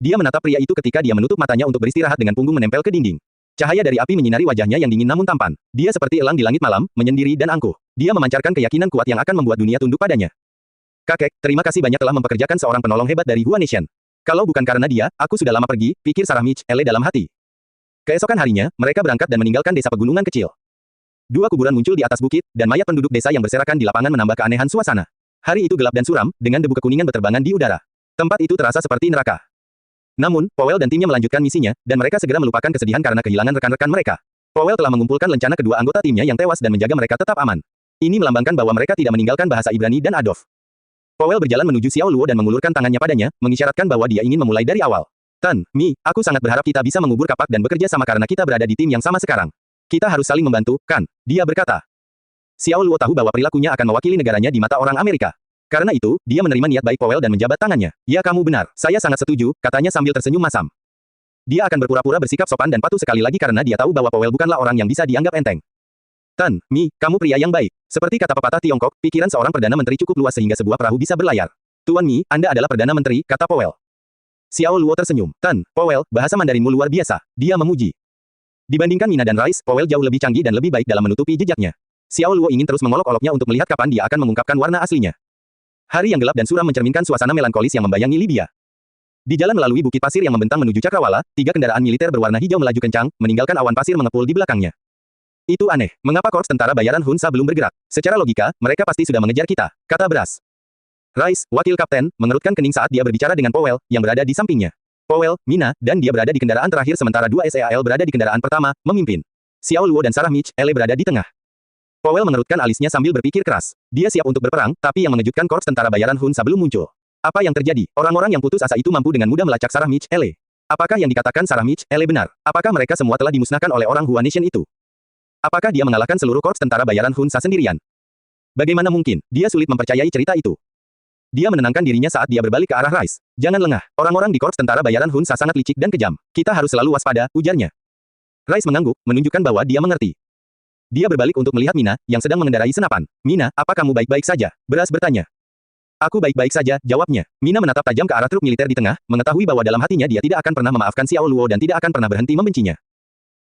Dia menatap pria itu ketika dia menutup matanya untuk beristirahat dengan punggung menempel ke dinding. Cahaya dari api menyinari wajahnya yang dingin namun tampan. Dia seperti elang di langit malam, menyendiri dan angkuh. Dia memancarkan keyakinan kuat yang akan membuat dunia tunduk padanya. Kakek, terima kasih banyak telah mempekerjakan seorang penolong hebat dari Hua Nation. Kalau bukan karena dia, aku sudah lama pergi, pikir Sarah Mitchell dalam hati. Keesokan harinya, mereka berangkat dan meninggalkan desa pegunungan kecil. Dua kuburan muncul di atas bukit, dan mayat penduduk desa yang berserakan di lapangan menambah keanehan suasana. Hari itu gelap dan suram, dengan debu kekuningan berterbangan di udara. Tempat itu terasa seperti neraka. Namun, Powell dan timnya melanjutkan misinya, dan mereka segera melupakan kesedihan karena kehilangan rekan-rekan mereka. Powell telah mengumpulkan lencana kedua anggota timnya yang tewas dan menjaga mereka tetap aman. Ini melambangkan bahwa mereka tidak meninggalkan bahasa Ibrani dan Adolf. Powell berjalan menuju Xiao Luo dan mengulurkan tangannya padanya, mengisyaratkan bahwa dia ingin memulai dari awal. Tan, Mi, aku sangat berharap kita bisa mengubur kapak dan bekerja sama karena kita berada di tim yang sama sekarang. Kita harus saling membantu, kan? Dia berkata. Xiao Luo tahu bahwa perilakunya akan mewakili negaranya di mata orang Amerika. Karena itu, dia menerima niat baik Powell dan menjabat tangannya. Ya kamu benar, saya sangat setuju, katanya sambil tersenyum masam. Dia akan berpura-pura bersikap sopan dan patuh sekali lagi karena dia tahu bahwa Powell bukanlah orang yang bisa dianggap enteng. Tan, Mi, kamu pria yang baik. Seperti kata pepatah Tiongkok, pikiran seorang Perdana Menteri cukup luas sehingga sebuah perahu bisa berlayar. Tuan Mi, Anda adalah Perdana Menteri, kata Powell. Xiao Luo tersenyum. Tan, Powell, bahasa Mandarinmu luar biasa. Dia memuji. Dibandingkan Mina dan Rice, Powell jauh lebih canggih dan lebih baik dalam menutupi jejaknya. Xiao Luo ingin terus mengolok-oloknya untuk melihat kapan dia akan mengungkapkan warna aslinya. Hari yang gelap dan suram mencerminkan suasana melankolis yang membayangi Libya. Di jalan melalui bukit pasir yang membentang menuju Cakrawala, 3 kendaraan militer berwarna hijau melaju kencang, meninggalkan awan pasir mengepul di belakangnya. Itu aneh. Mengapa korps tentara bayaran Hunsa belum bergerak? Secara logika, mereka pasti sudah mengejar kita, kata Brass. Rice, wakil kapten, mengerutkan kening saat dia berbicara dengan Powell, yang berada di sampingnya. Powell, Mina, dan dia berada di kendaraan terakhir sementara 2 SEAL berada di kendaraan pertama, memimpin. Xiao Luo dan Sarah Mitchell berada di tengah. Powell mengerutkan alisnya sambil berpikir keras. Dia siap untuk berperang, tapi yang mengejutkan korps tentara bayaran Hunsa belum muncul. Apa yang terjadi? Orang-orang yang putus asa itu mampu dengan mudah melacak Sarah Mitchell. Apakah yang dikatakan Sarah Mitchell benar? Apakah mereka semua telah dimusnahkan oleh orang Hua Nation itu? Apakah dia mengalahkan seluruh korps tentara bayaran Hunsa sendirian? Bagaimana mungkin? Dia sulit mempercayai cerita itu. Dia menenangkan dirinya saat dia berbalik ke arah Rice. Jangan lengah. Orang-orang di korps tentara bayaran Hunsa sangat licik dan kejam. Kita harus selalu waspada, ujarnya. Rice mengangguk, menunjukkan bahwa dia mengerti. Dia berbalik untuk melihat Mina, yang sedang mengendarai senapan. Mina, apa kamu baik-baik saja? Beras bertanya. Aku baik-baik saja, jawabnya. Mina menatap tajam ke arah truk militer di tengah, mengetahui bahwa dalam hatinya dia tidak akan pernah memaafkan Xiao Luo dan tidak akan pernah berhenti membencinya.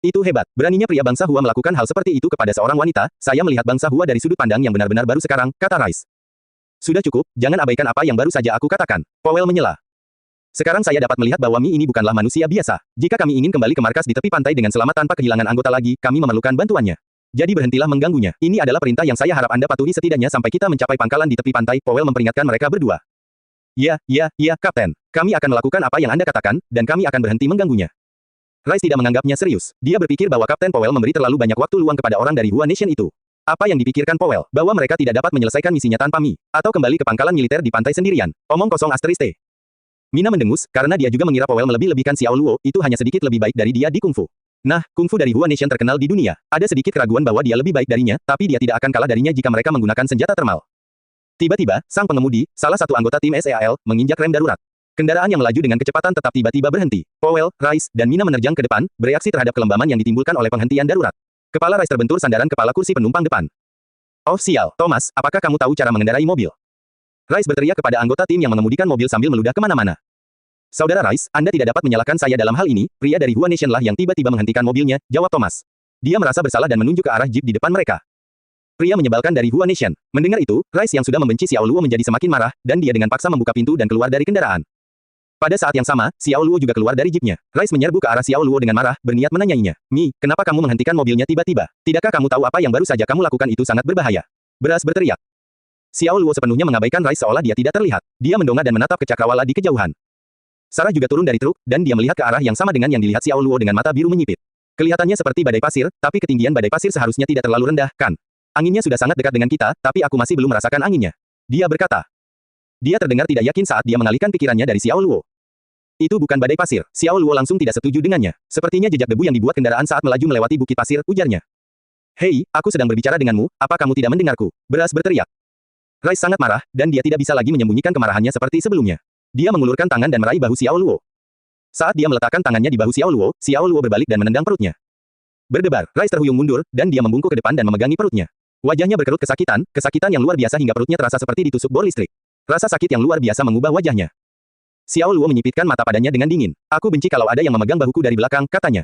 Itu hebat. Beraninya pria bangsa Hua melakukan hal seperti itu kepada seorang wanita. Saya melihat bangsa Hua dari sudut pandang yang benar-benar baru sekarang, kata Rice. Sudah cukup, jangan abaikan apa yang baru saja aku katakan. Powell menyela. Sekarang saya dapat melihat bahwa Mi ini bukanlah manusia biasa. Jika kami ingin kembali ke markas di tepi pantai dengan selamat tanpa kehilangan anggota lagi, kami memerlukan bantuannya. Jadi berhentilah mengganggunya. Ini adalah perintah yang saya harap Anda patuhi setidaknya sampai kita mencapai pangkalan di tepi pantai. Powell memperingatkan mereka berdua. Ya, Kapten. Kami akan melakukan apa yang Anda katakan, dan kami akan berhenti mengganggunya. Rice tidak menganggapnya serius. Dia berpikir bahwa Kapten Powell memberi terlalu banyak waktu luang kepada orang dari Hua Nation itu. Apa yang dipikirkan Powell? Bahwa mereka tidak dapat menyelesaikan misinya tanpa Mi, atau kembali ke pangkalan militer di pantai sendirian. Omong kosong *. Mina mendengus, karena dia juga mengira Powell melebih-lebihkan Xiao Luo, itu hanya sedikit lebih baik dari dia di kungfu. Nah, kungfu dari Hua Nation terkenal di dunia. Ada sedikit keraguan bahwa dia lebih baik darinya, tapi dia tidak akan kalah darinya jika mereka menggunakan senjata termal. Tiba-tiba, sang pengemudi, salah satu anggota tim SEAL, menginjak rem darurat. Kendaraan yang melaju dengan kecepatan tetap tiba-tiba berhenti. Powell, Rice, dan Mina menerjang ke depan, bereaksi terhadap kelembaman yang ditimbulkan oleh penghentian darurat. Kepala Rice terbentur sandaran kepala kursi penumpang depan. Oh sial, Thomas, apakah kamu tahu cara mengendarai mobil? Rice berteriak kepada anggota tim yang mengemudikan mobil sambil meludah kemana-mana. Saudara Rice, Anda tidak dapat menyalahkan saya dalam hal ini, pria dari Hua Nation lah yang tiba-tiba menghentikan mobilnya, jawab Thomas. Dia merasa bersalah dan menunjuk ke arah jeep di depan mereka. Pria menyebalkan dari Hua Nation. Mendengar itu, Rice yang sudah membenci Xiao Luo menjadi semakin marah, dan dia dengan paksa membuka pintu dan keluar dari kendaraan. Pada saat yang sama, Xiao Luo juga keluar dari jeepnya. Rice menyerbu ke arah Xiao Luo dengan marah, berniat menanyainya. Mi, kenapa kamu menghentikan mobilnya tiba-tiba? Tidakkah kamu tahu apa yang baru saja kamu lakukan itu sangat berbahaya? Beras berteriak. Xiao Luo sepenuhnya mengabaikan Rice seolah dia tidak terlihat. Dia mendongak dan menatap ke cakrawala di kejauhan. Sarah juga turun dari truk, dan dia melihat ke arah yang sama dengan yang dilihat Xiao Luo dengan mata biru menyipit. Kelihatannya seperti badai pasir, tapi ketinggian badai pasir seharusnya tidak terlalu rendah, kan? Anginnya sudah sangat dekat dengan kita, tapi aku masih belum merasakan anginnya. Dia berkata. Dia terdengar tidak yakin saat dia mengalihkan pikirannya dari Xiao Luo. Itu bukan badai pasir. Xiao Luo langsung tidak setuju dengannya. Sepertinya jejak debu yang dibuat kendaraan saat melaju melewati bukit pasir, ujarnya. Hei, aku sedang berbicara denganmu, apa kamu tidak mendengarku? Beras berteriak. Rice sangat marah, dan dia tidak bisa lagi menyembunyikan kemarahannya seperti sebelumnya. Dia mengulurkan tangan dan meraih bahu Xiao Luo. Saat dia meletakkan tangannya di bahu Xiao Luo berbalik dan menendang perutnya. Berdebar, Rice terhuyung mundur, dan dia membungkuk ke depan dan memegangi perutnya. Wajahnya berkerut kesakitan yang luar biasa hingga perutnya terasa seperti ditusuk bor listrik. Rasa sakit yang luar biasa mengubah wajahnya. Xiao Luo menyipitkan mata padanya dengan dingin. Aku benci kalau ada yang memegang bahuku dari belakang, katanya.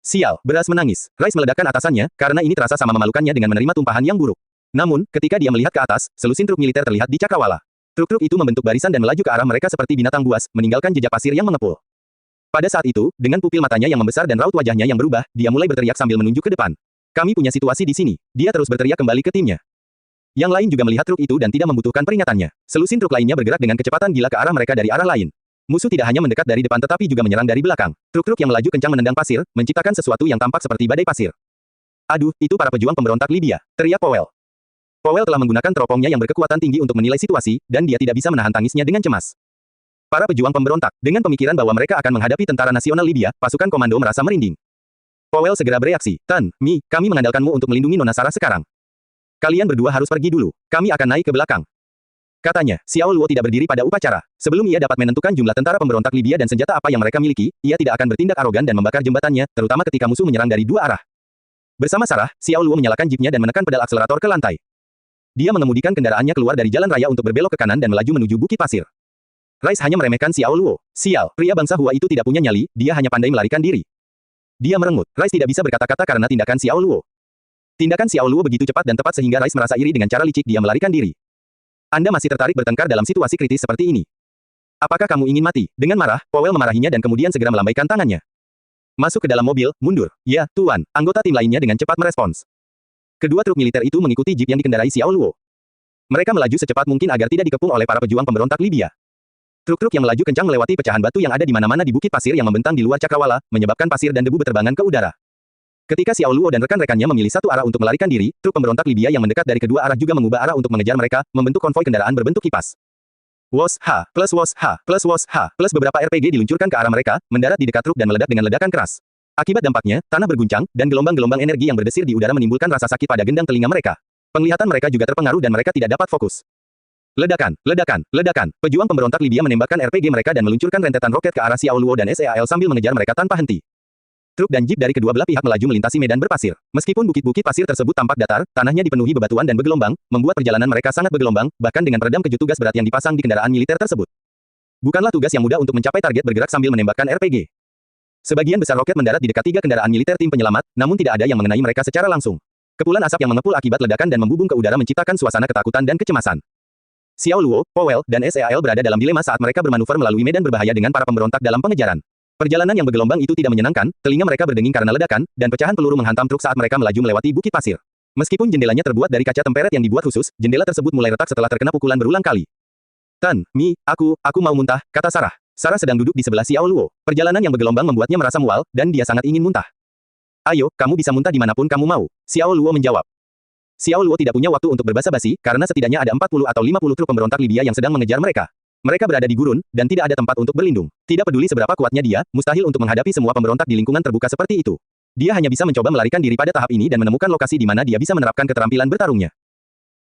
Sial, Beras menangis. Rice meledakkan atasannya, karena ini terasa sama memalukannya dengan menerima tumpahan yang buruk. Namun, ketika dia melihat ke atas, selusin truk militer terlihat di cakrawala. Truk-truk itu membentuk barisan dan melaju ke arah mereka seperti binatang buas, meninggalkan jejak pasir yang mengepul. Pada saat itu, dengan pupil matanya yang membesar dan raut wajahnya yang berubah, dia mulai berteriak sambil menunjuk ke depan. Kami punya situasi di sini. Dia terus berteriak kembali ke timnya. Yang lain juga melihat truk itu dan tidak membutuhkan peringatannya. Selusin truk lainnya bergerak dengan kecepatan gila ke arah mereka dari arah lain. Musuh tidak hanya mendekat dari depan tetapi juga menyerang dari belakang. Truk-truk yang melaju kencang menendang pasir, menciptakan sesuatu yang tampak seperti badai pasir. Aduh, itu para pejuang pemberontak Libya, teriak Powell. Powell telah menggunakan teropongnya yang berkekuatan tinggi untuk menilai situasi, dan dia tidak bisa menahan tangisnya dengan cemas. Para pejuang pemberontak, dengan pemikiran bahwa mereka akan menghadapi tentara nasional Libya, pasukan komando merasa merinding. Powell segera bereaksi. Tan, Mi, kami mengandalkanmu untuk melindungi Nona Sarah sekarang. Kalian berdua harus pergi dulu. Kami akan naik ke belakang. Katanya, Xiao Luo tidak berdiri pada upacara. Sebelum ia dapat menentukan jumlah tentara pemberontak Libya dan senjata apa yang mereka miliki, ia tidak akan bertindak arogan dan membakar jembatannya, terutama ketika musuh menyerang dari dua arah. Bersama Sarah, Xiao Luo menyalakan jeepnya dan menekan pedal akselerator ke lantai. Dia mengemudikan kendaraannya keluar dari jalan raya untuk berbelok ke kanan dan melaju menuju bukit pasir. Rice hanya meremehkan Xiao Luo. Sial, pria bangsa Hua itu tidak punya nyali, dia hanya pandai melarikan diri. Dia merengut. Rice tidak bisa berkata-kata karena tindakan Xiao Luo. Tindakan Xiao Luo begitu cepat dan tepat sehingga Rice merasa iri dengan cara licik dia melarikan diri. Anda masih tertarik bertengkar dalam situasi kritis seperti ini? Apakah kamu ingin mati? Dengan marah, Powell memarahinya dan kemudian segera melambaikan tangannya. Masuk ke dalam mobil, mundur. Ya, Tuan. Anggota tim lainnya dengan cepat merespons. Kedua truk militer itu mengikuti jeep yang dikendarai Xiao Luo. Mereka melaju secepat mungkin agar tidak dikepung oleh para pejuang pemberontak Libya. Truk-truk yang melaju kencang melewati pecahan batu yang ada di mana-mana di bukit pasir yang membentang di luar cakrawala, menyebabkan pasir dan debu berterbangan ke udara. Ketika Xiao Luo dan rekan-rekannya memilih satu arah untuk melarikan diri, truk pemberontak Libya yang mendekat dari kedua arah juga mengubah arah untuk mengejar mereka, membentuk konvoi kendaraan berbentuk kipas. Wos H plus Wos H plus Wos H plus beberapa RPG diluncurkan ke arah mereka, mendarat di dekat truk dan meledak dengan ledakan keras. Akibat dampaknya, tanah berguncang, dan gelombang-gelombang energi yang berdesir di udara menimbulkan rasa sakit pada gendang telinga mereka. Penglihatan mereka juga terpengaruh dan mereka tidak dapat fokus. Ledakan, ledakan, ledakan. Pejuang pemberontak Libya menembakkan RPG mereka dan meluncurkan rentetan roket ke arah Xiao Luo dan SEAL sambil mengejar mereka tanpa henti. Truk dan jeep dari kedua belah pihak melaju melintasi medan berpasir. Meskipun bukit-bukit pasir tersebut tampak datar, tanahnya dipenuhi bebatuan dan bergelombang, membuat perjalanan mereka sangat bergelombang, bahkan dengan peredam kejut tugas berat yang dipasang di kendaraan militer tersebut. Bukanlah tugas yang mudah untuk mencapai target bergerak sambil menembakkan RPG. Sebagian besar roket mendarat di dekat 3 kendaraan militer tim penyelamat, namun tidak ada yang mengenai mereka secara langsung. Kepulan asap yang mengepul akibat ledakan dan membubung ke udara menciptakan suasana ketakutan dan kecemasan. Xiao Luo, Powell, dan SEAL berada dalam dilema saat mereka bermanuver melalui medan berbahaya dengan para pemberontak dalam pengejaran. Perjalanan yang bergelombang itu tidak menyenangkan, telinga mereka berdenging karena ledakan, dan pecahan peluru menghantam truk saat mereka melaju melewati bukit pasir. Meskipun jendelanya terbuat dari kaca temperet yang dibuat khusus, jendela tersebut mulai retak setelah terkena pukulan berulang kali. Tan, Mi, aku mau muntah, kata Sarah. Sarah sedang duduk di sebelah Xiao Luo. Perjalanan yang bergelombang membuatnya merasa mual, dan dia sangat ingin muntah. Ayo, kamu bisa muntah dimanapun kamu mau, Xiao Luo menjawab. Xiao Luo tidak punya waktu untuk berbasa-basi, karena setidaknya ada 40 atau 50 truk pemberontak Libya yang sedang mengejar mereka. Mereka berada di gurun, dan tidak ada tempat untuk berlindung. Tidak peduli seberapa kuatnya dia, mustahil untuk menghadapi semua pemberontak di lingkungan terbuka seperti itu. Dia hanya bisa mencoba melarikan diri pada tahap ini dan menemukan lokasi di mana dia bisa menerapkan keterampilan bertarungnya.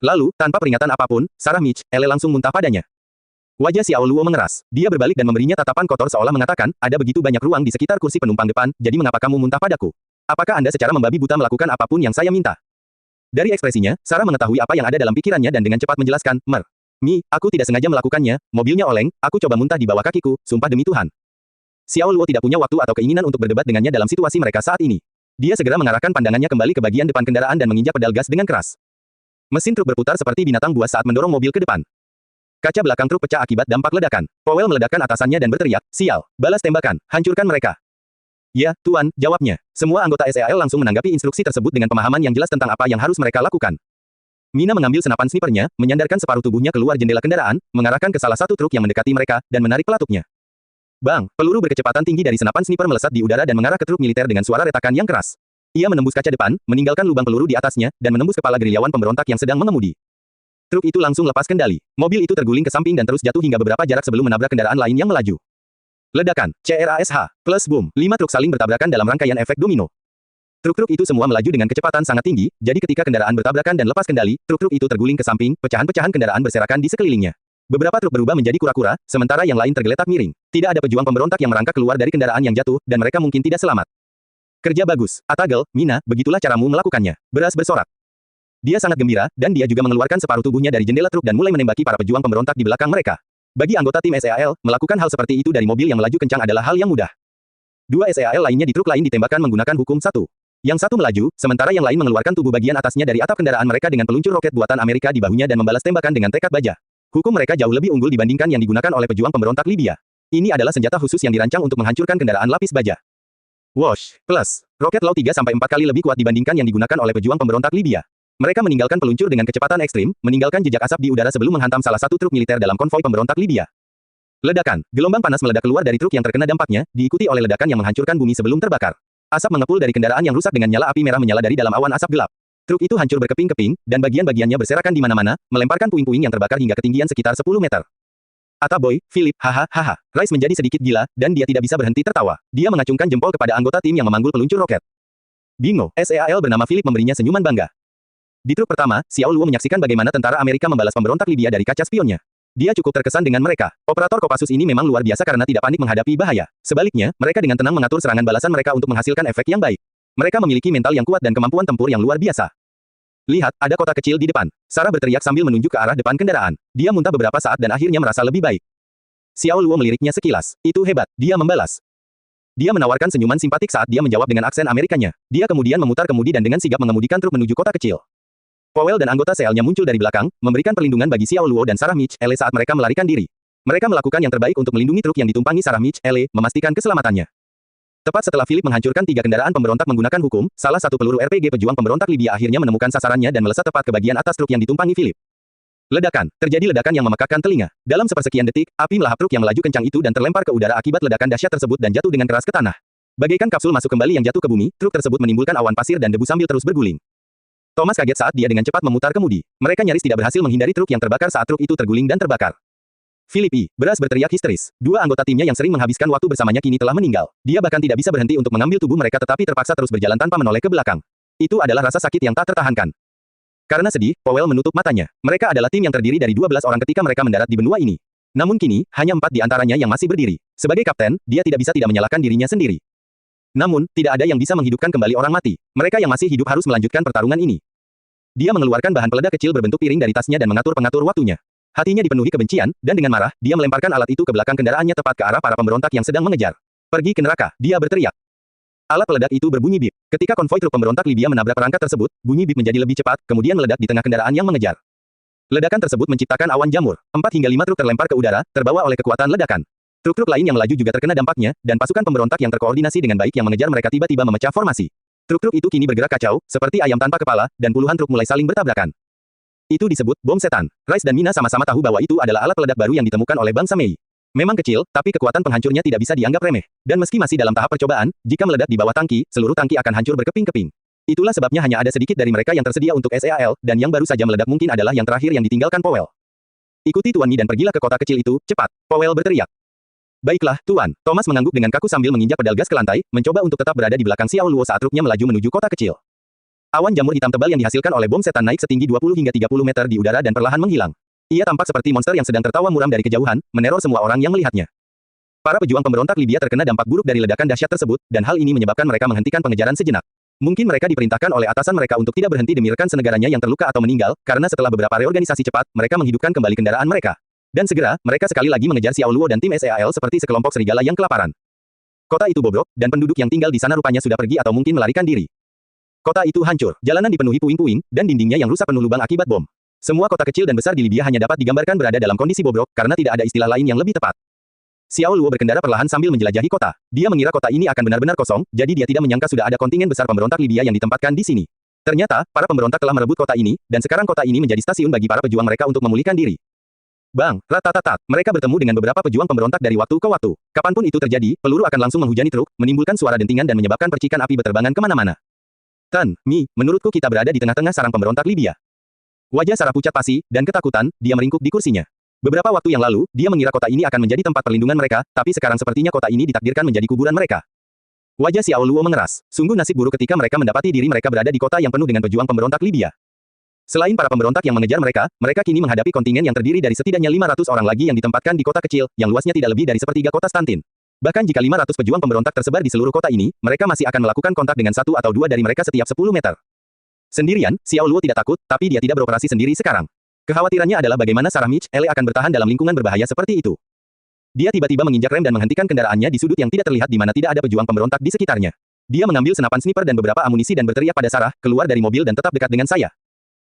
Lalu, tanpa peringatan apapun, Sarah Michelle langsung muntah padanya. Wajah Xiao Luo mengeras. Dia berbalik dan memberinya tatapan kotor seolah mengatakan, ada begitu banyak ruang di sekitar kursi penumpang depan, jadi mengapa kamu muntah padaku? Apakah Anda secara membabi buta melakukan apapun yang saya minta? Dari ekspresinya, Sarah mengetahui apa yang ada dalam pikirannya dan dengan cepat menjelaskan, Mi, aku tidak sengaja melakukannya, mobilnya oleng, aku coba muntah di bawah kakiku, sumpah demi Tuhan. Xiao Luo tidak punya waktu atau keinginan untuk berdebat dengannya dalam situasi mereka saat ini. Dia segera mengarahkan pandangannya kembali ke bagian depan kendaraan dan menginjak pedal gas dengan keras. Mesin truk berputar seperti binatang buas saat mendorong mobil ke depan. Kaca belakang truk pecah akibat dampak ledakan. Powell meledakkan atasannya dan berteriak, sial, balas tembakan, hancurkan mereka. Ya, Tuan, jawabnya. Semua anggota SEAL langsung menanggapi instruksi tersebut dengan pemahaman yang jelas tentang apa yang harus mereka lakukan. Mina mengambil senapan snipernya, menyandarkan separuh tubuhnya keluar jendela kendaraan, mengarahkan ke salah satu truk yang mendekati mereka, dan menarik pelatuknya. Bang, peluru berkecepatan tinggi dari senapan sniper melesat di udara dan mengarah ke truk militer dengan suara retakan yang keras. Ia menembus kaca depan, meninggalkan lubang peluru di atasnya, dan menembus kepala gerilyawan pemberontak yang sedang mengemudi. Truk itu langsung lepas kendali. Mobil itu terguling ke samping dan terus jatuh hingga beberapa jarak sebelum menabrak kendaraan lain yang melaju. Ledakan, CRASH, plus boom, 5 truk saling bertabrakan dalam rangkaian efek domino. Truk-truk itu semua melaju dengan kecepatan sangat tinggi, jadi ketika kendaraan bertabrakan dan lepas kendali, truk-truk itu terguling ke samping, pecahan-pecahan kendaraan berserakan di sekelilingnya. Beberapa truk berubah menjadi kura-kura, sementara yang lain tergeletak miring. Tidak ada pejuang pemberontak yang merangkak keluar dari kendaraan yang jatuh, dan mereka mungkin tidak selamat. Kerja bagus, Atagel, Mina, begitulah caramu melakukannya. Beras bersorak. Dia sangat gembira, dan dia juga mengeluarkan separuh tubuhnya dari jendela truk dan mulai menembaki para pejuang pemberontak di belakang mereka. Bagi anggota tim SEAL, melakukan hal seperti itu dari mobil yang melaju kencang adalah hal yang mudah. 2 SEAL lainnya di truk lain ditembakkan menggunakan hukum 1. Yang satu melaju, sementara yang lain mengeluarkan tubuh bagian atasnya dari atap kendaraan mereka dengan peluncur roket buatan Amerika di bahunya dan membalas tembakan dengan tekad baja. Hukum mereka jauh lebih unggul dibandingkan yang digunakan oleh pejuang pemberontak Libya. Ini adalah senjata khusus yang dirancang untuk menghancurkan kendaraan lapis baja. Wash, plus, roket Law 3-4 kali lebih kuat dibandingkan yang digunakan oleh pejuang pemberontak Libya. Mereka meninggalkan peluncur dengan kecepatan ekstrim, meninggalkan jejak asap di udara sebelum menghantam salah satu truk militer dalam konvoi pemberontak Libya. Ledakan, gelombang panas meledak keluar dari truk yang terkena dampaknya, diikuti oleh ledakan yang menghancurkan bumi sebelum terbakar. Asap mengepul dari kendaraan yang rusak dengan nyala api merah menyala dari dalam awan asap gelap. Truk itu hancur berkeping-keping, dan bagian-bagiannya berserakan di mana-mana, melemparkan puing-puing yang terbakar hingga ketinggian sekitar 10 meter. Ataboy, Philip, hahaha. Rice menjadi sedikit gila, dan dia tidak bisa berhenti tertawa. Dia mengacungkan jempol kepada anggota tim yang memanggul peluncur roket. Bingo, SEAL bernama Philip memberinya senyuman bangga. Di truk pertama, Xiao Luo menyaksikan bagaimana tentara Amerika membalas pemberontak Libya dari kaca spionnya. Dia cukup terkesan dengan mereka. Operator Kopassus ini memang luar biasa karena tidak panik menghadapi bahaya. Sebaliknya, mereka dengan tenang mengatur serangan balasan mereka untuk menghasilkan efek yang baik. Mereka memiliki mental yang kuat dan kemampuan tempur yang luar biasa. Lihat, ada kota kecil di depan. Sarah berteriak sambil menunjuk ke arah depan kendaraan. Dia muntah beberapa saat dan akhirnya merasa lebih baik. Xiao Luo meliriknya sekilas. Itu hebat, dia membalas. Dia menawarkan senyuman simpatik saat dia menjawab dengan aksen Amerikanya. Dia kemudian memutar kemudi dan dengan sigap mengemudikan truk menuju kota kecil. Powell dan anggota SEAL-nya muncul dari belakang, memberikan perlindungan bagi Xiao Luo dan Sarah Michelle saat mereka melarikan diri. Mereka melakukan yang terbaik untuk melindungi truk yang ditumpangi Sarah Michelle, memastikan keselamatannya. Tepat setelah Philip menghancurkan 3 kendaraan pemberontak menggunakan hukum, salah satu peluru RPG pejuang pemberontak Libya akhirnya menemukan sasarannya dan melesat tepat ke bagian atas truk yang ditumpangi Philip. Ledakan, terjadi ledakan yang memekakkan telinga. Dalam sepersekian detik, api melahap truk yang melaju kencang itu dan terlempar ke udara akibat ledakan dahsyat tersebut dan jatuh dengan keras ke tanah. Bagaikan kapsul masuk kembali yang jatuh ke bumi, truk tersebut menimbulkan awan pasir dan debu sambil terus berguling. Thomas kaget saat dia dengan cepat memutar kemudi. Mereka nyaris tidak berhasil menghindari truk yang terbakar saat truk itu terguling dan terbakar. Philip Beras berteriak histeris. 2 anggota timnya yang sering menghabiskan waktu bersamanya kini telah meninggal. Dia bahkan tidak bisa berhenti untuk mengambil tubuh mereka tetapi terpaksa terus berjalan tanpa menoleh ke belakang. Itu adalah rasa sakit yang tak tertahankan. Karena sedih, Powell menutup matanya. Mereka adalah tim yang terdiri dari 12 orang ketika mereka mendarat di benua ini. Namun kini, hanya 4 di antaranya yang masih berdiri. Sebagai kapten, dia tidak bisa tidak menyalahkan dirinya sendiri. Namun, tidak ada yang bisa menghidupkan kembali orang mati. Mereka yang masih hidup harus melanjutkan pertarungan ini. Dia mengeluarkan bahan peledak kecil berbentuk piring dari tasnya dan mengatur-pengatur waktunya. Hatinya dipenuhi kebencian, dan dengan marah, dia melemparkan alat itu ke belakang kendaraannya tepat ke arah para pemberontak yang sedang mengejar. Pergi ke neraka, dia berteriak. Alat peledak itu berbunyi bip. Ketika konvoi truk pemberontak Libya menabrak perangkat tersebut, bunyi bip menjadi lebih cepat, kemudian meledak di tengah kendaraan yang mengejar. Ledakan tersebut menciptakan awan jamur. 4 hingga 5 truk terlempar ke udara, terbawa oleh kekuatan ledakan. Truk-truk lain yang melaju juga terkena dampaknya, dan pasukan pemberontak yang terkoordinasi dengan baik yang mengejar mereka tiba-tiba memecah formasi. Truk-truk itu kini bergerak kacau, seperti ayam tanpa kepala, dan puluhan truk mulai saling bertabrakan. Itu disebut bom setan. Rice dan Mina sama-sama tahu bahwa itu adalah alat peledak baru yang ditemukan oleh bangsa Mei. Memang kecil, tapi kekuatan penghancurnya tidak bisa dianggap remeh. Dan meski masih dalam tahap percobaan, jika meledak di bawah tangki, seluruh tangki akan hancur berkeping-keping. Itulah sebabnya hanya ada sedikit dari mereka yang tersedia untuk SEAL, dan yang baru saja meledak mungkin adalah yang terakhir yang ditinggalkan Powell. Ikuti Tuan Mi dan pergilah ke kota kecil itu, cepat, Powell berteriak. Baiklah, Tuan. Thomas mengangguk dengan kaku sambil menginjak pedal gas ke lantai, mencoba untuk tetap berada di belakang Xiao Luo saat truknya melaju menuju kota kecil. Awan jamur hitam tebal yang dihasilkan oleh bom setan naik setinggi 20 hingga 30 meter di udara dan perlahan menghilang. Ia tampak seperti monster yang sedang tertawa muram dari kejauhan, meneror semua orang yang melihatnya. Para pejuang pemberontak Libya terkena dampak buruk dari ledakan dahsyat tersebut, dan hal ini menyebabkan mereka menghentikan pengejaran sejenak. Mungkin mereka diperintahkan oleh atasan mereka untuk tidak berhenti demi rekan senegaranya yang terluka atau meninggal, karena setelah beberapa reorganisasi cepat, mereka menghidupkan kembali kendaraan mereka. Dan segera, mereka sekali lagi mengejar Xiao Luo dan tim SEAL seperti sekelompok serigala yang kelaparan. Kota itu bobrok, dan penduduk yang tinggal di sana rupanya sudah pergi atau mungkin melarikan diri. Kota itu hancur, jalanan dipenuhi puing-puing, dan dindingnya yang rusak penuh lubang akibat bom. Semua kota kecil dan besar di Libya hanya dapat digambarkan berada dalam kondisi bobrok, karena tidak ada istilah lain yang lebih tepat. Xiao Luo berkendara perlahan sambil menjelajahi kota. Dia mengira kota ini akan benar-benar kosong, jadi dia tidak menyangka sudah ada kontingen besar pemberontak Libya yang ditempatkan di sini. Ternyata, para pemberontak telah merebut kota ini, dan sekarang kota ini menjadi stasiun bagi para pejuang mereka untuk memulihkan diri. Bang, ratatatat, mereka bertemu dengan beberapa pejuang pemberontak dari waktu ke waktu. Kapanpun itu terjadi, peluru akan langsung menghujani truk, menimbulkan suara dentingan dan menyebabkan percikan api berterbangan kemana-mana. Tan, Mi, menurutku kita berada di tengah-tengah sarang pemberontak Libya. Wajah Sarah pucat pasi, dan ketakutan, dia meringkuk di kursinya. Beberapa waktu yang lalu, dia mengira kota ini akan menjadi tempat perlindungan mereka, tapi sekarang sepertinya kota ini ditakdirkan menjadi kuburan mereka. Wajah Xiao Luo mengeras. Sungguh nasib buruk ketika mereka mendapati diri mereka berada di kota yang penuh dengan pejuang pemberontak Libya. Selain para pemberontak yang mengejar mereka, mereka kini menghadapi kontingen yang terdiri dari setidaknya 500 orang lagi yang ditempatkan di kota kecil, yang luasnya tidak lebih dari sepertiga kota Stantin. Bahkan jika 500 pejuang pemberontak tersebar di seluruh kota ini, mereka masih akan melakukan kontak dengan satu atau dua dari mereka setiap 10 meter. Sendirian, Xiao Luo tidak takut, tapi dia tidak beroperasi sendiri sekarang. Kekhawatirannya adalah bagaimana Sarah Ele akan bertahan dalam lingkungan berbahaya seperti itu. Dia tiba-tiba menginjak rem dan menghentikan kendaraannya di sudut yang tidak terlihat di mana tidak ada pejuang pemberontak di sekitarnya. Dia mengambil senapan sniper dan beberapa amunisi dan berteriak pada Sarah, keluar dari mobil dan tetap dekat dengan saya.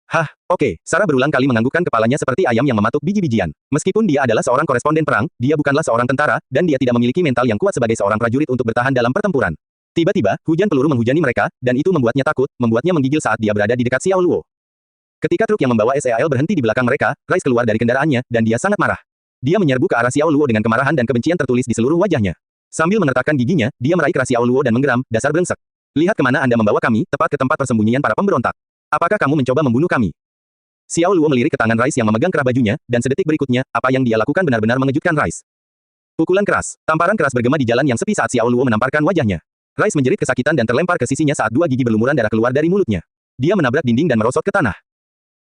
Hah, oke. Sarah berulang kali menganggukkan kepalanya seperti ayam yang mematuk biji-bijian. Meskipun dia adalah seorang koresponden perang, dia bukanlah seorang tentara, dan dia tidak memiliki mental yang kuat sebagai seorang prajurit untuk bertahan dalam pertempuran. Tiba-tiba, hujan peluru menghujani mereka, dan itu membuatnya takut, membuatnya menggigil saat dia berada di dekat Xiao Luo. Ketika truk yang membawa SEAL berhenti di belakang mereka, Rice keluar dari kendaraannya, dan dia sangat marah. Dia menyerbu ke arah Xiao Luo dengan kemarahan dan kebencian tertulis di seluruh wajahnya. Sambil mengertakkan giginya, dia meraih keras Xiao Luo dan menggeram, dasar brengsek. Lihat kemana Anda membawa kami, tepat ke tempat persembunyian para pemberontak. Apakah kamu mencoba membunuh kami? Xiao Luo melirik ke tangan Rice yang memegang kerah bajunya, dan sedetik berikutnya, apa yang dia lakukan benar-benar mengejutkan Rice. Pukulan keras, tamparan keras bergema di jalan yang sepi saat Xiao Luo menamparkan wajahnya. Rice menjerit kesakitan dan terlempar ke sisinya saat dua gigi berlumuran darah keluar dari mulutnya. Dia menabrak dinding dan merosot ke tanah.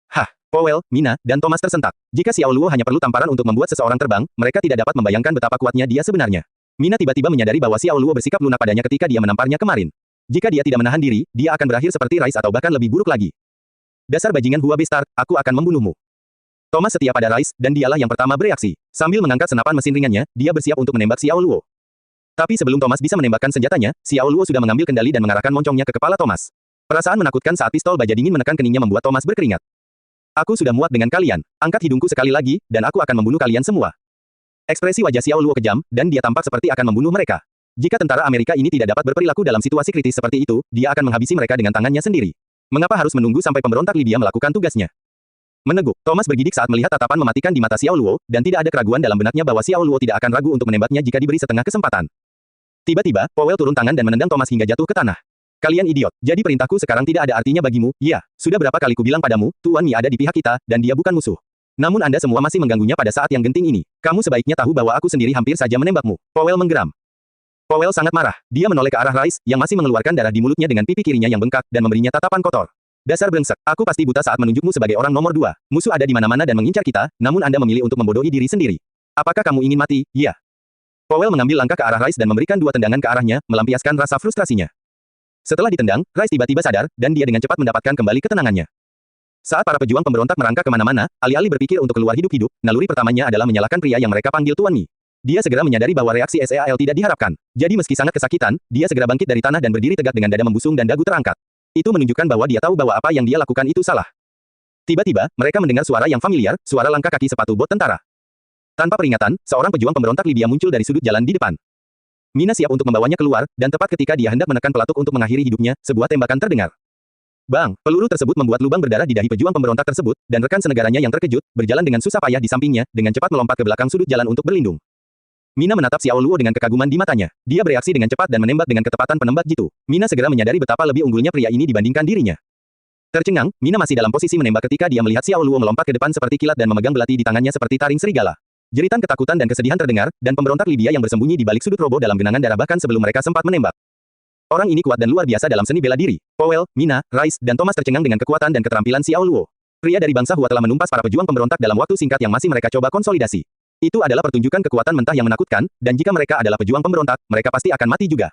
Hah, Powell, Mina, dan Thomas tersentak. Jika Xiao Luo hanya perlu tamparan untuk membuat seseorang terbang, mereka tidak dapat membayangkan betapa kuatnya dia sebenarnya. Mina tiba-tiba menyadari bahwa Xiao Luo bersikap lunak padanya ketika dia menamparnya kemarin. Jika dia tidak menahan diri, dia akan berakhir seperti Rice atau bahkan lebih buruk lagi. Dasar bajingan Hua Bastard, aku akan membunuhmu. Thomas setia pada Rice, dan dialah yang pertama bereaksi. Sambil mengangkat senapan mesin ringannya, dia bersiap untuk menembak Xiao Luo. Tapi sebelum Thomas bisa menembakkan senjatanya, Xiao Luo sudah mengambil kendali dan mengarahkan moncongnya ke kepala Thomas. Perasaan menakutkan saat pistol baja dingin menekan keningnya membuat Thomas berkeringat. Aku sudah muak dengan kalian. Angkat hidungku sekali lagi, dan aku akan membunuh kalian semua. Ekspresi wajah Xiao Luo kejam, dan dia tampak seperti akan membunuh mereka. Jika tentara Amerika ini tidak dapat berperilaku dalam situasi kritis seperti itu, dia akan menghabisi mereka dengan tangannya sendiri. Mengapa harus menunggu sampai pemberontak Libya melakukan tugasnya? Meneguk, Thomas bergidik saat melihat tatapan mematikan di mata Xiao Luo, dan tidak ada keraguan dalam benaknya bahwa Xiao Luo tidak akan ragu untuk menembaknya jika diberi setengah kesempatan. Tiba-tiba, Powell turun tangan dan menendang Thomas hingga jatuh ke tanah. Kalian idiot, jadi perintahku sekarang tidak ada artinya bagimu, ya, sudah berapa kali kubilang padamu, Tuan Mi ada di pihak kita, dan dia bukan musuh. Namun Anda semua masih mengganggunya pada saat yang genting ini. Kamu sebaiknya tahu bahwa aku sendiri hampir saja menembakmu. Powell menggeram. Powell sangat marah. Dia menoleh ke arah Rice, yang masih mengeluarkan darah di mulutnya dengan pipi kirinya yang bengkak, dan memberinya tatapan kotor. Dasar brengsek, aku pasti buta saat menunjukmu sebagai orang nomor 2. Musuh ada di mana-mana dan mengincar kita, namun Anda memilih untuk membodohi diri sendiri. Apakah kamu ingin mati? Ya. Powell mengambil langkah ke arah Rice dan memberikan 2 tendangan ke arahnya, melampiaskan rasa frustrasinya. Setelah ditendang, Rice tiba-tiba sadar, dan dia dengan cepat mendapatkan kembali ketenangannya. Saat para pejuang pemberontak merangkak kemana-mana, alih-alih berpikir untuk keluar hidup-hidup, naluri pertamanya adalah menyalahkan pria yang mereka panggil Tuan Mi. Dia segera menyadari bahwa reaksi SEAL tidak diharapkan. Jadi meski sangat kesakitan, dia segera bangkit dari tanah dan berdiri tegak dengan dada membusung dan dagu terangkat. Itu menunjukkan bahwa dia tahu bahwa apa yang dia lakukan itu salah. Tiba-tiba, mereka mendengar suara yang familiar, suara langkah kaki sepatu bot tentara. Tanpa peringatan, seorang pejuang pemberontak Libya muncul dari sudut jalan di depan. Mina siap untuk membawanya keluar, dan tepat ketika dia hendak menekan pelatuk untuk mengakhiri hidupnya, sebuah tembakan terdengar. Bang, peluru tersebut membuat lubang berdarah di dahi pejuang pemberontak tersebut, dan rekan senegaranya yang terkejut, berjalan dengan susah payah di sampingnya, dengan cepat melompat ke belakang sudut jalan untuk berlindung. Mina menatap Xiao Luo dengan kekaguman di matanya. Dia bereaksi dengan cepat dan menembak dengan ketepatan penembak jitu. Mina segera menyadari betapa lebih unggulnya pria ini dibandingkan dirinya. Tercengang, Mina masih dalam posisi menembak ketika dia melihat Xiao Luo melompat ke depan seperti kilat dan memegang belati di tangannya seperti taring serigala. Jeritan ketakutan dan kesedihan terdengar, dan pemberontak Libya yang bersembunyi di balik sudut roboh dalam genangan darah bahkan sebelum mereka sempat menembak. Orang ini kuat dan luar biasa dalam seni bela diri. Powell, Mina, Rice, dan Thomas tercengang dengan kekuatan dan keterampilan Xiao Luo. Pria dari bangsa Hua telah menumpas para pejuang pemberontak dalam waktu singkat yang masih mereka coba konsolidasi. Itu adalah pertunjukan kekuatan mentah yang menakutkan, dan jika mereka adalah pejuang pemberontak, mereka pasti akan mati juga.